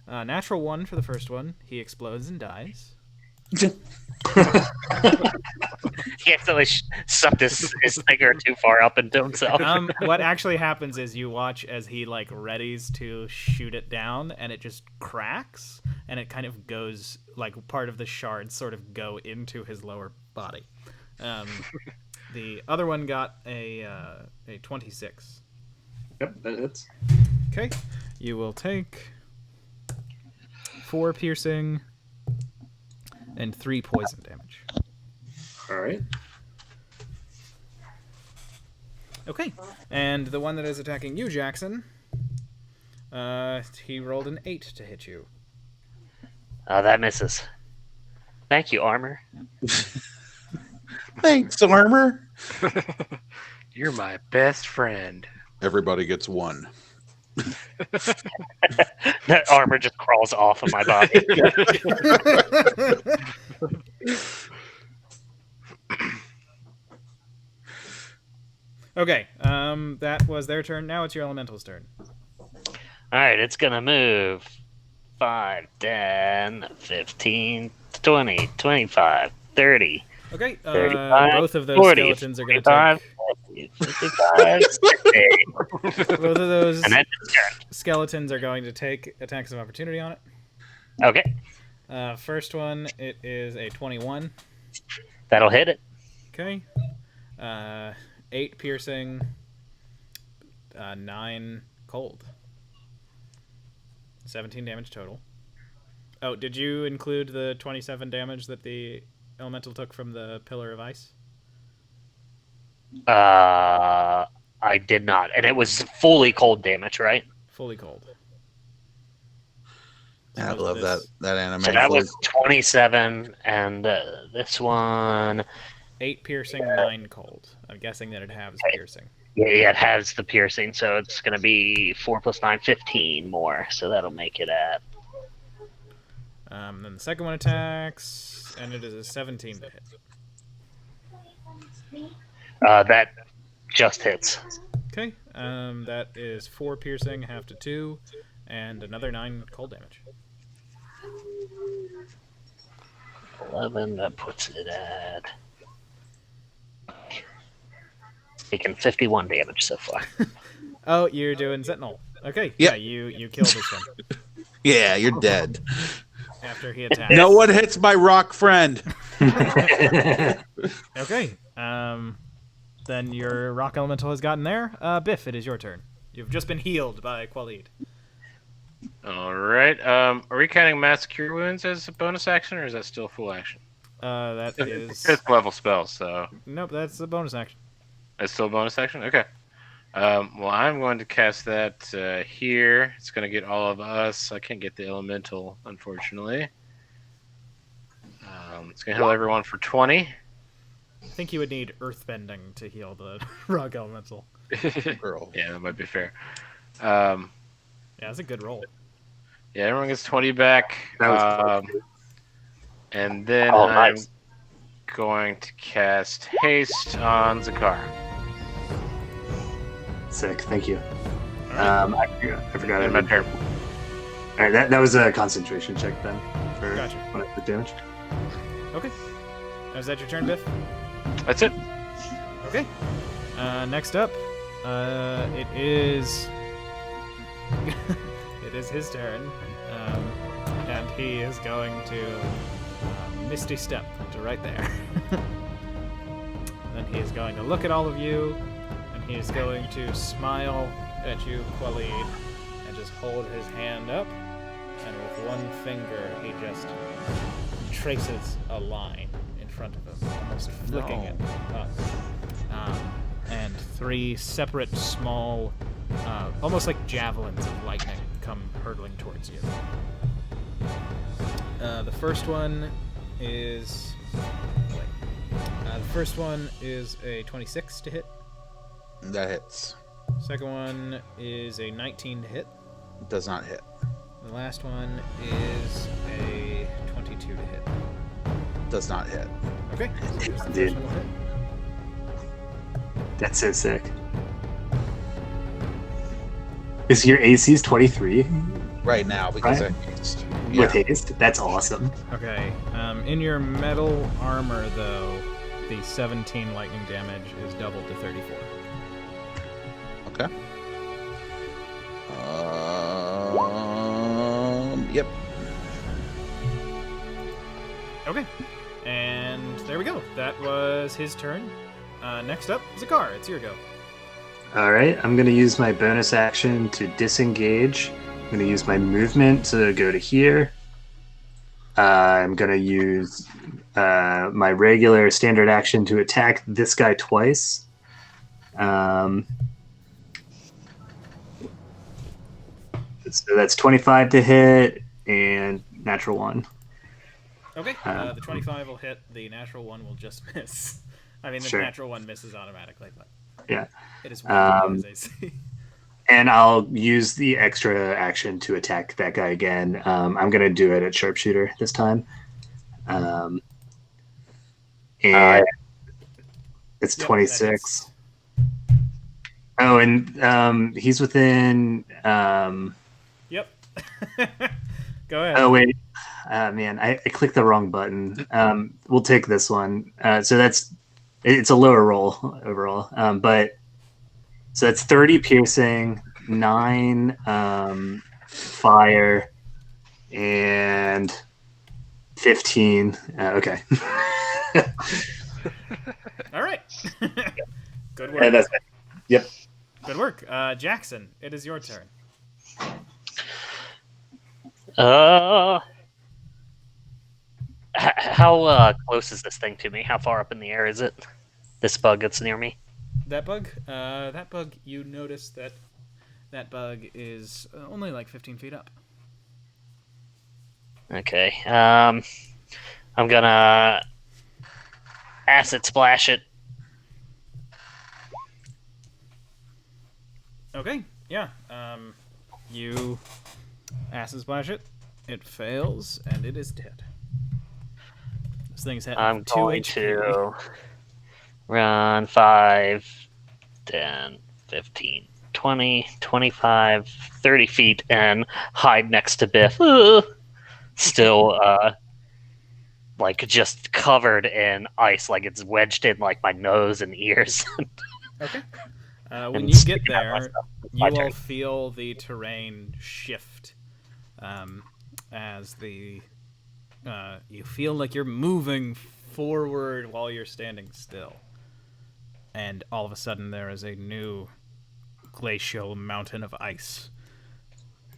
Natural 1 for the first one. He explodes and dies. He accidentally sucked his finger too far up into himself. What actually happens is you watch as he like readies to shoot it down, and it just cracks, and it kind of goes like part of the shards sort of go into his lower body. The other one got a 26. Yep, that hits. Okay, you will take 4 piercing and 3 poison damage. All right. Okay, and the one that is attacking you, Jackson, he rolled an 8 to hit you. That misses. Thank you, armor. Thanks, armor. You're my best friend. Everybody gets 1. That armor just crawls off of my body. Okay, that was their turn. Now it's your elemental's turn. Alright, it's gonna move 5, 10, 15, 20, 25, 30. Okay, 35, both of those 40, skeletons are going to 45, take... 55, 60. Both of those And then it's turn. skeletons are going to take attacks of opportunity on it. Okay, First one, it is a 21. that'll hit it. Okay. 8 piercing, 9 cold. 17 damage total. Oh, did you include the 27 damage that the elemental took from the pillar of ice? I did not. And it was fully cold damage, right? Fully cold. I So love this- that anime. So that was 27, and this one... 8 piercing, 9 cold. I'm guessing that it has piercing. Yeah, it has the piercing, so it's going to be 4 plus 9, 15 more. So that'll make it at... Then the second one attacks, and it is a 17 to hit. That just hits. Okay. That is 4 piercing, half to 2, and another 9 cold damage. 11, that puts it at... Taking 51 damage so far. Oh, you're doing Sentinel. Okay. Yep. Yeah, you killed this one Yeah, you're dead. after he attacked. No one hits my rock friend. Okay. Then your rock elemental has gotten there. Biff, it is your turn. You've just been healed by Qualid. All right. Are we counting mass cure wounds as a bonus action, or is that still full action? That is... 5th level spell, so Nope, that's a bonus action. it's still a bonus action. Okay. Well, I'm going to cast that here. It's going to get all of us. I can't get the elemental, unfortunately. It's going to heal everyone for 20. I think you would need earthbending to heal the rock elemental. Girl. Yeah, that might be fair. Yeah, that's a good roll. Yeah, everyone gets 20 back. That was And then Oh, I'm nice. going to cast Haste on Zakar. Sick. Thank you. I forgot. In my turn. All right, that was a concentration check then for Gotcha. the damage. Okay. Is that your turn, Biff? That's it. Okay. Next up, it is it is his turn, and he is going to Misty Step to right there. Then he is going to look at all of you, and he is going to smile at you, Qualid, and just hold his hand up, and with one finger he just traces a line in front of him, almost flicking it up. And 3 separate small, almost like javelins of lightning come hurtling towards you. The first one is... the first one is a 26 to hit. That hits. Second one is a 19 to hit. Does not hit. The last one is a 22 to hit. Does not hit. Okay, so here's the Dude. first one will hit. That's so sick. Is your AC's 23 Right now because Right. I used. with haste? That's awesome. Okay, in your metal armor, though, the 17 lightning damage is doubled to 34. Okay. Yep. Okay. And there we go. That was his turn. Next up, Zakar. It's your go. All right, I'm going to use my bonus action to disengage. I'm going to use my movement to go to here. I'm going to use my regular standard action to attack this guy twice. So that's 25 to hit and natural 1. Okay. The 25 will hit. The natural 1 will just miss. I mean, the Sure. natural 1 misses automatically, but Yeah. it is one as AC. And I'll use the extra action to attack that guy again. I'm going to do it at sharpshooter this time. And it's Yep, 26. Oh, and he's within... Yep. Go ahead. Oh, wait. Man, I clicked the wrong button. We'll take this one. So it's a lower roll overall. So that's 30 piercing, 9 fire, and 15. Okay. All right. Good work. And that's it. Yep. Good work. Jackson, it is your turn. How close is this thing to me? How far up in the air is it? This bug that's near me? That bug, you notice that bug is only like 15 feet up. Okay. I'm gonna acid splash it. Okay, yeah. You acid splash it. It fails, and it is dead. This thing's had I'm 2 going HP. to run 5, 10, 15, 20, 25, 30 feet and hide next to Biff. Still, like, just covered in ice, like it's wedged in, like, my nose and ears. Okay. When And you get sticking out there, myself. you My will turn. feel the terrain shift as you feel like you're moving forward while you're standing still. And all of a sudden, there is a new glacial mountain of ice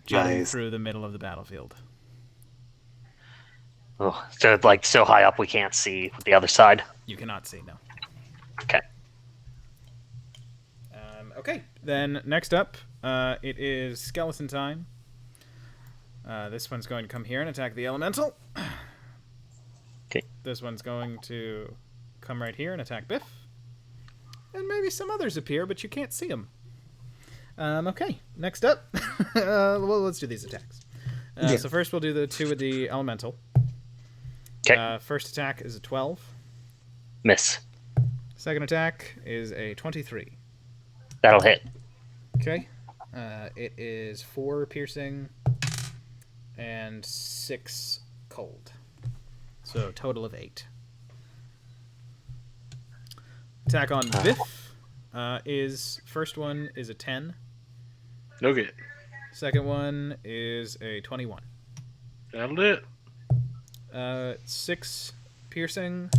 jutting Nice. through the middle of the battlefield. Oh, so, like, so high up we can't see the other side. You cannot see now. Okay. Okay, then next up, it is skeleton time. This one's going to come here and attack the elemental. Okay. This one's going to come right here and attack Biff. And maybe some others appear, but you can't see them. Okay, next up. Well, let's do these attacks. Yeah. So first we'll do the 2 with the elemental. Okay. First attack is a 12. Miss. Second attack is a 23. That'll hit. Okay. It is 4 piercing and 6 cold. So total of 8. Attack on Biff is first one is a 10. No good. Second one is a 21. That'll do it. 6 piercing,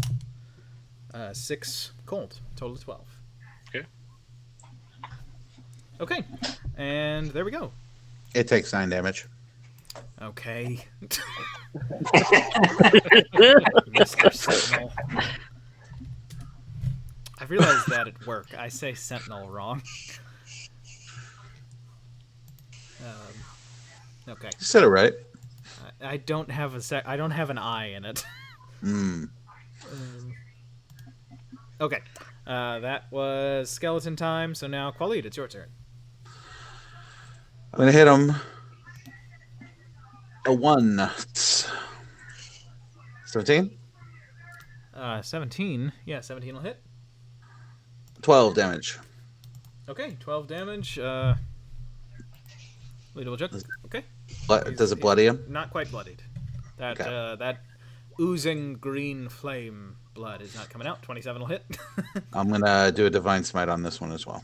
6 cold. Total of 12. Okay. Okay, and there we go. It takes 9 damage. Okay. Mr. Sentinel. I realized that at work. I say Sentinel wrong. Okay. You said it right. I don't have I don't have an I in it. Okay. That was skeleton time. So now, Khalid, it's your turn. I'm gonna hit him. A 1. 17? 17. Yeah, 17 will hit. 12 damage. Okay, 12 damage. Leadable check. Okay. Does it bloody him? Not quite bloodied. That Okay. that oozing green flame blood is not coming out. 27 will hit. I'm gonna do a divine smite on this one as well.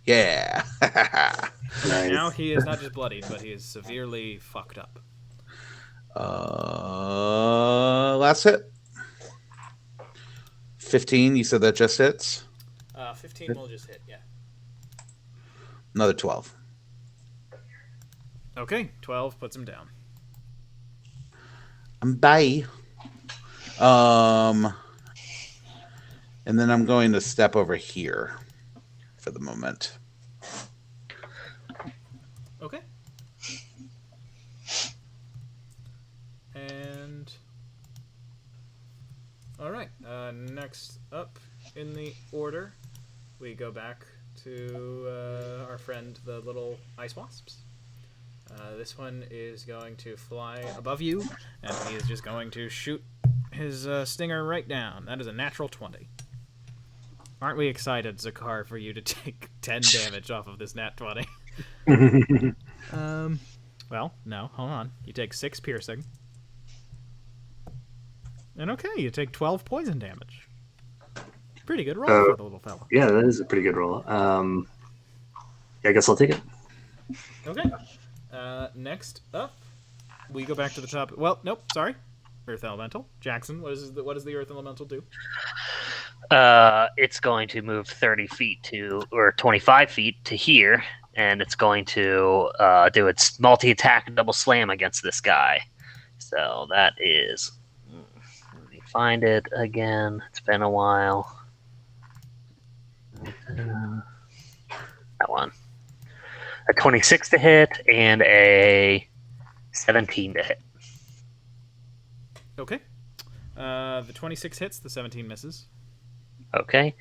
Yeah. Nice. Now he is not just bloodied, but he is severely fucked up. Last hit. 15. You said that just hits. 15 will just hit. Yeah. Another 12. Okay, 12 puts him down. Bye. And then I'm going to step over here for the moment. Okay. And all right. Next up in the order, we go back to our friend, the little ice wasps. This one is going to fly above you, and he is just going to shoot his stinger right down. That is a natural 20. Aren't we excited, Zakar, for you to take 10 damage off of this nat 20? Well, no, hold on. You take 6 piercing. And okay, you take 12 poison damage. Pretty good roll for the little fella. Yeah, that is a pretty good roll. Yeah, I guess I'll take it. Okay. Next up, we go back to the top. Well, nope, sorry. Earth Elemental. Jackson, what does the Earth Elemental do? It's going to move 30 feet or 25 feet to here, and it's going to do its multi-attack double slam against this guy. So that is... Let me find it again. It's been a while. That one. A 26 to hit and a 17 to hit. Okay. The 26 hits, the 17 misses. Okay.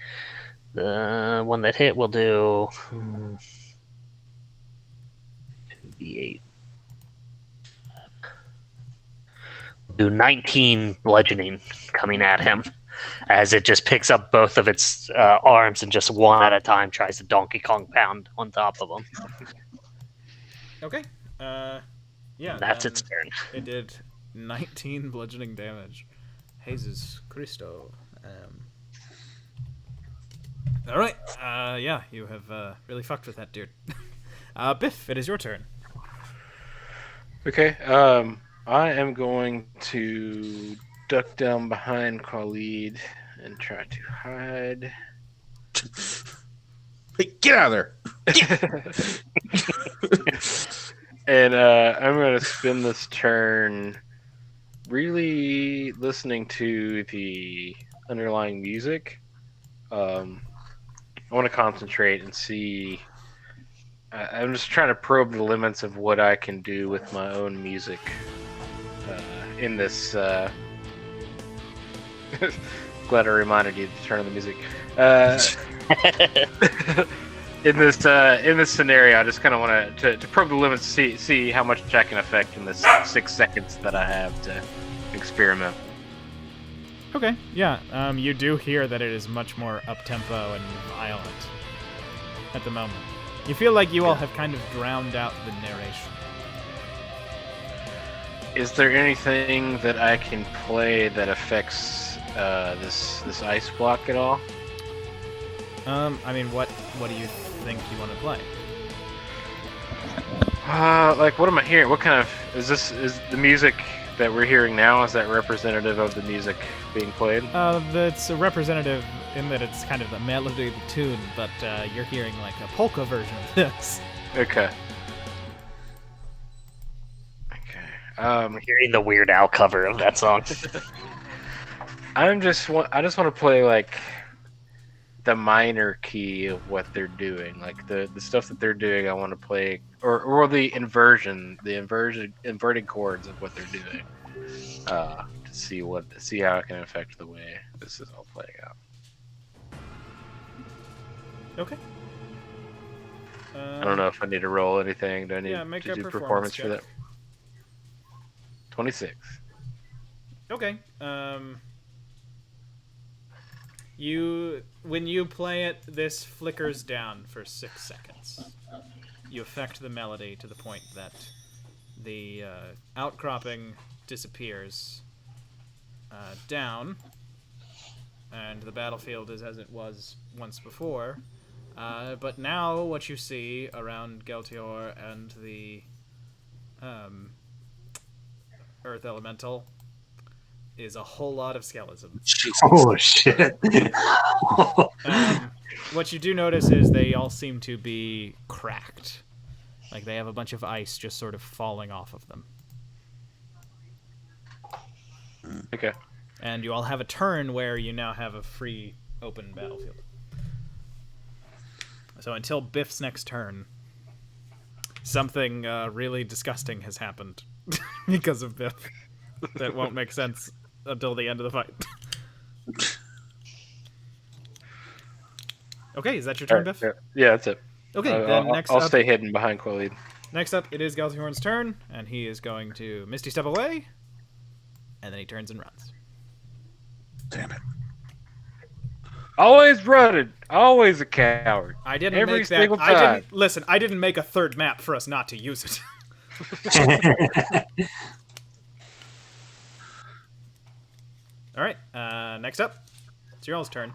The one that hit will do 2d8. Do 19 bludgeoning coming at him as it just picks up both of its arms and just one at a time tries to Donkey Kong pound on top of him. Okay. Yeah. That's its turn. It did 19 bludgeoning damage. Jesus Christo. All right. Yeah, you have really fucked with that dude. Biff, it is your turn. Okay. I am going to duck down behind Khalid and try to hide. Hey, get out of there! And I'm going to spend this turn really listening to the underlying music. I want to concentrate and see. I'm just trying to probe the limits of what I can do with my own music in this. Glad I reminded you to turn on the music. In this scenario, I just kind of want to probe the limits, see how much I can affect in this 6 seconds that I have to experiment. Okay. Yeah. You do hear that it is much more up-tempo and violent at the moment. You feel like you all have kind of drowned out the narration. Is there anything that I can play that affects this ice block at all? I mean, what do you think you want to play? Like, what am I hearing? What kind of is the music that we're hearing now? Is that representative of the music being played? It's a representative in that it's kind of the melody of the tune, but you're hearing like a polka version of this. Okay. I'm hearing the Weird Al cover of that song. I just want to play like the minor key of what they're doing, like the stuff that they're doing. I want to play, or the inverted chords of what they're doing, to see how it can affect the way this is all playing out. Okay. I don't know if I need to roll anything. Do I need make to a do performance for that? check. 26. Okay. When you play it, this flickers down for 6 seconds. You affect the melody to the point that the outcropping disappears down, and the battlefield is as it was once before. But now what you see around Geltior and the Earth Elemental is a whole lot of skeletons. Oh shit! What you do notice is they all seem to be cracked. Like they have a bunch of ice just sort of falling off of them. Okay. And you all have a turn where you now have a free, open battlefield. So until Biff's next turn, something really disgusting has happened because of Biff that won't make sense until the end of the fight. Okay, is that your turn, Biff? Yeah, that's it. Okay, then next I'll up... stay hidden behind Khalid. Next up, it is Galthorn's turn, and he is going to Misty Step away, and then he turns and runs. Damn it. Always running. Always a coward. I didn't Every make that. single I time. didn't listen. I didn't make a third map for us not to use it. All right. Next up, it's your all's turn.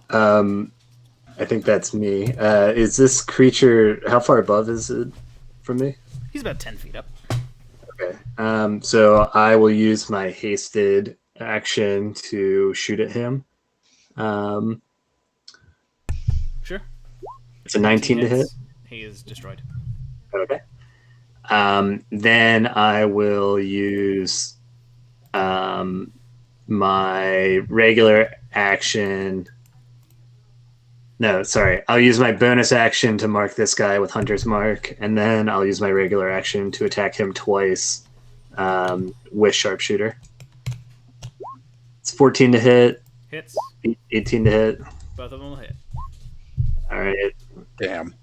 I think that's me. Is this creature, how far above is it from me? He's about 10 feet up. Okay. So I will use my hasted action to shoot at him. Sure. It's a 19 to hit. Hits. He is destroyed. Okay. Then I will use my regular action. No, sorry. I'll use my bonus action to mark this guy with Hunter's Mark, and then I'll use my regular action to attack him twice with Sharpshooter. It's 14 to hit. Hits. 18 to hit. Both of them will hit. All right. Damn.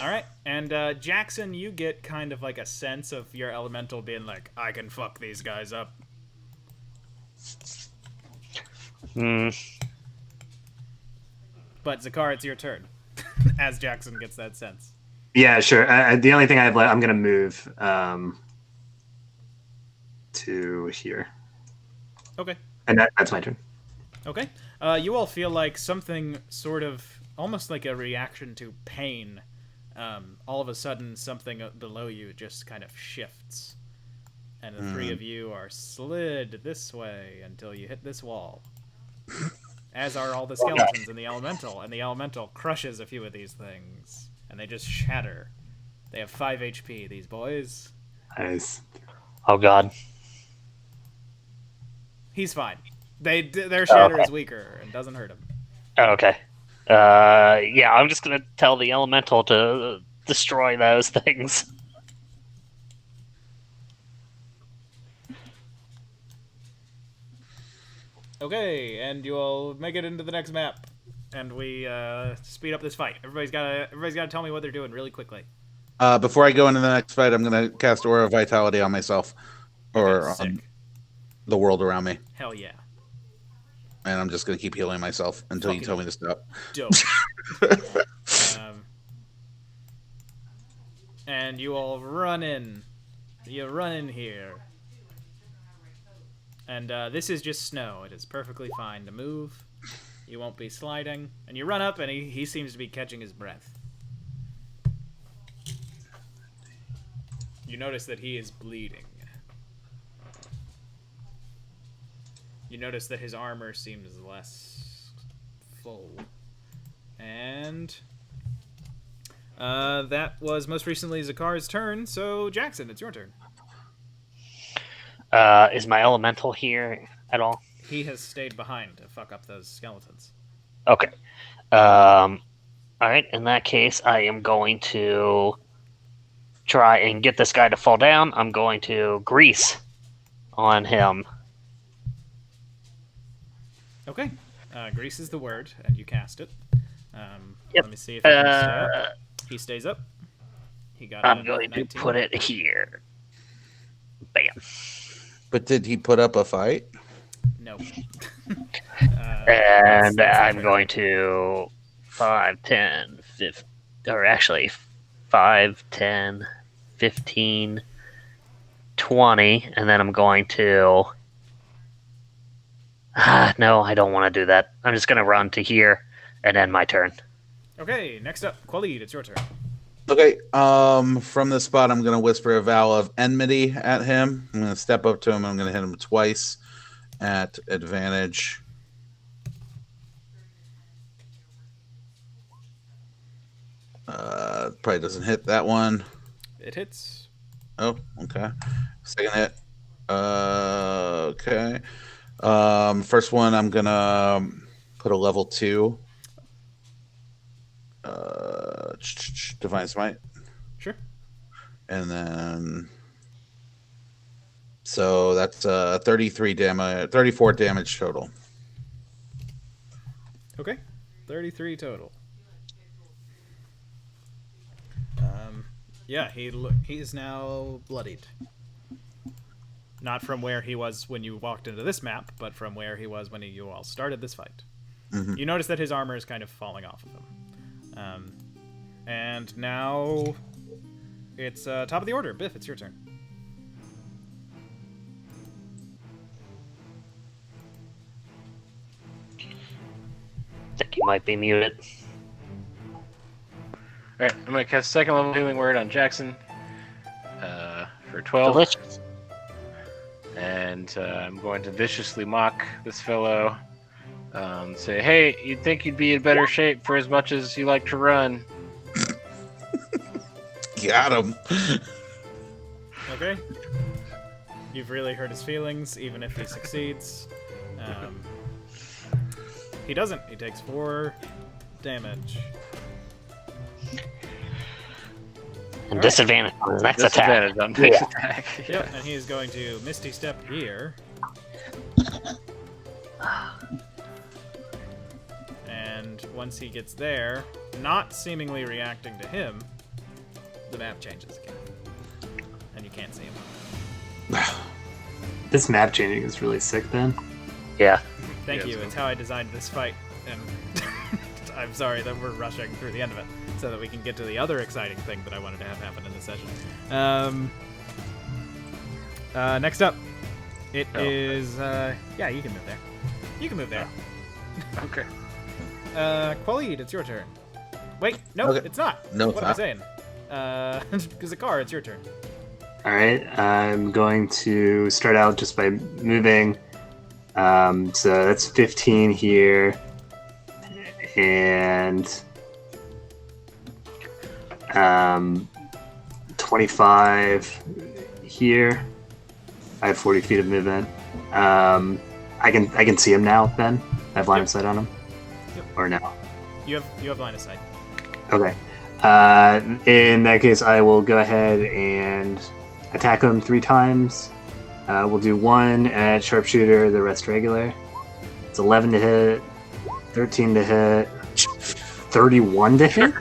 All right. And Jackson, you get kind of like a sense of your elemental being like, I can fuck these guys up. But Zakar, it's your turn. As Jackson gets that sense. Yeah, sure. The only thing I'm going to move to here. Okay. And that's my turn. Okay. You all feel like something sort of, almost like a reaction to pain. All of a sudden, something below you just kind of shifts. And the three of you are slid this way until you hit this wall. As are all the skeletons in the elemental. And the elemental crushes a few of these things. And they just shatter. They have 5 HP, these boys. Nice. Oh god. He's fine. Their shatter is weaker and doesn't hurt him. Okay. Yeah, I'm just gonna tell the elemental to destroy those things. Okay, and you'll make it into the next map, and we speed up this fight. Everybody's gotta tell me what they're doing really quickly. Before I go into the next fight, I'm gonna cast Aura of Vitality on myself, or Okay, on sick. the world around me, Hell yeah. and I'm just gonna keep healing myself until you Fucking tell me to stop. Dope. And you all run in. You run in here. And this is just snow. It is perfectly fine to move. You won't be sliding. And you run up, and he seems to be catching his breath. You notice that he is bleeding. You notice that his armor seems less full. And that was most recently Zakar's turn, so Jackson, it's your turn. Is my elemental here at all? He has stayed behind to fuck up those skeletons. Okay. Alright, in that case, I am going to try and get this guy to fall down. I'm going to grease on him. Okay. Grease is the word, and you cast it. Yep. Let me see if he can stay up. He stays up. He got I'm a going to 19. put it here. Bam. But did he put up a fight? No. And I'm going to 5, 10, 15, or actually 5, 10, 15, 20, and then I'm going to... no, I don't want to do that. I'm just going to run to here and end my turn. Okay, next up, Khalid, it's your turn. Okay, from this spot, I'm going to whisper a vow of enmity at him. I'm going to step up to him. I'm going to hit him twice at advantage. Probably doesn't hit that one. It hits. Oh, okay. Second hit. Okay. First one, I'm going to put a level 2. Divine Smite. Sure. And then, so that's 34 damage total. Okay, 33 total. Yeah, he's now bloodied. Not from where he was when you walked into this map, but from where he was when you all started this fight. Mm-hmm. You notice that his armor is kind of falling off of him. And now it's top of the order. Biff, it's your turn. I think you might be muted. Alright, I'm going to cast second level healing word on Jackson for 12. Delicious. And I'm going to viciously mock this fellow. Say, hey, you'd think you'd be in better shape for as much as you like to run. Got him. Okay. You've really hurt his feelings, even if he succeeds. He doesn't. He takes 4 damage. And All disadvantage on his next attack. Disadvantage on next Yeah. attack. Yep, and he's going to Misty Step here. And once he gets there, not seemingly reacting to him, the map changes again. And you can't see him. This map changing is really sick, Ben. Yeah. Thank Yeah, you. it's It's how I designed this fight. And I'm sorry that we're rushing through the end of it so that we can get to the other exciting thing that I wanted to have happen in this session. Next up, it is... yeah, you can move there. You can move there. Okay. Khalid, it's your turn. Wait, no, Okay. it's not. No, what it's am I not. saying? Zakar, it's your turn. All right, I'm going to start out just by moving. So that's 15 here, and 25 here. I have 40 feet of movement. I can see him now, Ben. I have line of sight on him. Yep. Or no? You have line of sight. Okay. In that case, I will go ahead and attack him 3 times. We'll do 1 at sharpshooter, the rest regular. It's 11 to hit, 13 to hit, 31 to hit.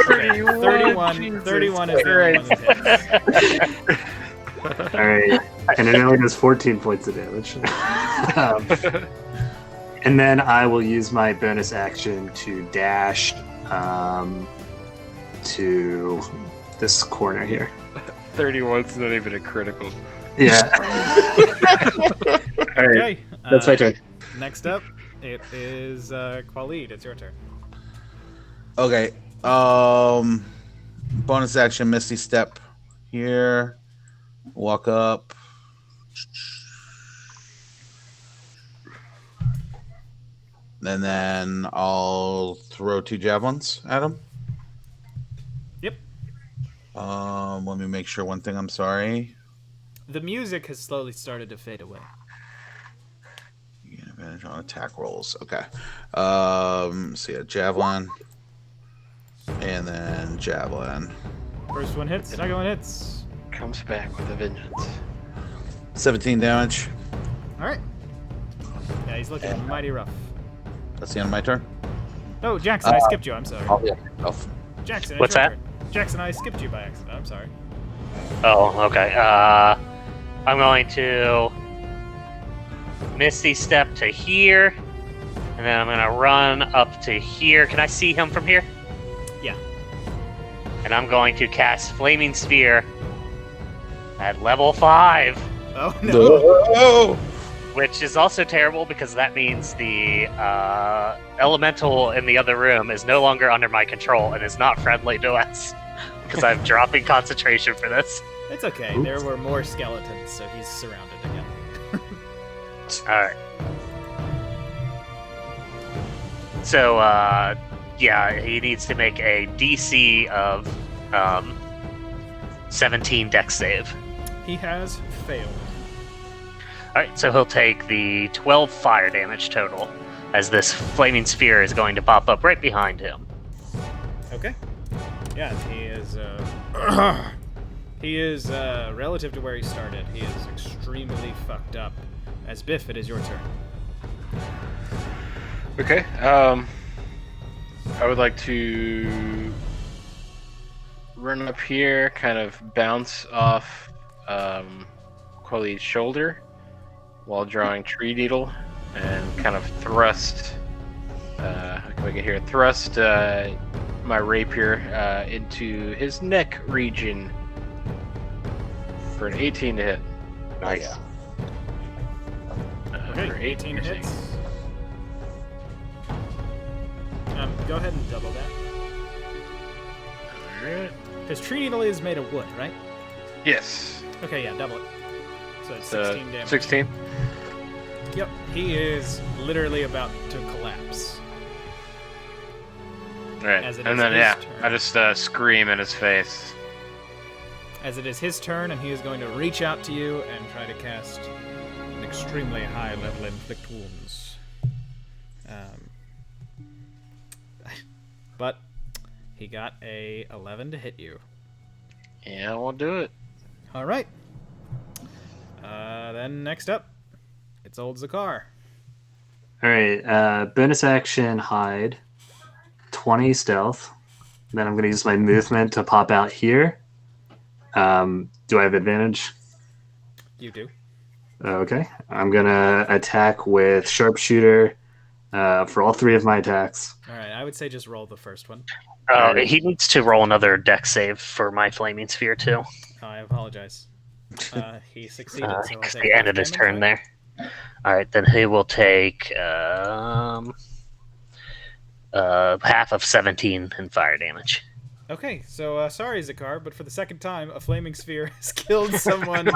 Okay, 31 is the only one that hits. All right, and it only does 14 points of damage. And then I will use my bonus action to dash to this corner here. 31's not even a critical. Yeah. All right, Okay. that's my turn. Next up, it is Khalid. It's your turn. Okay. Bonus action, Misty Step here. Walk up. And then I'll throw 2 javelins at him. Yep. Let me make sure one thing. I'm sorry. The music has slowly started to fade away. You get advantage on attack rolls. Okay. So yeah, javelin. And then javelin. First one hits, second one hits. Comes back with a vengeance. 17 damage. All right. Yeah, he's looking mighty rough. That's the end of my turn. Oh, Jackson, I skipped you. I'm sorry. I'll hit myself. Jackson, it's What's your that? turn. Jackson, I skipped you by accident. I'm sorry. Oh, okay. I'm going to Misty Step to here, and then I'm going to run up to here. Can I see him from here? Yeah. and I'm going to cast Flaming Sphere at level 5, Oh no! No! which is also terrible because that means the elemental in the other room is no longer under my control and is not friendly to us because I'm dropping concentration for this. It's okay. There were more skeletons, so he's surrounded again. Alright. So, yeah, he needs to make a DC of 17 dex save. He has failed. Alright, so he'll take the 12 fire damage total, as this flaming sphere is going to pop up right behind him. Okay. Yeah, he is. He is relative to where he started. He is extremely fucked up. As Biff, it is your turn. Okay. I would like to run up here, kind of bounce off Quali's shoulder while drawing Tree Needle, and kind of thrust. How can we get here? Thrust my rapier into his neck region for an 18 to hit. Nice. Okay, For 18 piercing. hits. Go ahead and double that. Alright. Because Tree Needle is made of wood, right? Yes. Okay, yeah, double it. So it's So, 16 damage. 16. Yep, he is literally about to collapse. Alright. As it And is then, his yeah, turn. I just scream in his face. As it is his turn, and he is going to reach out to you and try to cast an extremely high level inflict wounds. But he got a 11 to hit you. Yeah, I won't do it. All right. Then next up, it's old Zakar. All right. Bonus action hide. 20 stealth. Then I'm going to use my movement to pop out here. Do I have advantage? You do. Okay. I'm going to attack with sharpshooter for all 3 of my attacks. All right, I would say just roll the first one. He needs to roll another dex save for my flaming sphere, too. Oh, I apologize. He succeeded, so I'll Because take the half end of his damage, turn right? there. Alright, then he will take half of 17 in fire damage. Okay, so sorry, Zakar, but for the second time, a flaming sphere has killed someone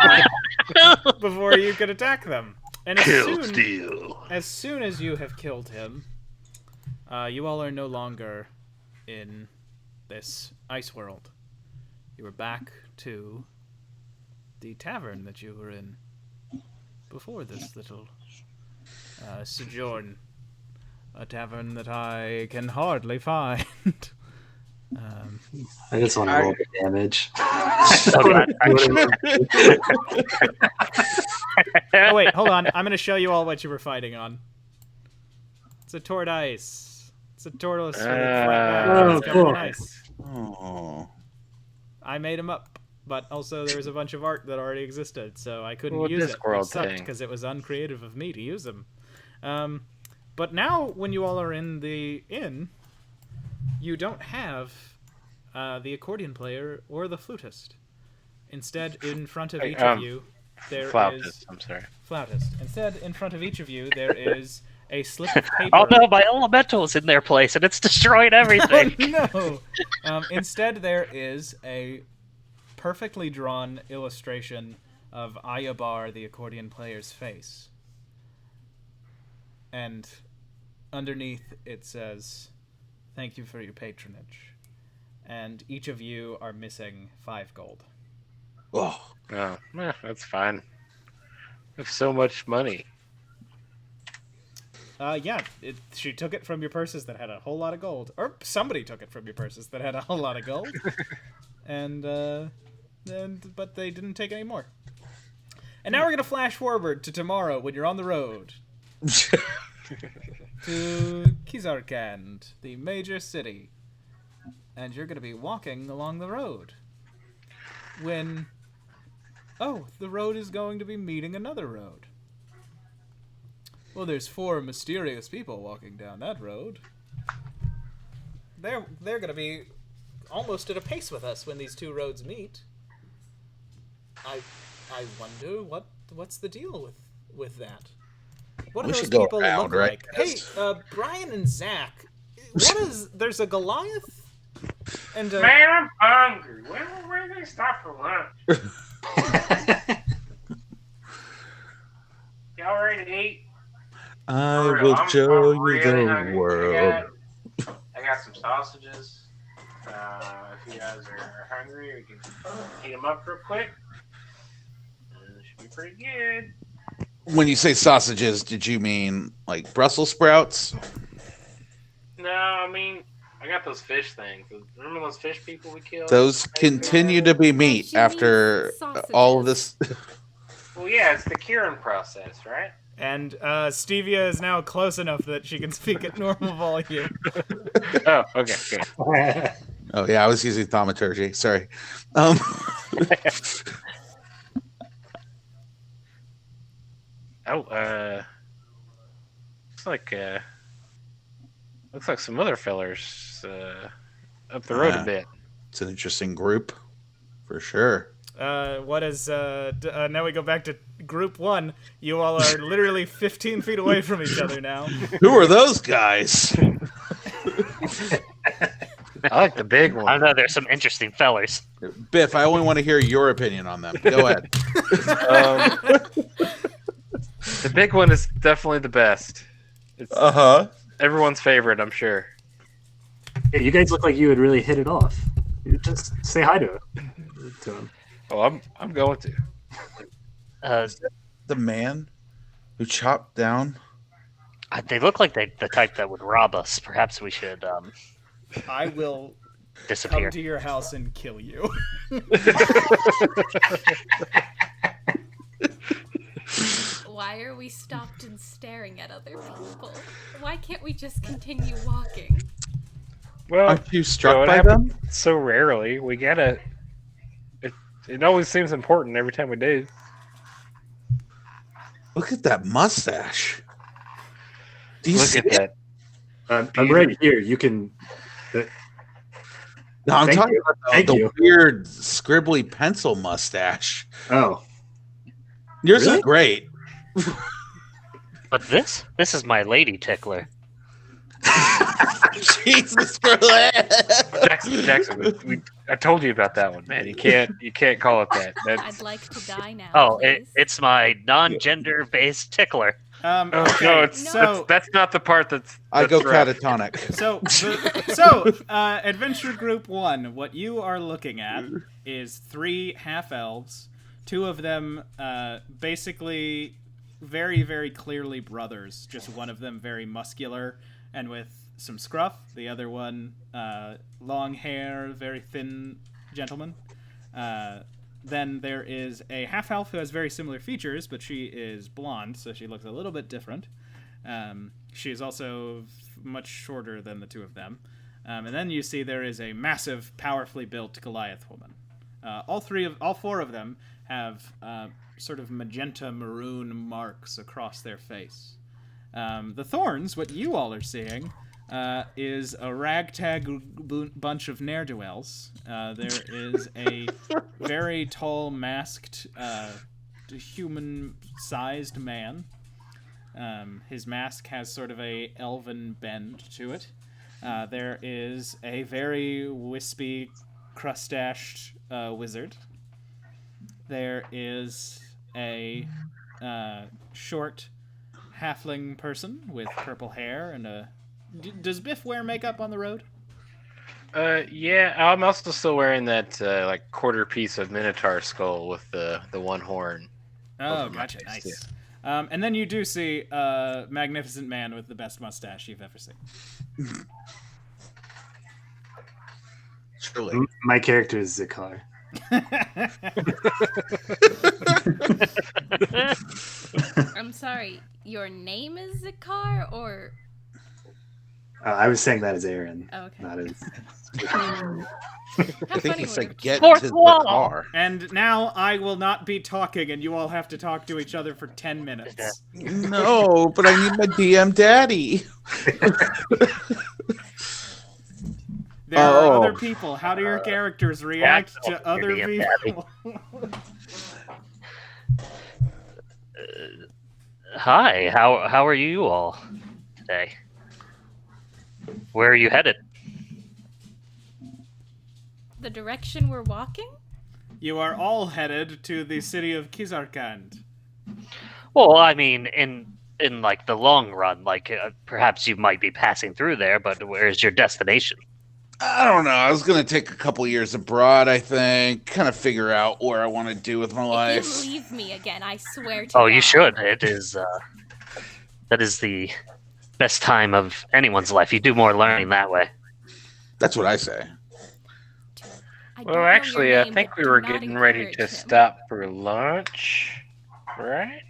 before you could attack them. And as soon as you have killed him, you all are no longer in this ice world. You are back to the tavern that you were in before this little sojourn. A tavern that I can hardly find. I just want to roll the damage. Oh wait, hold on. I'm going to show you all what you were fighting on. It's a tortoise. It's a tortoise with a flat back. Oh, It's covered in cool. ice. Oh. I made him up, but also there was a bunch of art that already existed, so I couldn't Well, use it. Discworld Which sucked thing. because it was uncreative of me to use them. But now, when you all are in the inn, you don't have the accordion player or the flutist. Instead, in front of each of you, there is Flautist, I'm sorry. flautist. Instead, in front of each of you, there is a slip of paper. Oh no, my elemental's in their place and it's destroyed everything. No. Instead, there is a perfectly drawn illustration of Ayabar, the accordion player's face. And underneath it says, "Thank you for your patronage." And each of you are missing 5 gold. Oh. Oh, that's fine. I have so much money. Yeah, she took it from your purses that had a whole lot of gold. Or somebody took it from your purses that had a whole lot of gold. But they didn't take any more. And now we're going to flash forward to tomorrow when you're on the road. To Kizarkand, the major city. And you're going to be walking along the road. When... oh, the road is going to be meeting another road. Well, there's 4 mysterious people walking down that road. They're going to be almost at a pace with us when these two roads meet. I wonder what's the deal with that. What do We those should go people around, look right? like? Hey, Brian and Zach, there's a Goliath? And Man, I'm hungry. Where do they stop for lunch? Y'all ready to eat? I For real, will I'm show you really the hungry. world. I got some sausages. If you guys are hungry, we can heat them up real quick. It should be pretty good. When you say sausages, did you mean like Brussels sprouts? No, I mean, I got those fish things. Remember those fish people we killed? Those continue to be meat she after means all of this. Well, yeah, it's the curing process, right? And Stevia is now close enough that she can speak at normal volume. Oh, okay, good. Oh yeah, I was using thaumaturgy. Sorry. Looks like some other fellers up the road a bit. It's an interesting group, for sure. What is now we go back to group 1. You all are literally 15 feet away from each other now. Who are those guys? I like the big I one. know there's some interesting fellers. Biff, I only want to hear your opinion on them. Go ahead. The big one is definitely the best. It's everyone's favorite, I'm sure. Hey, you guys look like you would really hit it off. You just say hi to him. Oh, I'm going to. The man who chopped down. They look like the type that would rob us. Perhaps we should I will disappear. come to your house and kill you. Why are we stopped and staring at other people? Why can't we just continue walking? Well, Aren't you struck it by happens them? so rarely. We gotta. It always seems important every time we do. Look at that mustache. Do you Look see at it? that. I'm right here. You can. No, I'm Thank talking you. about Thank the you. weird scribbly pencil mustache. Oh, Yours Really? is great. But this is my lady tickler. Jesus Christ. Jackson, I told you about that one, man. You can't call it that. I'd like to die now. Oh, please. it's my non-gender based tickler. No, No. that's not the part that's I go rough. catatonic. So, Adventure Group 1, what you are looking at is 3 half-elves. 2 of them basically very, very clearly brothers. Just one of them very muscular and with some scruff. The other one, long hair, very thin gentleman. Then there is a half-elf who has very similar features, but she is blonde, so she looks a little bit different. She is also much shorter than the 2 of them. And then you see there is a massive, powerfully built Goliath woman. All 4 of them have sort of magenta maroon marks across their face. The Thorns, what you all are seeing, is a ragtag bunch of ne'er-do-wells. There is a very tall, masked, human-sized man. His mask has sort of a elven bend to it. There is a very wispy, crustached wizard. There is a short halfling person with purple hair and a... Does Biff wear makeup on the road? Yeah, I'm also still wearing that like quarter piece of minotaur skull with the one horn. Oh, over my gotcha. face, Nice. And then you do see a magnificent man with the best mustache you've ever seen. Truly. my character is Zakar. I'm sorry, your name is Zakar, or... I was saying that as Aaron, Oh, okay. not as. How I think funny he would said it get Fourth to the wall. car. And now I will not be talking, and you all have to talk to each other for 10 minutes. No, but I need my DM daddy. There are Oh. other people. How do your characters react to other Idiot, people? Hi, how are you all today? Where are you headed? The direction we're walking? You are all headed to the city of Kizarkand. Well, I mean, in like the long run, like perhaps you might be passing through there, but where's your destination? I don't know. I was gonna take a couple years abroad. I think, kind of figure out where I want to do with my If life. you leave me again, I swear to Oh, you God. should. It is that is the best time of anyone's life. You do more learning that way. That's what I say. I don't Well, know your actually, I name, think but we do were not getting ready to encourage him. stop for lunch, right?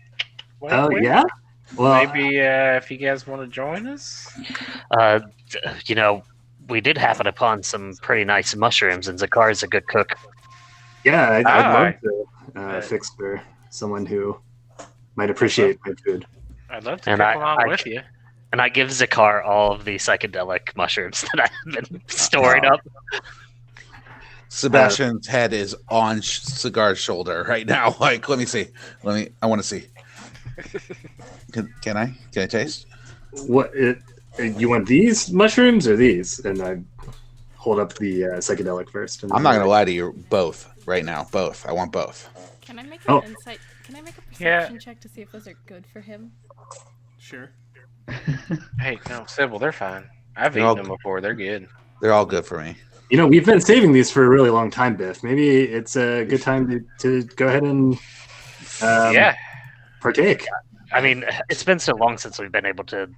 Oh yeah. Well, Maybe if you guys want to join us. You know, we did happen upon some pretty nice mushrooms, and Zakar's a good cook. yeah, I'd love to Uh, fix for someone who might appreciate my food. I'd love to And come I- along with you. And I give Zakar all of the psychedelic mushrooms that I've been storing up. Sebastian's head is on Cigar's shoulder right now. Like, let me see. I want to see. Can I? Can I taste? What? You want these mushrooms or these? And I hold up the psychedelic first. And I'm not gonna lie to you. Both right now. Both. I want both. Can I make Oh. an insight? Can I make a Yeah. perception check to see if those are good for him? Sure. Hey, no, Sybil, they're fine. I've They're eaten all- them before. They're good. They're all good for me. You know, we've been saving these for a really long time, Biff. Maybe it's a good time to go ahead and Yeah. partake. I mean, it's been so long since we've been able to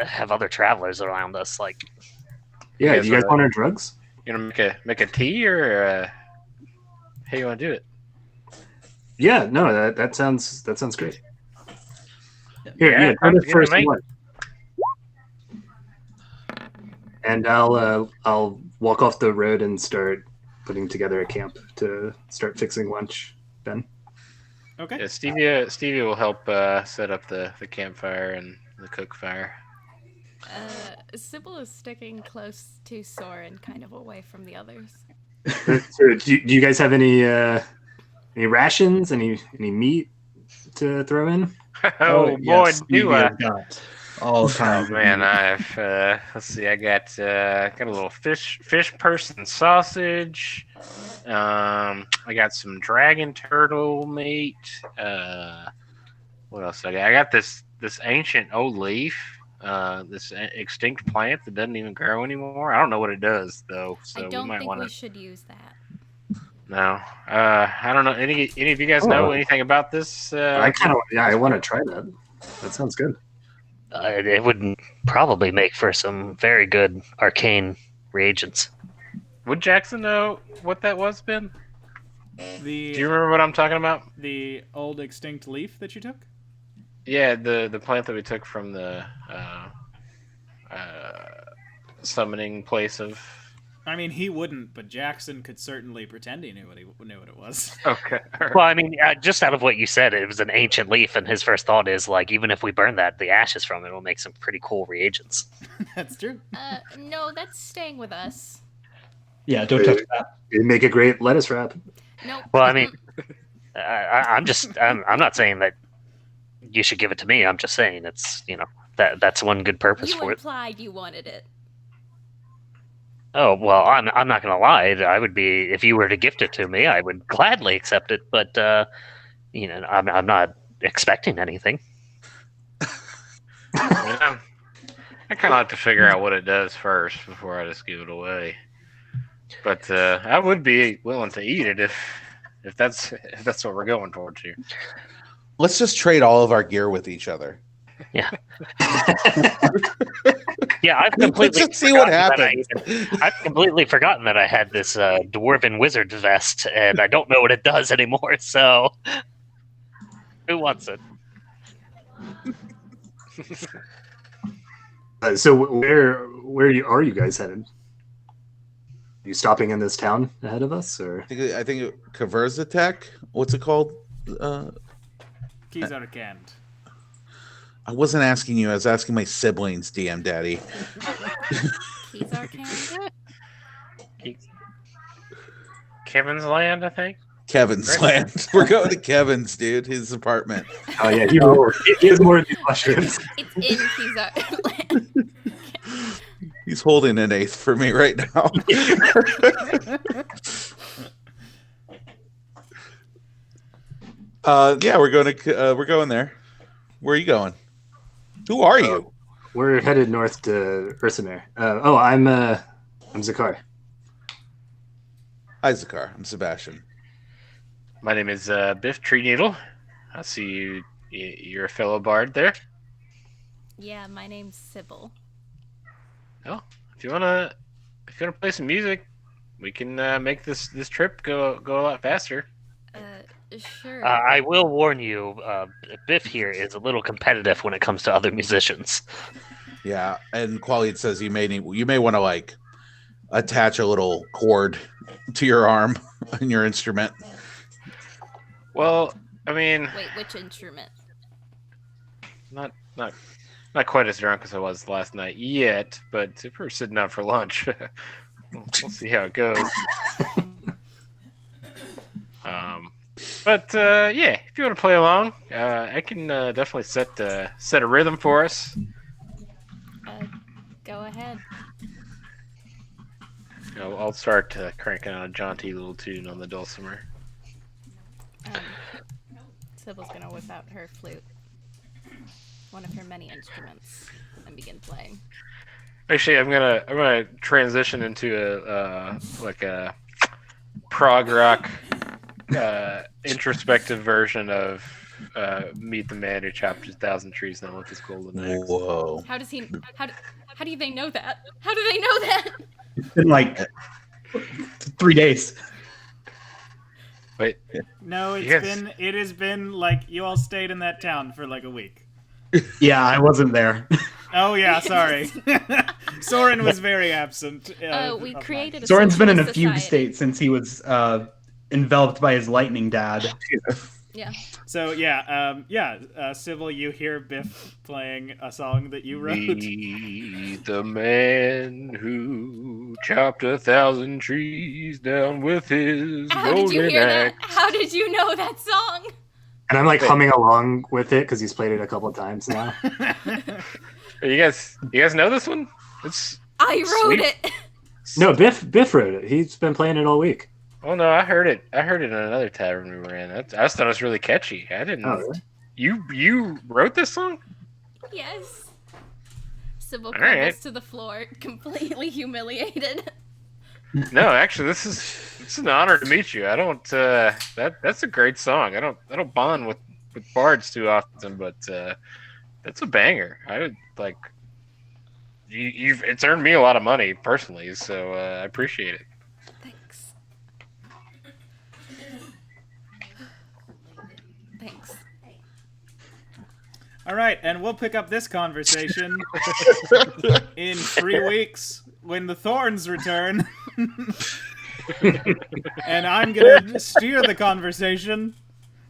have other travelers around us. Like, Yeah, Yes, do you guys sir. want our drugs? You gonna make a tea or how you want to do it? Yeah, no, that sounds great. Here, Yeah, yeah, try sounds the good first to me. one. And I'll walk off the road and start putting together a camp to start fixing lunch. Ben. Okay. Yeah, Stevie will help set up the campfire and the cook fire. Sybil is sticking close to Soren, kind of away from the others. So, do you guys have any rations? Any meat to throw in? Oh, boy, yes, do we I! have got all Oh kinds. man, of I've let's see. I got a little fish person sausage. I got some dragon turtle meat. What else I got? I got this ancient old leaf. This extinct plant that doesn't even grow anymore. I don't know what it does though, so I we don't might think want we to. should use that. No, I don't know. Any of you guys know anything about this? I want to try that. That sounds good. it would probably make for some very good arcane reagents. Would Jackson know what that was, Ben? Do you The remember what I'm talking about? old extinct leaf that you took? Yeah, the plant that we took from the summoning place of. I mean, he wouldn't, but Jackson could certainly pretend he knew what it was. Okay. Well, I mean, just out of what you said, it was an ancient leaf, and his first thought is like, even if we burn that, the ashes from it will make some pretty cool reagents. That's true. No, that's staying with us. Yeah, don't touch that. It'd make a great lettuce wrap. Nope. Well, I mean, I'm not saying that you should give it to me. I'm just saying it's that's one good purpose you for it. implied you wanted it. Oh well, I'm not gonna lie. I would be if you were to gift it to me, I would gladly accept it. But I'm not expecting anything. Yeah. I kind of like to figure out what it does first before I just give it away. But I would be willing to eat it if that's what we're going towards here. Let's just trade all of our gear with each other. Yeah, I've completely Let's just see what forgotten happens. I've completely forgotten that I had this dwarven wizard vest, and I don't know what it does anymore. So, who wants it? So where are you guys headed? Are you stopping in this town ahead of us, or I think Kaverzatech. What's it called? Kizarkand. I wasn't asking you. I was asking my siblings, DM Daddy. Kizarkand? Kevin's Land, I think. Kevin's Great. land. We're going to Kevin's, dude. His apartment. Oh yeah, he has more of these mushrooms. It's in Caesar. He's holding an eighth for me right now. Yeah, we're going there. Where are you going? Who are you? We're headed north to Ursamir. I'm Zakar. Hi, Zakar. I'm Sebastian. My name is Biff Tree Needle. I see you. You're a fellow bard there. Yeah, my name's Sybil. Oh, if you wanna play some music, we can make this trip go a lot faster. Sure. I will warn you, Biff here is a little competitive when it comes to other musicians. Yeah, and Qualid says you may want to like attach a little cord to your arm on your instrument. Well, I mean, Wait, which instrument? not quite as drunk as I was last night yet, but if we're sitting out for lunch, we'll see how it goes. But yeah, if you want to play along, I can definitely set a rhythm for us. Go ahead. I'll start cranking out a jaunty little tune on the dulcimer. Sybil's gonna whip out her flute, one of her many instruments, and begin playing. Actually, I'm gonna transition into a prog rock introspective version of Meet the Man Who Chopped 1,000 Trees Down with His Golden Axe. Whoa. How does he? How do they know that? How do they know that? It's been like 3 days. Wait, No, Yes. it has been like you all stayed in that town for like a week. Yeah, I wasn't there. Oh yeah, sorry. Soren was very absent. We of created a Soren's been in a socialist fugue society. state since he was enveloped by his lightning dad. Yeah. So yeah, Sybil, you hear Biff playing a song that you wrote. Meet the man who chopped 1,000 trees down with his How did you golden hear that? axe. How did you know that song? And I'm like humming along with it because he's played it a couple of times now. You guys know this one? It's I wrote Sweet. it. No, Biff wrote it. He's been playing it all week. Oh no, I heard it in another tavern we were in. I just thought it was really catchy. I didn't. Oh, really? You wrote this song? Yes. Sybil All right. crumbles to the floor, completely humiliated. No, actually, it's an honor to meet you. I don't. That's a great song. I don't bond with bards too often, but that's a banger. I would like. It's earned me a lot of money personally, so I appreciate it. Thanks. Thanks. All right, and we'll pick up this conversation in 3 weeks when the Thorns return. And I'm gonna steer the conversation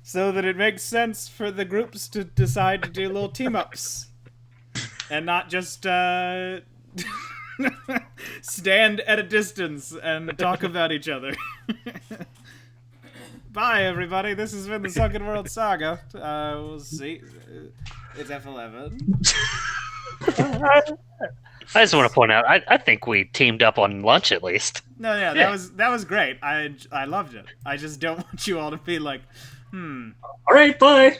so that it makes sense for the groups to decide to do little team-ups. And not just stand at a distance and talk about each other. Bye, everybody. This has been the Sunken World Saga. We'll see. It's F11. I just want to point out, I think we teamed up on lunch at least. No, yeah, that was great. I loved it. I just don't want you all to be like, All right, bye.